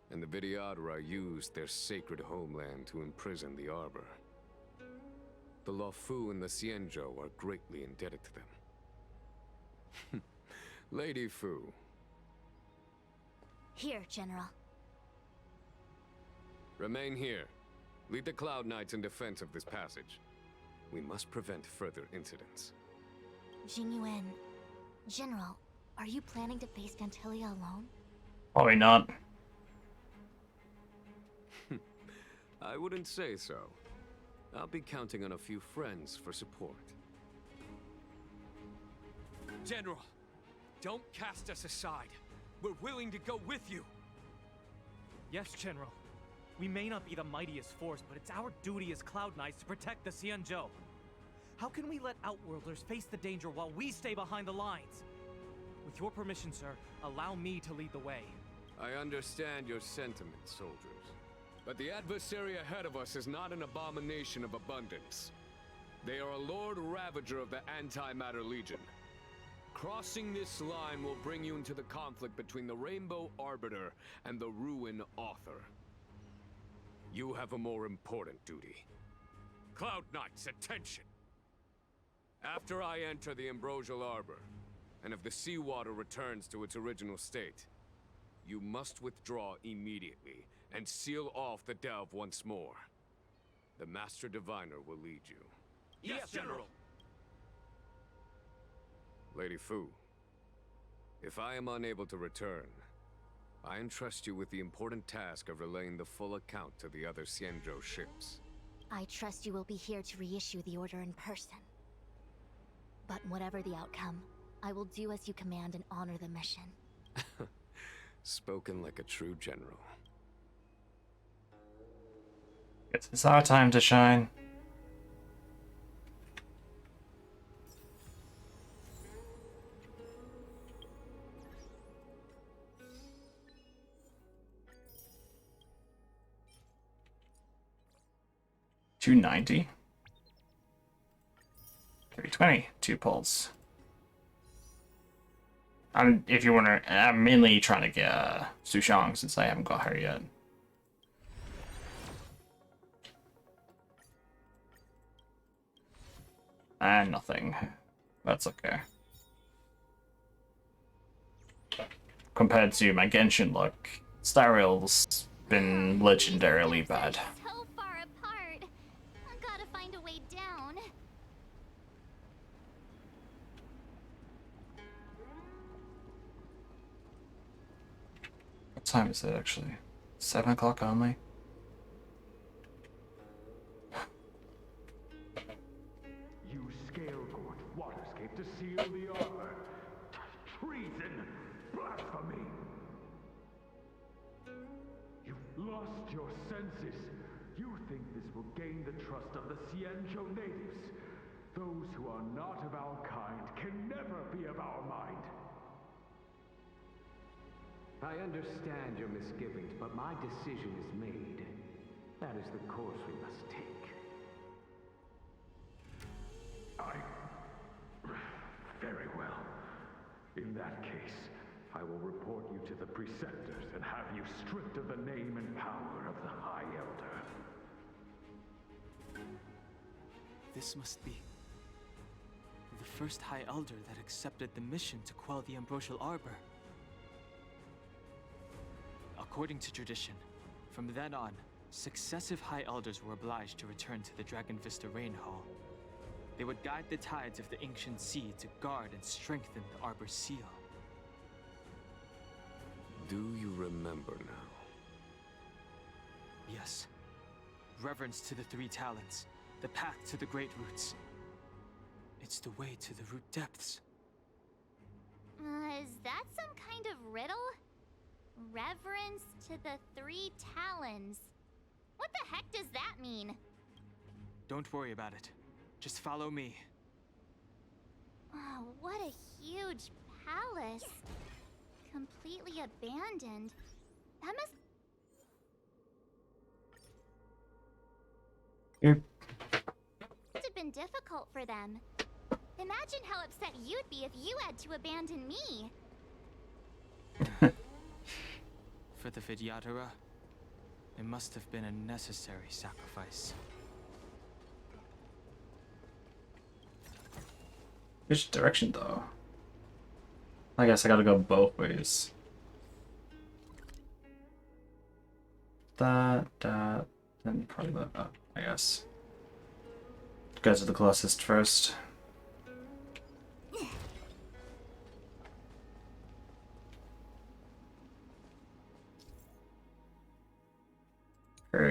U: and the Videodora used their sacred homeland to imprison the Arbor. The Luofu and the Xianzhou are greatly indebted to them. Lady Fu.
P: Here, General.
U: Remain here. Lead the Cloud Knights in defense of this passage. We must prevent further incidents.
P: Jingyuan, General, are you planning to face Gantilia alone?
A: Probably not.
U: I wouldn't say so. I'll be counting on a few friends for support.
L: General, don't cast us aside. We're willing to go with you.
B: Yes, General. We may not be the mightiest force, but it's our duty as Cloud Knights to protect the Xianzhou. How can we let Outworlders face the danger while we stay behind the lines? With your permission, sir, allow me to lead the way.
U: I understand your sentiments, soldiers. But the adversary ahead of us is not an abomination of abundance. They are a Lord Ravager of the Antimatter Legion. Crossing this line will bring you into the conflict between the Rainbow Arbiter and the Ruin Author. You have a more important duty. Cloud Knights, attention! After I enter the Ambrosial Arbor, and if the seawater returns to its original state, you must withdraw immediately and seal off the delve once more. The Master Diviner will lead you.
L: Yes, General!
U: Lady Fu, if I am unable to return, I entrust you with the important task of relaying the full account to the other Xianzhou ships.
P: I trust you will be here to reissue the order in person. But whatever the outcome, I will do as you command and honor the mission.
U: Spoken like a true general.
A: It's our time to shine. $290. 320. 2 pulls. If you wanna, I'm mainly trying to get Sushang since I haven't got her yet. And nothing. That's okay. Compared to my Genshin luck, Stariel's been legendarily bad.
D: So far apart. I gotta find a way down.
A: What time is it actually? 7 o'clock only?
S: You scale-gorge waterscape to seal the armor. Treason! Blasphemy! You've lost your senses. You think this will gain the trust of the Xianzhou natives. Those who are not of our kind can never be of our mind.
K: I understand your misgivings, but my decision is made. That is the course we must take.
S: Very well. In that case, I will report you to the Preceptors and have you stripped of the name and power of the High Elder.
J: This must be the first High Elder that accepted the mission to quell the Ambrosial Arbor. According to tradition, from then on, successive High Elders were obliged to return to the Dragon Vista Rain Hall. They would guide the tides of the ancient sea to guard and strengthen the Arbor's seal.
U: Do you remember now?
J: Yes. Reverence to the Three Talents, the path to the Great Roots. It's the way to the root depths.
D: Is that some kind of riddle? Reverence to the Three Talons. What the heck does that mean?
J: Don't worry about it. Just follow me.
D: Oh, what a huge palace. Completely abandoned. That must... have been difficult for them. Imagine how upset you'd be if you had to abandon me.
J: For the Vidyadhara, it must have been a necessary sacrifice.
A: Which direction though? I guess I gotta go both ways. That, then probably that up, I guess. Go to the closest first.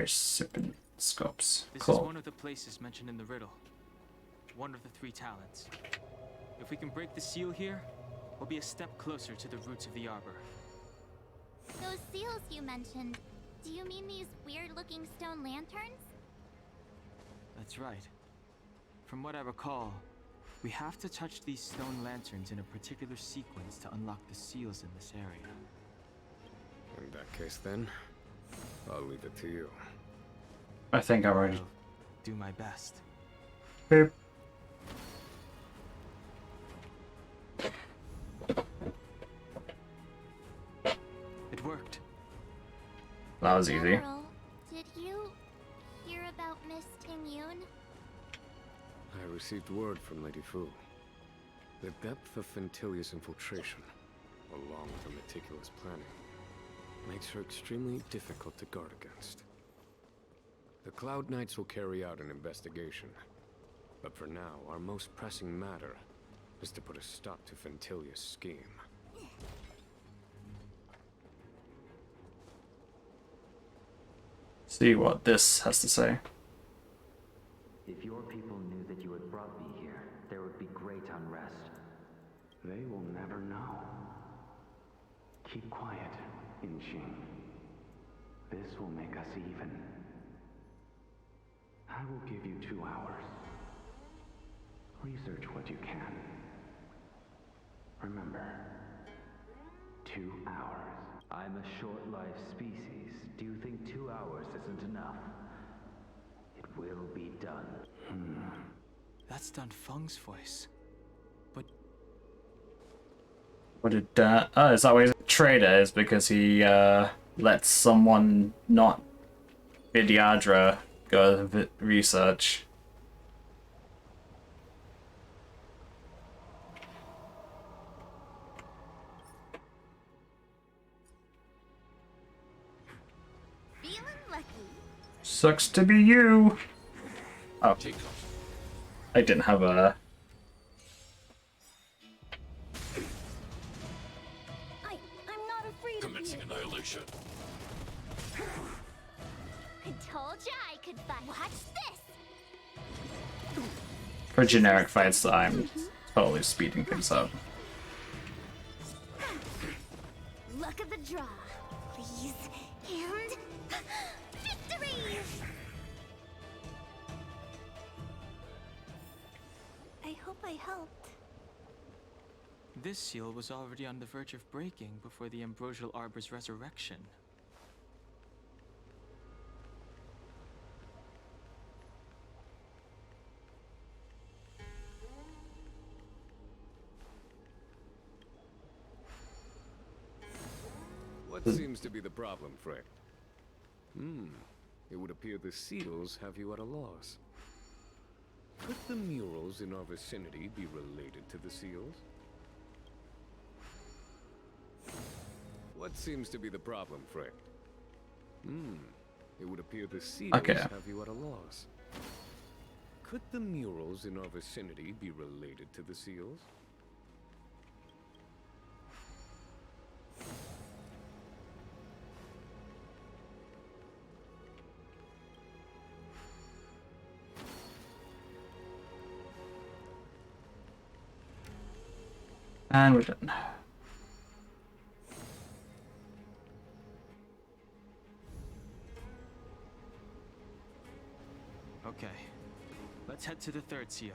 A: Serpent scopes.
J: This
A: Cool.
J: is one of the places mentioned in the riddle. One of the Three Talents. If we can break the seal here, we'll be a step closer to the roots of the arbor.
D: Those seals you mentioned, do you mean these weird-looking stone lanterns?
J: That's right. From what I recall, we have to touch these stone lanterns in a particular sequence to unlock the seals in this area.
U: In that case then, I'll leave it to you.
A: I think I've already...
J: Do my best.
A: Beep.
J: It worked.
A: That was easy.
D: General, did you hear about Miss Tingyun?
U: I received word from Lady Fu. The depth of Fentilia's infiltration, along with her meticulous planning, makes her extremely difficult to guard against. The Cloud Knights will carry out an investigation, but for now, our most pressing matter is to put a stop to Fentilia's scheme.
A: See what this has to say.
K: If your people knew that you had brought me here, there would be great unrest. They will never know. Keep quiet, Inxing. This will make us even. I will give you 2 hours. Research what you can. Remember, 2 hours. I'm a short-life species. Do you think 2 hours isn't enough? It will be done.
J: That's Dan Feng's voice. But
A: What did oh, is that why he's a traitor? Is because he lets someone not Vidyadra go research.
D: Feeling lucky.
A: Sucks to be you. Oh, I didn't have a.
D: I'm not afraid
C: Commencing
D: of you.
C: annihilation.
D: I told ya I could fight. Watch this.
A: For generic fights, I'm totally speeding things up.
D: Luck of the draw, please. And victory! I hope I helped.
J: This seal was already on the verge of breaking before the Ambrosial Arbor's resurrection.
U: What seems to be the problem, Frick? It would appear the seals have you at a loss. Could the murals in our vicinity be related to the seals? What seems to be the problem, Frick? It would appear the seals have you at a loss. Could the murals in our vicinity be related to the seals?
A: And we're done.
J: Okay, let's head to the third seal.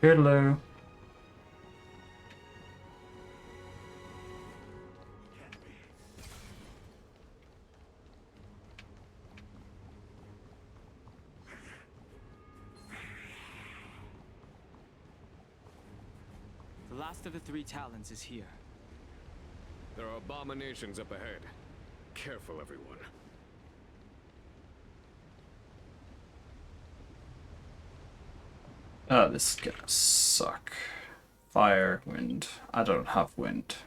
A: Hello.
J: The last of the three talons is here.
U: There are abominations up ahead. Careful, everyone.
A: Oh, this is gonna suck. Fire, wind. I don't have wind.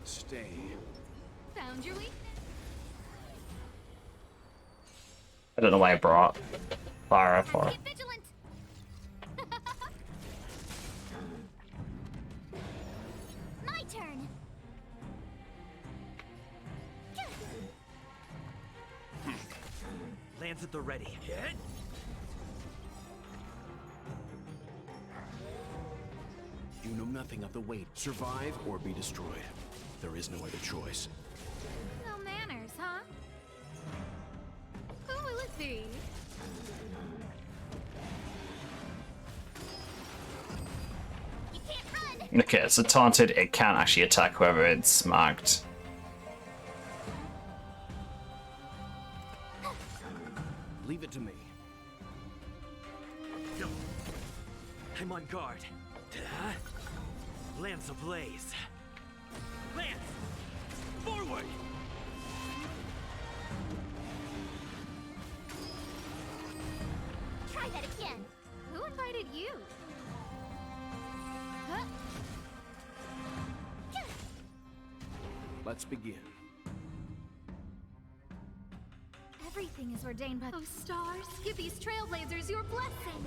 E: Stay.
D: Found your weakness.
A: I don't know why I brought fire for.
D: Keep vigilant. My turn.
M: Lands at the ready.
E: You know nothing of the weight. Survive or be destroyed. There is no other choice.
D: No manners, huh? Who will it be? You can't run.
A: Okay, it's a taunted. It can't actually attack whoever it's marked.
M: Leave it to me. I'm on guard. Lance ablaze. Lance! Forward!
D: Try that again. Who invited you? Huh?
E: Let's begin.
D: Everything is ordained by those stars. Give these trailblazers your blessing.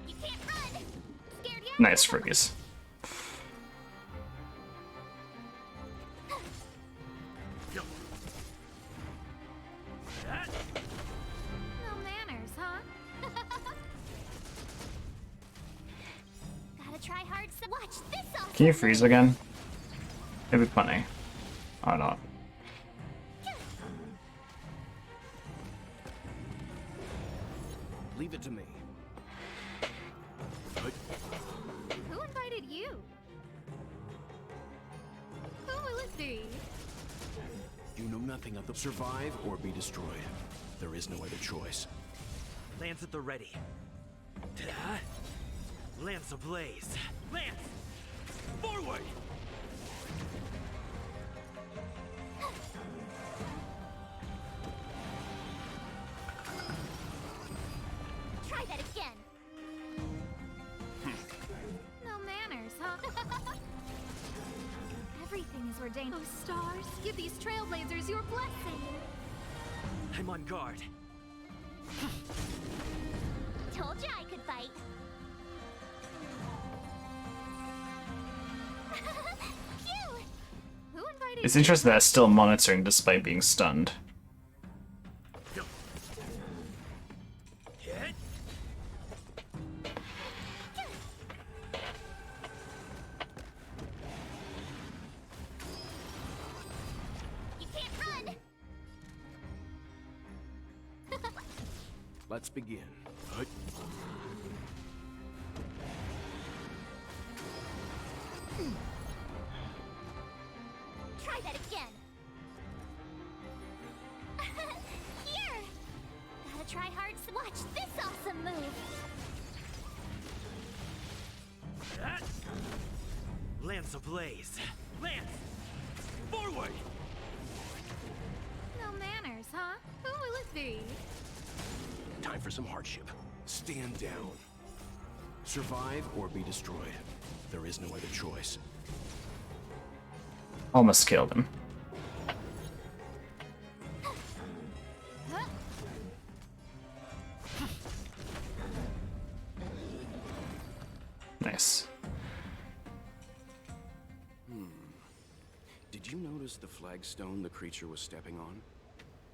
D: You can't run. Scared yet?
A: Nice freeze.
D: No manners, huh? Gotta try hard. Watch this off.
A: Can you freeze again? It'd be funny. Or not.
E: Leave it to me.
D: Who invited you? Who will it be?
E: You know nothing of the survive or be destroyed. There is no other choice.
N: Lance at the ready. Ta-da! Lance ablaze. Lance! Forward!
D: Try that again. No manners, huh? Everything is ordained. Oh, stars, give these trailblazers your blessing.
N: I'm on guard.
D: Told ya I could fight. Phew! Who invited
A: It's interesting that it's still monitoring despite being stunned.
D: You can't run!
E: Let's begin.
D: Try that again. Here! Gotta try hard. Watch this awesome move.
N: Lance ablaze. Lance! Forward!
D: No manners, huh? Who will it be?
E: Time for some hardship. Stand down. Survive or be destroyed. There is no other choice.
A: Almost killed him. Nice.
E: Did you notice the flagstone the creature was stepping on?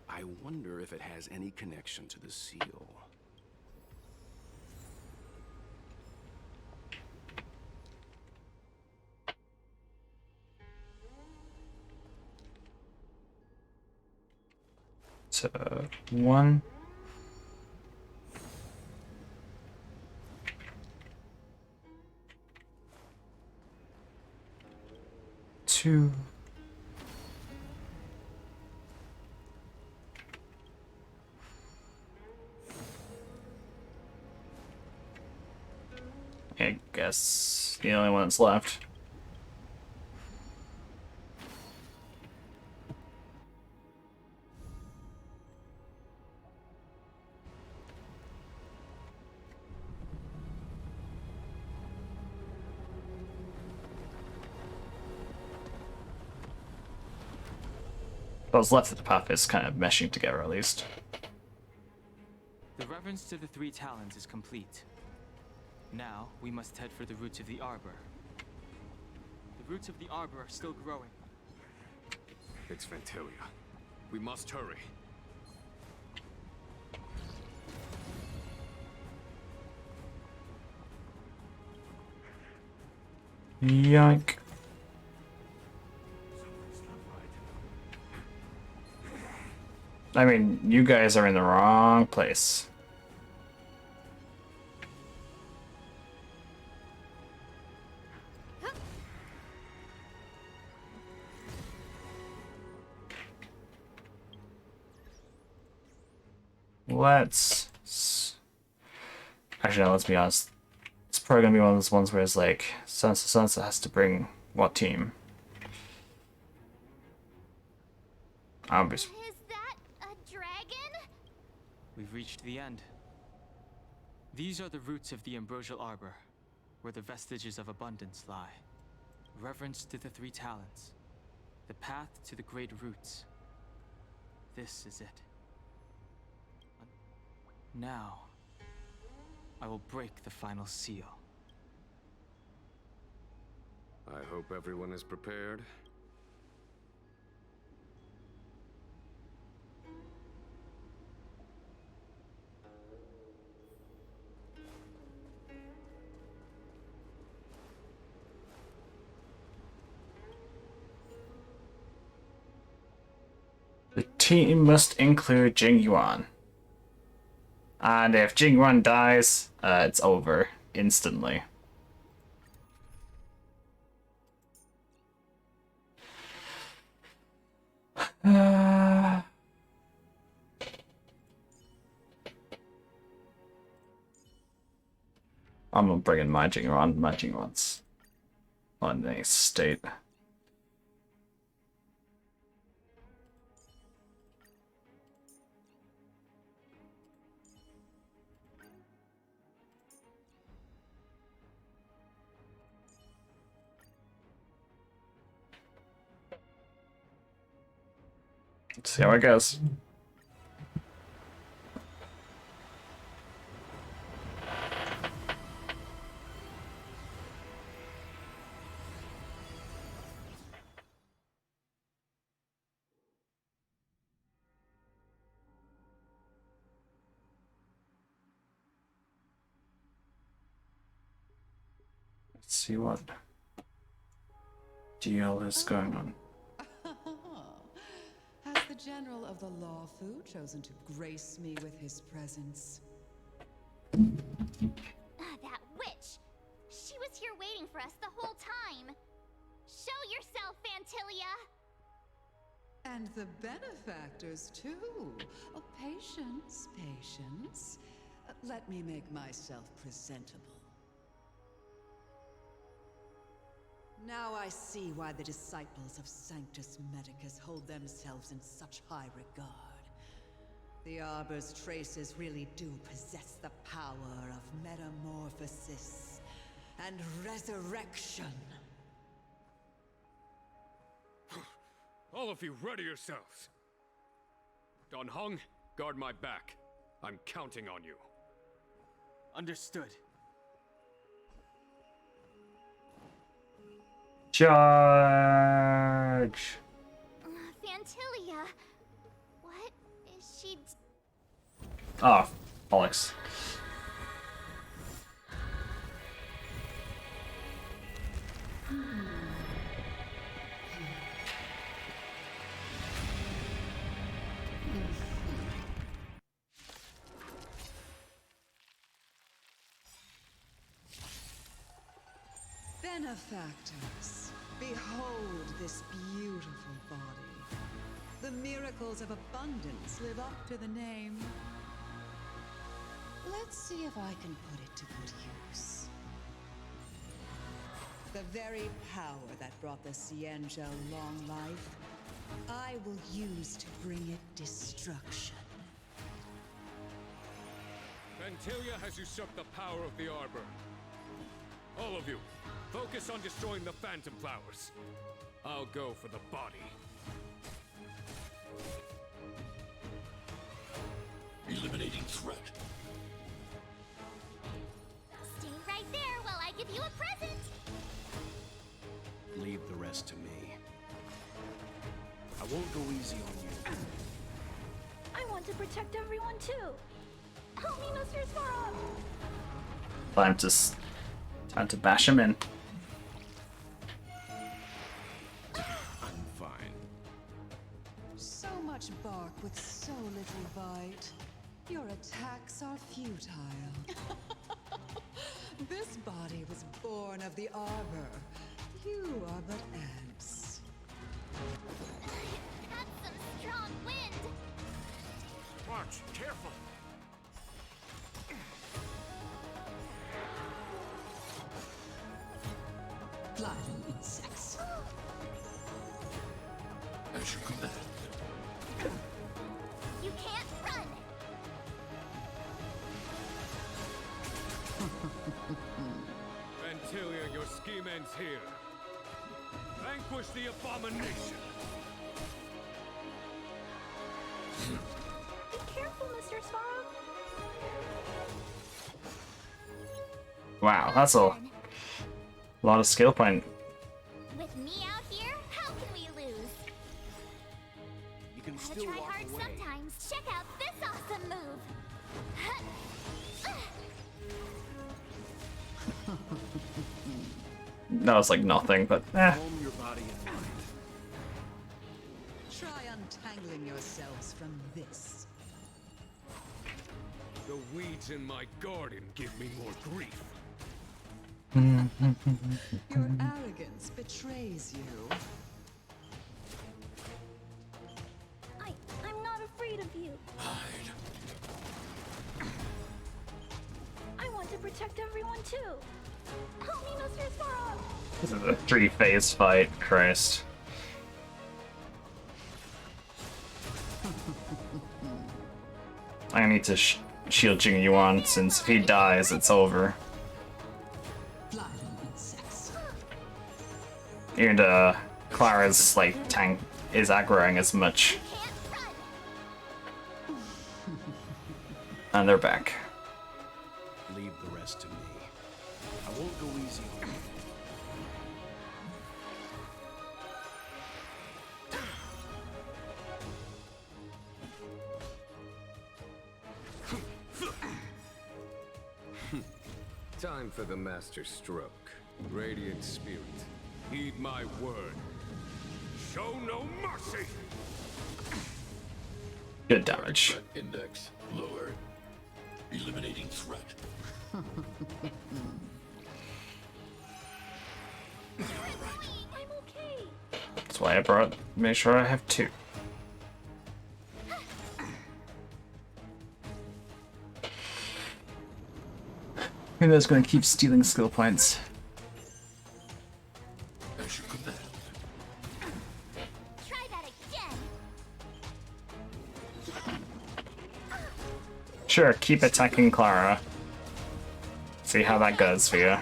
E: I wonder if it has any connection to the seal.
A: So, 1. 2. 3. I guess the only one that's left. What's left of the path is kind of meshing together, at least.
J: The reverence to the 3 talons is complete. Now, we must head for the roots of the arbor. The roots of the arbor are still growing.
U: It's Vantilia. We must hurry.
A: Yoink. I mean, you guys are in the wrong place. Actually, no, let's be honest. It's probably gonna be one of those ones where it's like, Sansa has to bring what team? I'll be...
D: Is that a dragon?
J: We've reached the end. These are the roots of the ambrosial arbor, where the vestiges of abundance lie. Reverence to the three talents. The path to the great roots. This is it. Now, I will break the final seal.
U: I hope everyone is prepared.
A: The team must include Jing Yuan. And if Jing Yuan dies, it's over instantly. I'm not bringing my Jing Yuan. My Jing Yuan's on a state. Let's see how it goes. Let's see what deal is going on.
R: Has the General of the Lawfu chosen to grace me with his presence?
D: That witch! She was here waiting for us the whole time! Show yourself, Fantilia!
R: And the benefactors, too. Oh, patience, patience. Let me make myself presentable. Now I see why the disciples of Sanctus Medicus hold themselves in such high regard. The Arbor's traces really do possess the power of metamorphosis and resurrection.
U: All of you, ready yourselves. Don Hong, guard my back. I'm counting on you.
J: Understood.
A: Charge!
D: Fantilia, what is she?
A: Oh, bollocks.
R: Benefactors, behold this beautiful body. The miracles of abundance live up to the name. Let's see if I can put it to good use. The very power that brought the Xianzhou long life, I will use to bring it destruction.
U: Fantilia has usurped the power of the Arbor. All of you, focus on destroying the Phantom Flowers. I'll go for the body.
C: Eliminating threat.
D: Stay right there while I give you a present!
E: Leave the rest to me. I won't go easy on you.
T: I want to protect everyone too. Help me, Mr. Sparrow!
A: Time to bash him in.
E: I'm fine.
R: So much bark with so little bite. Your attacks are futile. This body was born of the Arbor. You are but ants.
D: That's some strong wind!
N: Watch, careful!
R: Flying insects.
C: As you command.
D: You can't run!
L: game ends here. Vanquish the abomination.
D: Be careful, Mr. Svarog.
A: Wow, that's a lot of skill point.
D: With me out here, how can we lose?
E: You can
D: Gotta
E: still
D: try
E: walk
D: hard
E: away.
D: sometimes. Check out this awesome move.
A: That was like nothing, but eh.
E: Calm your body and mind.
R: Try untangling yourselves from this.
L: The weeds in my garden give me more grief.
R: Your arrogance betrays you.
D: I'm not afraid of you. I want to protect everyone too. Help me, Mr. Svarog.
A: This is a 3-phase fight, Christ. I need to shield Jing Yuan, since if he dies, it's over. And Clara's like tank is aggroing as much. And they're back.
E: Leave the rest to me. I won't go easy on you.
U: Time for the master stroke. Radiant spirit, heed my word.
L: Show no mercy.
A: Good damage.
C: Threat index lowered. Eliminating threat.
D: I'm okay.
A: That's why I made sure I have 2. Who knows gonna keep stealing skill points.
C: As you command.
D: Try that again.
A: Sure, keep attacking Clara. See how that goes for you.
E: Is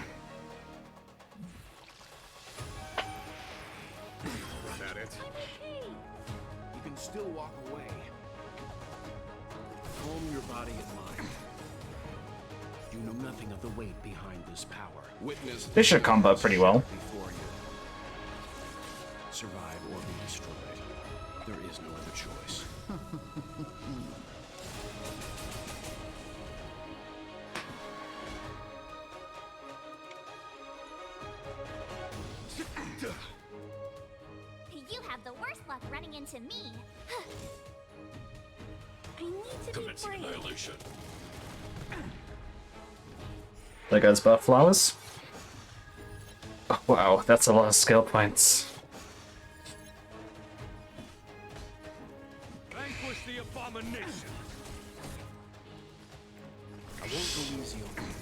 E: that it? You can still walk away. Calm your body and mind. You know nothing of the weight behind this power. Witness
A: They should combo pretty well.
E: before you. Survive or be destroyed. There is no other choice.
D: You have the worst luck running into me. I need to be
C: Commencing
D: brave.
C: annihilation.
A: There goes both flowers. Oh, wow, that's a lot of skill points.
L: Vanquish the abomination.
E: I won't go easy on you.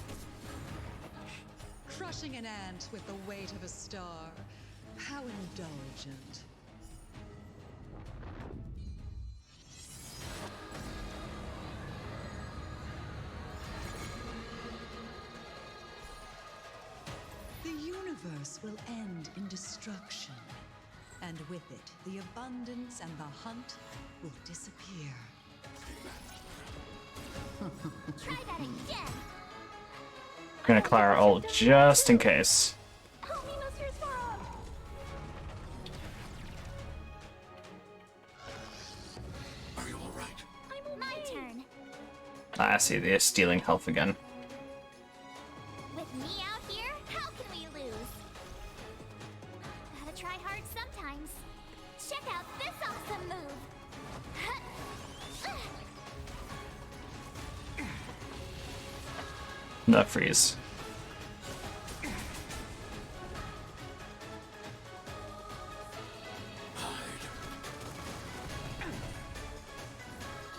R: Crushing an ant with the weight of a star. How indulgent. The universe will end in destruction. And with it, the abundance and the hunt will disappear.
D: Try that again.
A: Gonna Clara ult just in case.
D: Help me, Mr. Svarog.
C: Are you all right?
D: I'm my turn.
A: I see they're stealing health again.
D: With me out here, how can we lose? Gotta try hard sometimes. Check out this awesome move.
A: No freeze.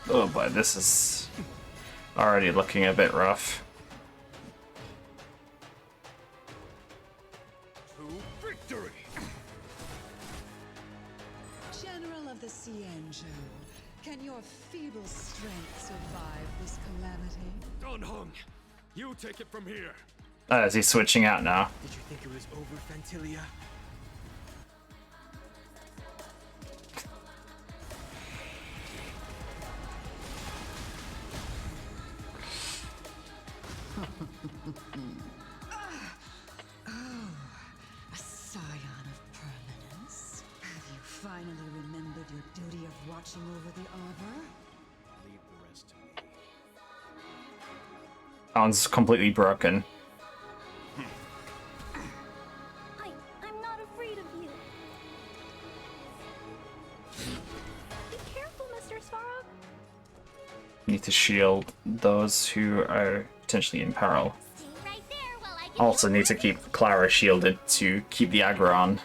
A: Oh boy, this is already looking a bit rough.
L: To victory.
R: General of the Cienjo, can your feeble strength survive this calamity?
L: Don Hung, you take it from here.
A: Is he switching out now?
M: Did you think it was over, Fantilia?
R: A scion of permanence. Have you finally remembered your duty of watching over the arbor?
M: Leave the rest to me.
A: That one's completely broken.
D: I'm not afraid of you. Be careful, Mr. Svarog.
A: Need to shield those who are potentially in peril.
D: Stay right there while I get
A: Also need to keep Clara shielded to keep the aggro on.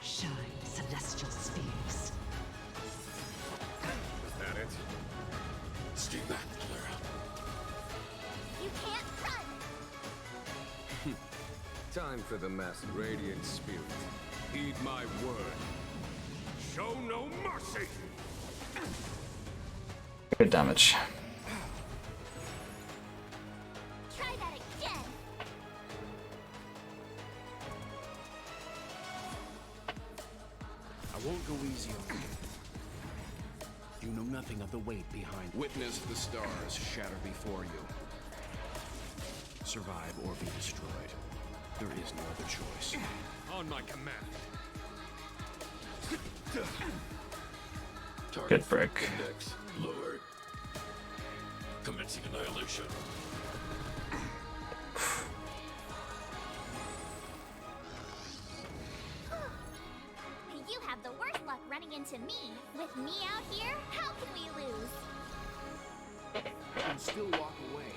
R: Shine, celestial spheres.
C: Is that it? Stay back, Clara.
D: You can't run.
U: Time for the masked radiant spirit. Heed my word.
N: Show no mercy!
A: Good damage.
D: Try that again.
M: I won't go easy on you. You know nothing of the weight behind.
E: Witness the stars shatter before you.
M: Survive or be destroyed. There is no other choice.
N: On my command.
A: Good break.
C: Index lowered. Commencing annihilation.
D: You have the worst luck running into me. With me out here, how can we lose?
M: You can still walk away.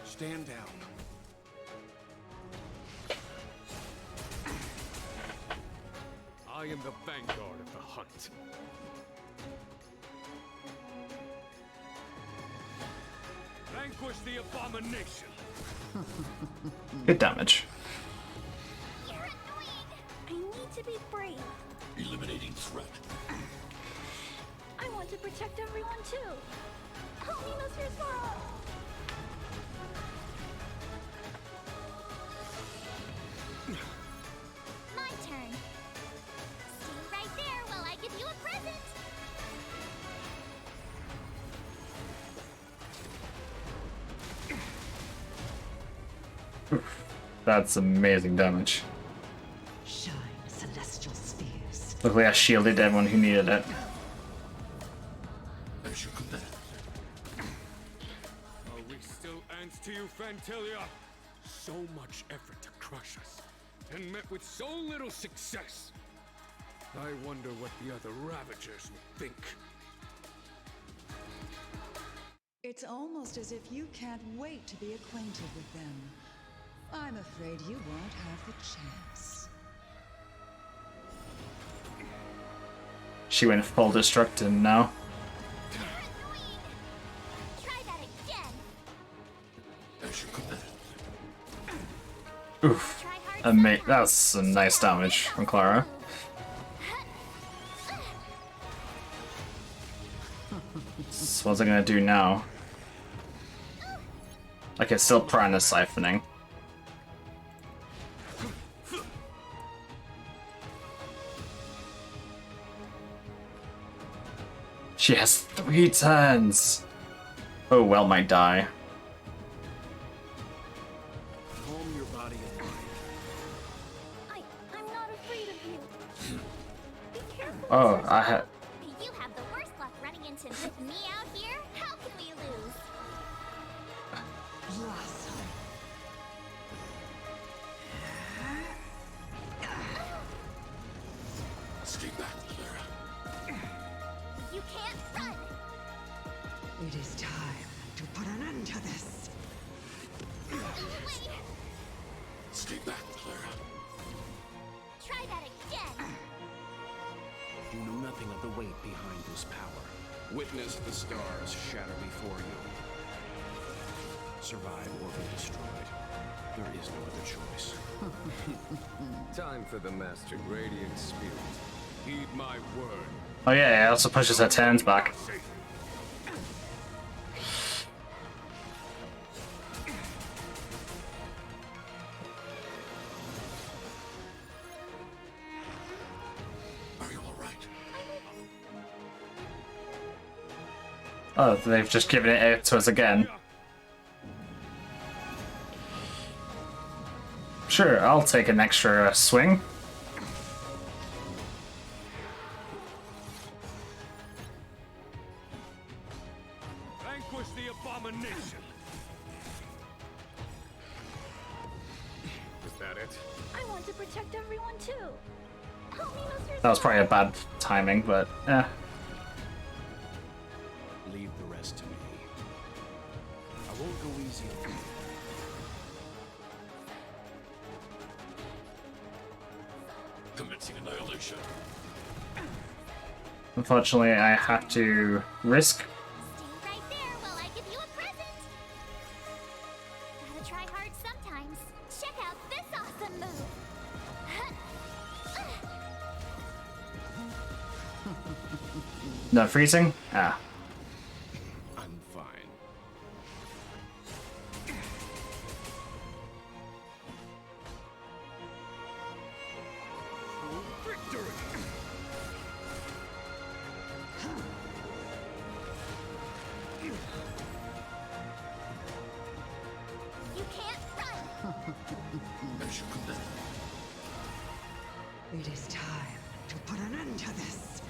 M: Stand down.
U: I am the vanguard of the hunt.
N: Vanquish the abomination.
A: Good damage.
D: You're annoying. I need to be brave.
C: Eliminating threat.
D: I want to protect everyone too. Help me, Mr. Svarog. My turn. Stay right there while I give you a present.
A: That's amazing damage.
R: Shine, celestial spheres.
A: Luckily I shielded everyone who needed it.
C: As you command.
N: Are we still ants to you, Fantilia? So much effort to crush us, and met with so little success. I wonder what the other Ravagers would think.
R: It's almost as if you can't wait to be acquainted with them. I'm afraid you won't have the chance.
A: She went full destructive now.
D: Try that again.
C: As you command.
A: Oof. That's some nice damage from Clara. So what's I gonna do now? Okay, still prana siphoning. She has 3 turns! Oh, well, might die.
M: Calm your body and mind.
D: I'm not afraid of you. Be careful.
A: Oh,
D: Mr.
A: I had.
D: You have the worst luck running into with me out here. How can we lose?
R: Blossom.
C: Stay back, Clara.
D: You can't run.
R: It is time to put an end to this.
D: Wait.
C: Stay back, Clara.
D: Try that again.
M: You know nothing of the weight behind this power.
E: Witness the stars shatter before you. Survive or be destroyed. There is no other choice.
U: Time for the mastered radiant spirit. Heed my word.
A: Oh yeah, it also pushes her turns back.
C: Are you all right?
A: Oh, they've just given it to us again. Sure, I'll take an extra swing.
N: Vanquish the abomination.
U: Is that it?
D: I want to protect everyone too. Help me, Mr.
A: That was probably a bad timing, but eh.
E: Leave the rest to me. I won't go easy on you.
C: Commencing annihilation.
A: Unfortunately, I have to risk.
D: Stay right there while I give you a present. Gotta try hard sometimes. Check out this awesome move.
A: No freezing? Ah.
E: I'm fine.
N: Victory!
D: You can't run.
C: As you command.
R: It is time to put an end to this.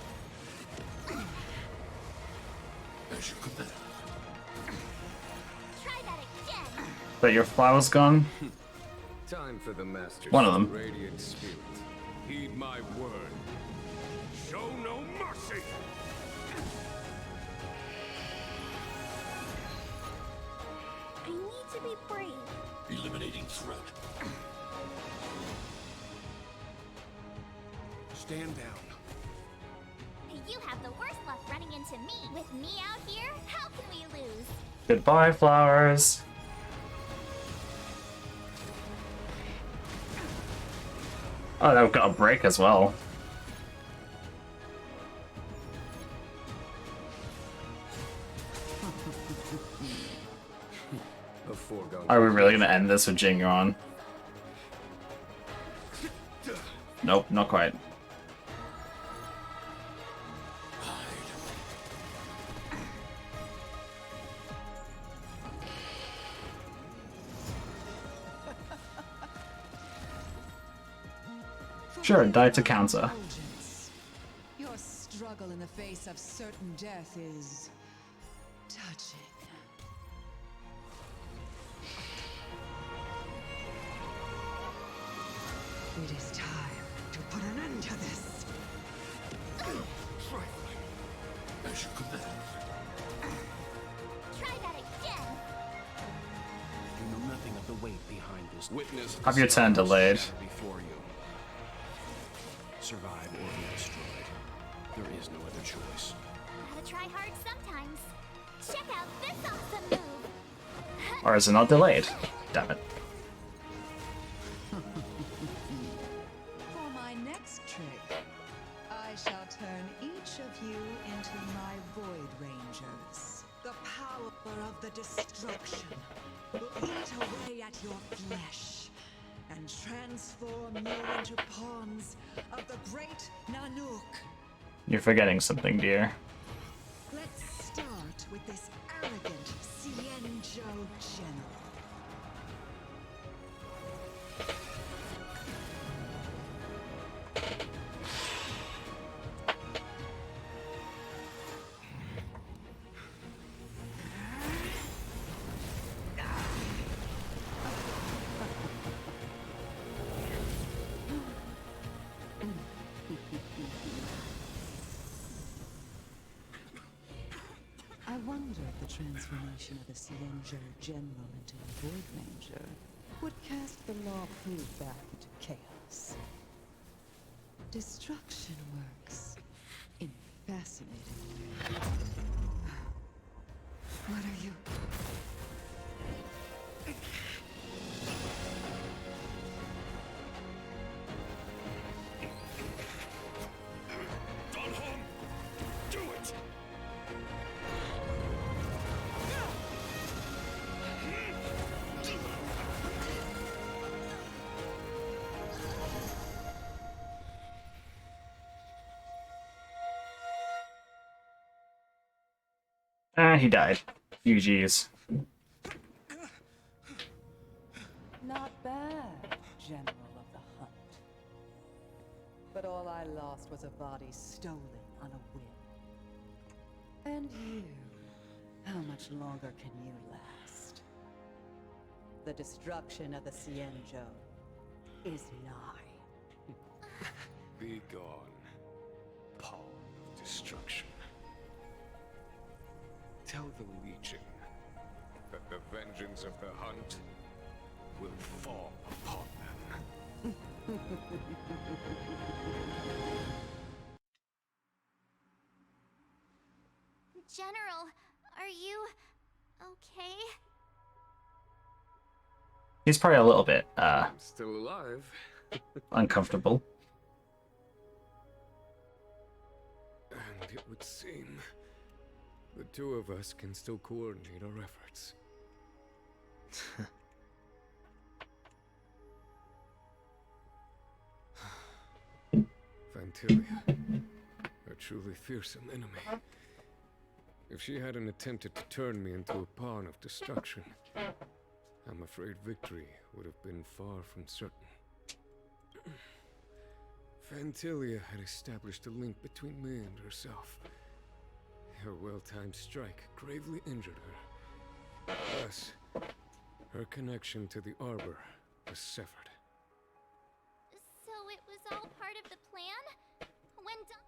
C: As you command.
D: Try that again.
A: But your flower's gone?
U: Time for the master's
A: One of them.
U: radiant spirit. Heed my word.
N: Show no mercy!
D: I need to be brave.
C: Eliminating threat.
E: Stand down.
D: You have the worst luck running into me. With me out here, how can we lose?
A: Goodbye, flowers. Oh, they've got a break as well.
U: A foregone.
A: Are we really gonna end this with Jingyuan? Nope, not quite. Sure, die to counter.
R: Your struggle in the face of certain death is touching. It is time to put an end to this.
C: As you command.
D: Try that again.
E: You know nothing of the weight behind this. Witness.
A: Have your turn delayed.
E: Before you. Survive or be destroyed. There is no other choice.
D: Gotta try hard sometimes. Check out this awesome move.
A: Or is it not delayed? Damn it.
R: For my next trick, I shall turn each of you into my Void Rangers. The power of the destruction will eat away at your flesh and transform you into pawns of the great Nanook.
A: You're forgetting something, dear.
R: Let's start with this arrogant Xianzhou general. I wonder if the transformation of the Xianzhou general into a Void Ranger would cast the Law Fu back into chaos. Destruction works in fascinating ways. What are you?
A: He died. UG's.
I: Not bad, General of the Hunt. But all I lost was a body stolen on a whim. And you, how much longer can you last? The destruction of the Xianzhou is nigh.
U: Be gone, pawn of destruction. Tell the Legion that the vengeance of the Hunt will fall upon them.
D: General, are you okay?
A: He's probably a little bit,
U: I'm still alive.
A: uncomfortable.
U: And it would seem the two of us can still coordinate our efforts. Fantilia, a truly fearsome enemy. If she hadn't attempted to turn me into a pawn of destruction, I'm afraid victory would have been far from certain. Fantilia had established a link between me and herself. Her well-timed strike gravely injured her. Thus, her connection to the Arbor was severed.
D: So it was all part of the plan? When done?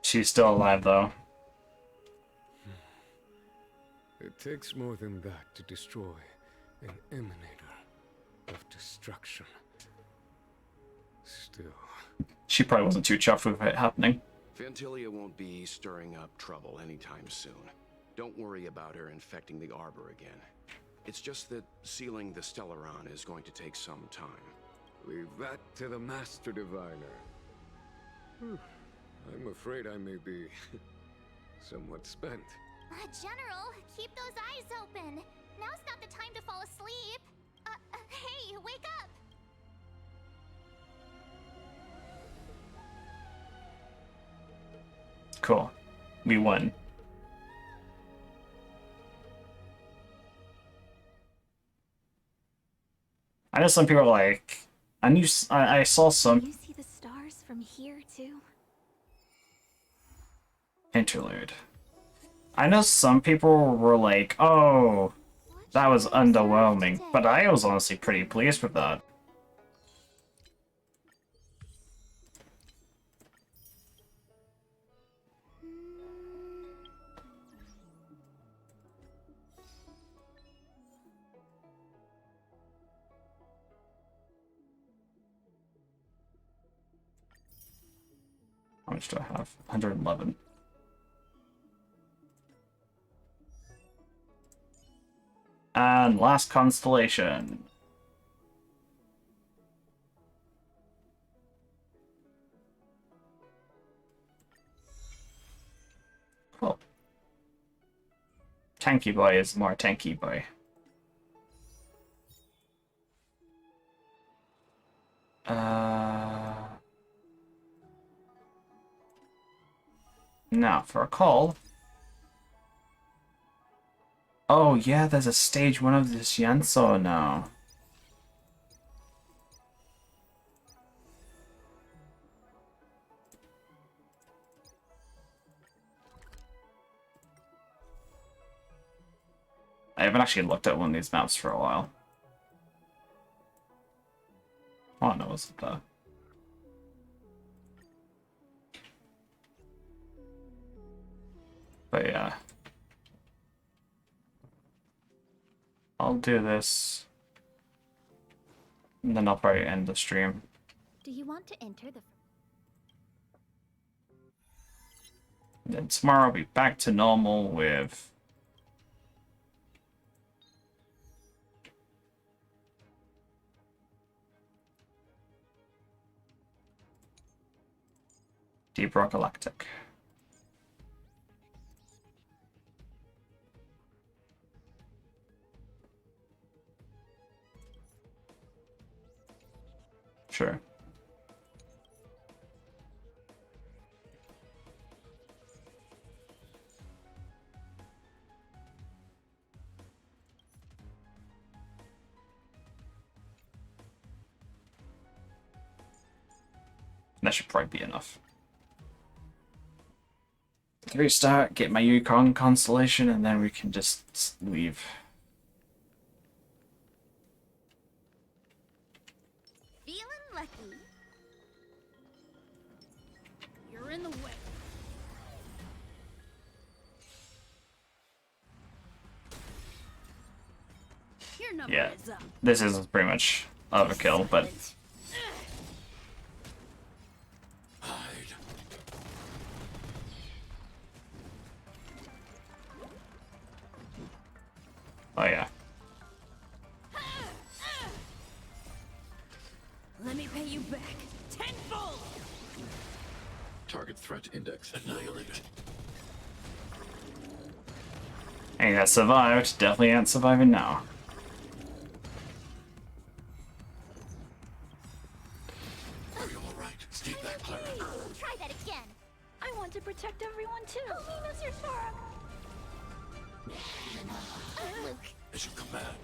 A: She's still alive, though.
U: It takes more than that to destroy an emanator of destruction. Still,
A: She probably wasn't too chuffed with it happening.
E: Fantilia won't be stirring up trouble anytime soon. Don't worry about her infecting the Arbor again. It's just that sealing the Stellaron is going to take some time.
U: leave that to the Master Diviner. I'm afraid I may be somewhat spent.
D: General, keep those eyes open. Now's not the time to fall asleep. Hey, wake up!
A: Cool. We won. I know some people are like, I saw some
G: You see the stars from here too?
A: interlude. I know some people were like, oh, that was underwhelming, but I was honestly pretty pleased with that. How much do I have? 111. And last constellation. Cool. Tanky boy is more tanky boy. Now for a call. Oh yeah, there's a stage 1 of this Yanso now. I haven't actually looked at one of these maps for a while. Oh no, what's it though? But yeah. I'll do this. And then I'll probably end the stream.
D: Do you want to enter the...
A: And then tomorrow I'll be back to normal with... Deep Rock Galactic. Sure. That should probably be enough. Restart, get my Yukon constellation, and then we can just leave.
T: Feeling lucky. You're in the way. Your number
A: Yeah,
T: is up.
A: this is pretty much overkill, but oh yeah.
T: Let me pay you back tenfold.
C: Target threat index annihilated.
A: Ain't that survived, definitely ain't surviving now.
C: Are you alright? Stay back, Clara.
D: Try that again. I want to protect everyone too. Help me, Mr. Stark. Luke.
C: As you command.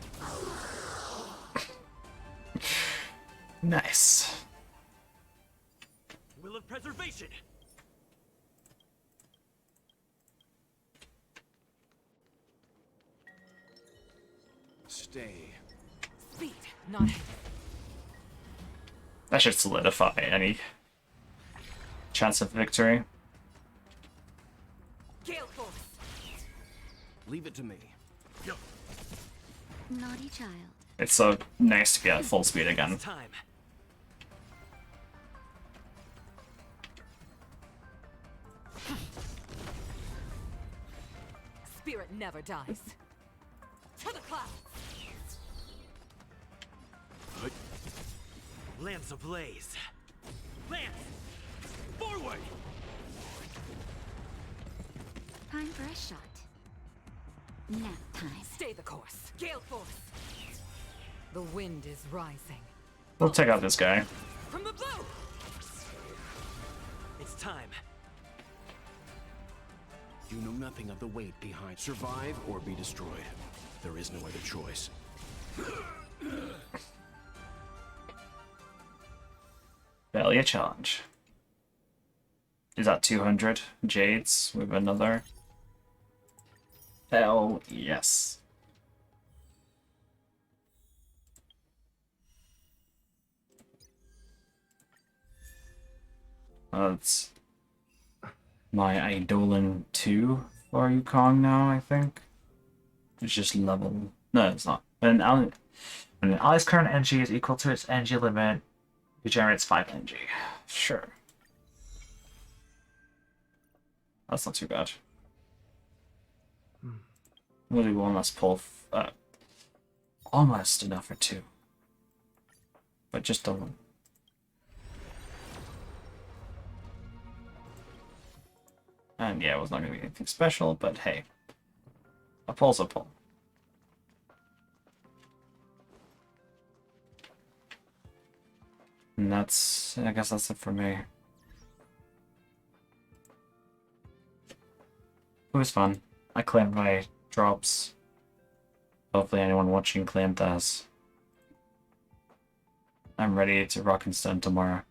A: Nice.
B: Will of preservation.
E: Stay.
F: Speed, not
A: That should solidify any chance of victory.
F: Gale force.
E: Leave it to me.
P: Naughty child.
A: It's so nice to be at full speed again.
B: Time.
F: Spirit never dies. To the clouds.
B: Lance ablaze. Lance! Forward!
P: Time for a shot. Nap time.
F: Stay the course. Gale force. The wind is rising.
A: We'll take out this guy.
F: From the blue!
B: It's time.
E: You know nothing of the weight behind. Survive or be destroyed. There is no other choice.
A: Barely a challenge. Is that 200 jades with another? Hell yes. That's my Eidolon 2 for Yukong now, I think. It's just level. No, it's not. When an ally's current energy is equal to its energy limit, it generates 5 energy. Sure. That's not too bad. We'll do one last pull. Almost enough for 2. But just a one. And yeah, it was not going to be anything special, but hey. A pull's a pull. And that's, I guess that's it for me. It was fun. I claimed my drops. Hopefully anyone watching claimed theirs. I'm ready to rock and stun tomorrow.